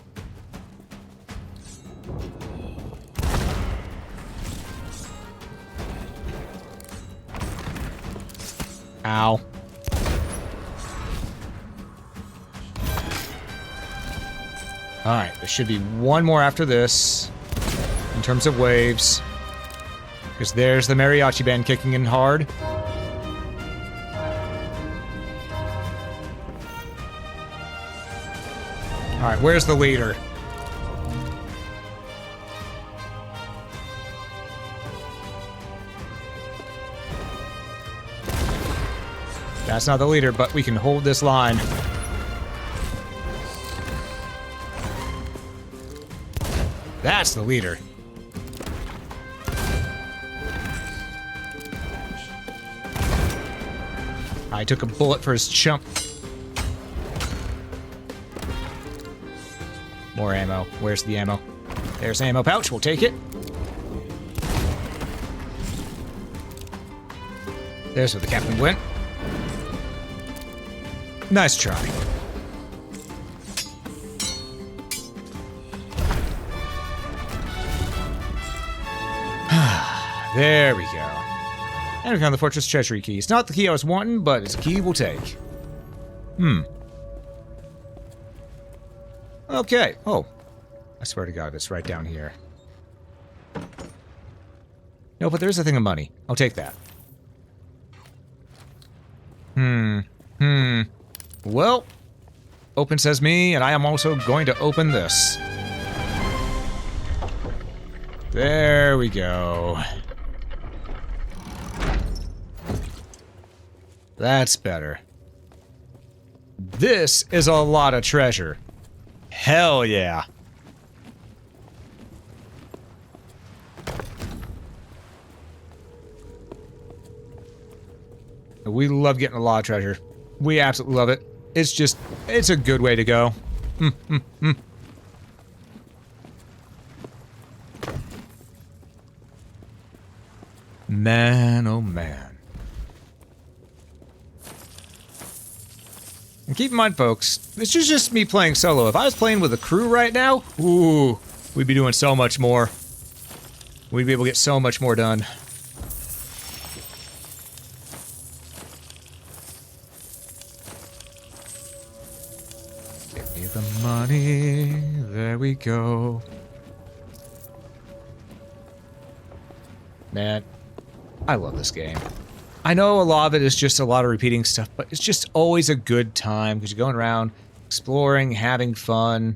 Ow. Alright, there should be one more after this. In terms of waves. Because there's the mariachi band kicking in hard. Alright, where's the leader? That's not the leader, but we can hold this line. That's the leader. I took a bullet for his chump. More ammo. Where's the ammo? There's an ammo pouch. We'll take it. There's where the captain went. Nice try. There we go. And we found the fortress treasury key. It's not the key I was wanting, but it's a key we'll take. Okay. Oh. I swear to God, it's right down here. No, but there's a thing of money. I'll take that. Well, open says me, and I am also going to open this. There we go. That's better. This is a lot of treasure. Hell yeah. We love getting a lot of treasure. We absolutely love it. It's just, it's a good way to go. Man, oh man. And keep in mind, folks, this is just me playing solo. If I was playing with a crew right now, ooh, we'd be doing so much more. We'd be able to get so much more done. Give me the money. There we go. Man, I love this game. I know a lot of it is just a lot of repeating stuff, but it's just always a good time because you're going around exploring, having fun.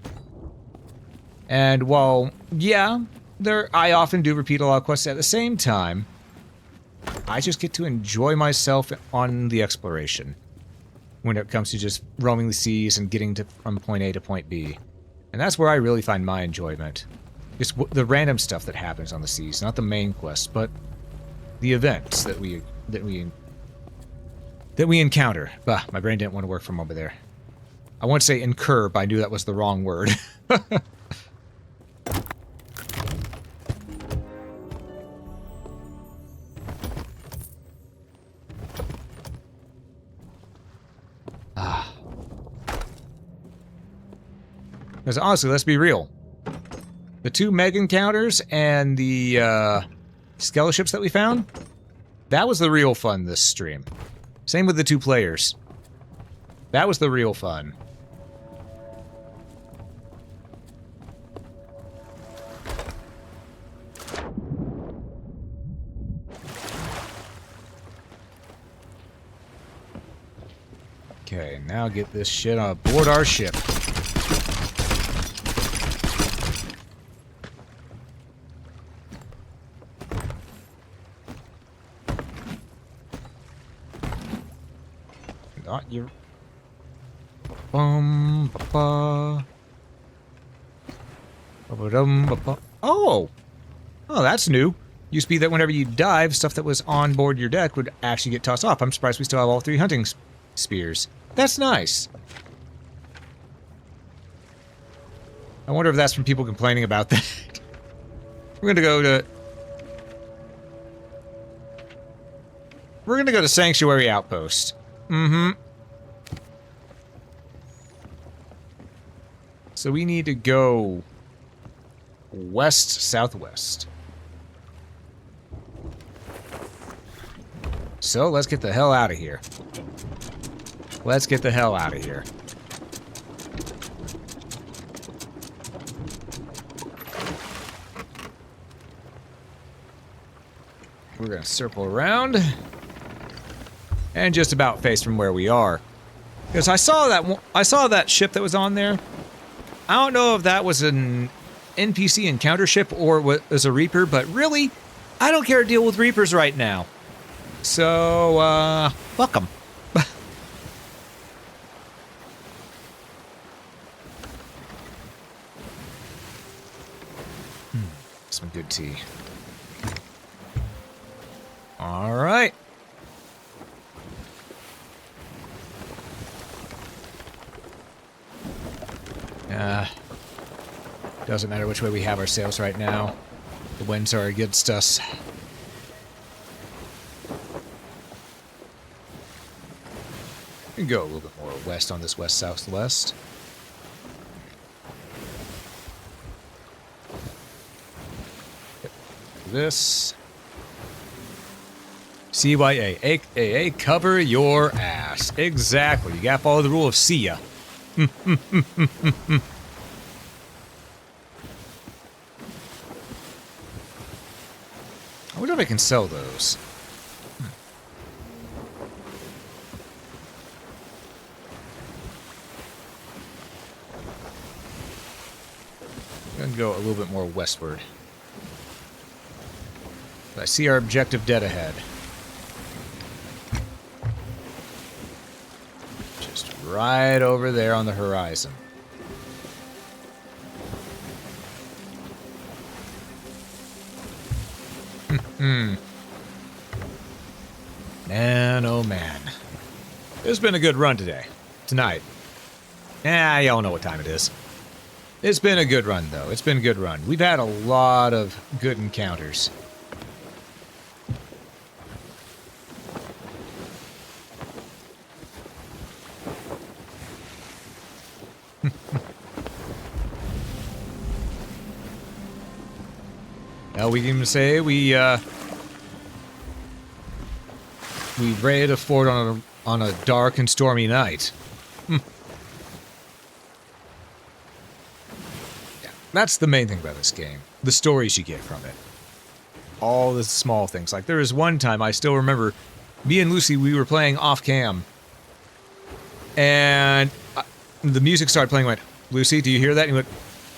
And while, yeah, I often do repeat a lot of quests, at the same time, I just get to enjoy myself on the exploration when it comes to just roaming the seas and getting from point A to point B. And that's where I really find my enjoyment. It's the random stuff that happens on the seas, not the main quest, but the events that we that we encounter. Bah, my brain didn't want to work from over there. I want to say incur, but I knew that was the wrong word. Because honestly, let's be real. The 2 Meg encounters and the skeleton ships that we found, that was the real fun this stream. Same with the 2 players. That was the real fun. Okay, now get this shit on board our ship. Not your... Ba-ba. Ba-ba-dum-ba-ba. Oh! Oh, that's new. Used to be that whenever you dive, stuff that was on board your deck would actually get tossed off. I'm surprised we still have all 3 hunting spears. That's nice. I wonder if that's from people complaining about that. We're gonna go to Sanctuary Outpost. Mm-hmm. So we need to go west-southwest. So let's get the hell out of here. Let's get the hell out of here. We're gonna circle around and just about face from where we are. Because I saw that ship that was on there. I don't know if that was an NPC encounter ship or was a Reaper, but really, I don't care to deal with Reapers right now. So, fuck 'em. Some good tea. All right. Doesn't matter which way we have our sails right now. The winds are against us. We can go a little bit more west on this west-southwest. This. CYA. AKA cover your ass. Exactly. You gotta follow the rule of see ya. I wonder if I can sell those. I'm gonna go a little bit more westward. I see our objective dead ahead. Just right over there on the horizon. Man, oh man. It's been a good run today. Tonight. Y'all know what time it is. It's been a good run, though. It's been a good run. We've had a lot of good encounters. Now we can say we raided a fort on a dark and stormy night. Yeah, that's the main thing about this game. The stories you get from it. All the small things. Like there was one time I still remember, me and Lucy, we were playing off cam, and the music started playing. I went, Lucy, do you hear that? And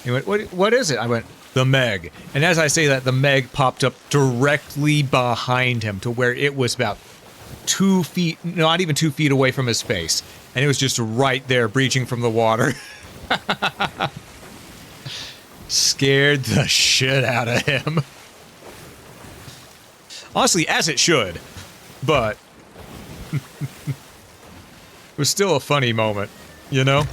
he went, what is it? I went, the Meg. And as I say that, the Meg popped up directly behind him to where it was about 2 feet, not even 2 feet away from his face. And it was just right there, breaching from the water. Scared the shit out of him. Honestly, as it should. but it was still a funny moment, you know?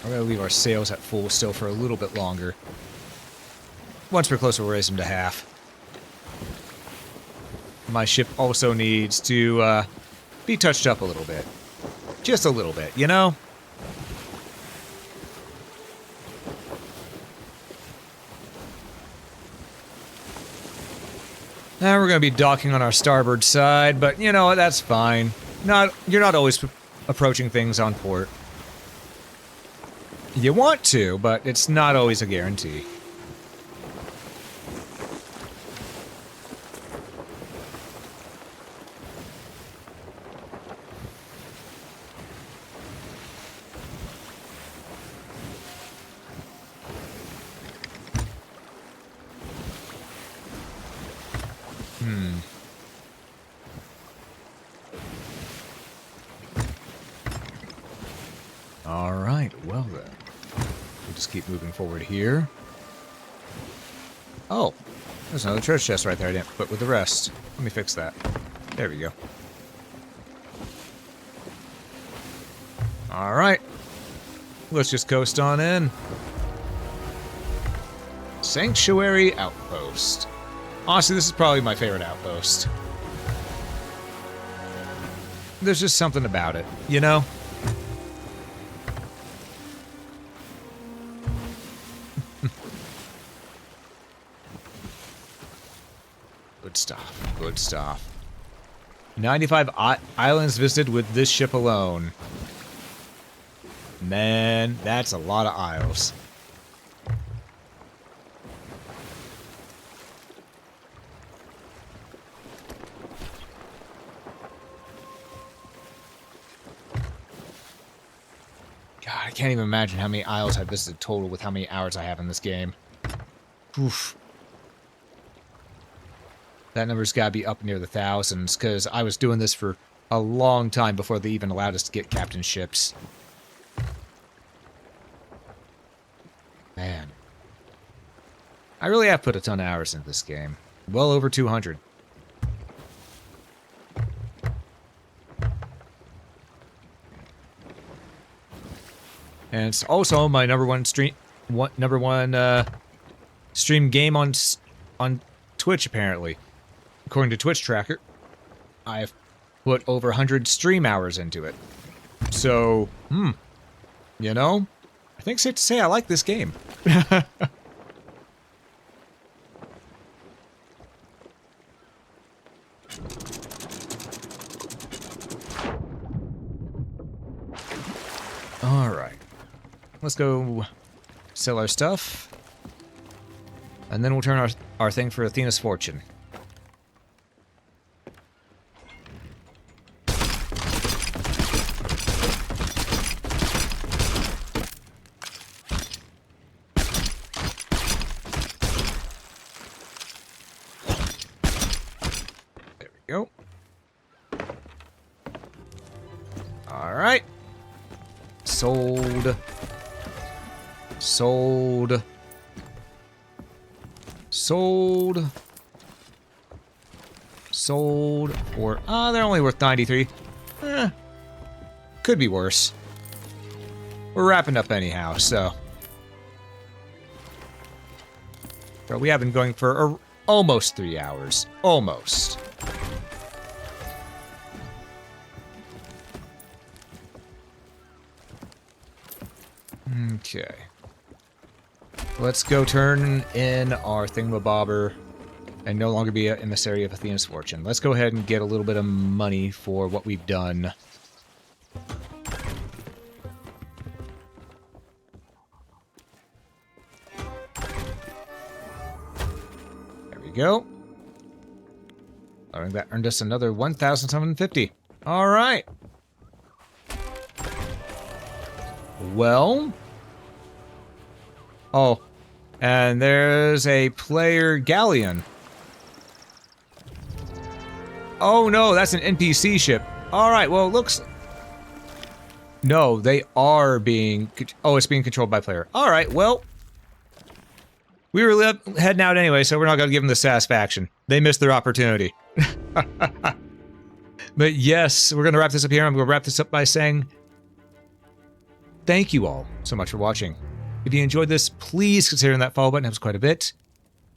I'm gonna leave our sails at full still for a little bit longer. Once we're close, we'll raise them to half. My ship also needs to be touched up a little bit. Just a little bit, you know? Now we're gonna be docking on our starboard side, but you know, that's fine. You're not always approaching things on port. You want to, but it's not always a guarantee. All right, well then. We'll just keep moving forward here. Oh, there's another treasure chest right there I didn't put with the rest. Let me fix that. There we go. All right. Let's just coast on in. Sanctuary Outpost. Honestly, this is probably my favorite outpost. There's just something about it, you know? Good stuff. Good stuff. 95 islands visited with this ship alone. Man, that's a lot of isles. God, I can't even imagine how many isles I've visited total with how many hours I have in this game. Oof. That number's got to be up near the thousands, because I was doing this for a long time before they even allowed us to get captain ships. Man. I really have put a ton of hours into this game. Well over 200. And it's also my number one stream game on Twitch, apparently. According to Twitch Tracker, I've put over 100 stream hours into it. So, you know, I think it's safe to say I like this game. Alright. Let's go sell our stuff. And then we'll turn our thing for Athena's Fortune. Go. Alright. Sold. Sold. Sold. Sold. Or, they're only worth 93. Could be worse. We're wrapping up anyhow, so. But we have been going for almost 3 hours. Almost. Okay. Let's go turn in our thingamabobber and no longer be an emissary of Athena's Fortune. Let's go ahead and get a little bit of money for what we've done. There we go. I think that earned us another 1,750. All right. Well. Oh, and there's a player galleon. Oh no, that's an NPC ship. Alright, well, it looks... No, they are being... Oh, it's being controlled by player. Alright, well... We were heading out anyway, so we're not going to give them the satisfaction. They missed their opportunity. But yes, we're going to wrap this up here. I'm going to wrap this up by saying... Thank you all so much for watching. If you enjoyed this, please consider that follow button. It helps quite a bit.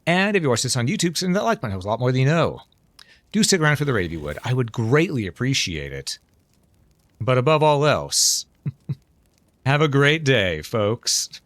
And if you watch this on YouTube, consider that like button. It helps a lot more than you know. Do stick around for the raid if you would. I would greatly appreciate it. But above all else, have a great day, folks.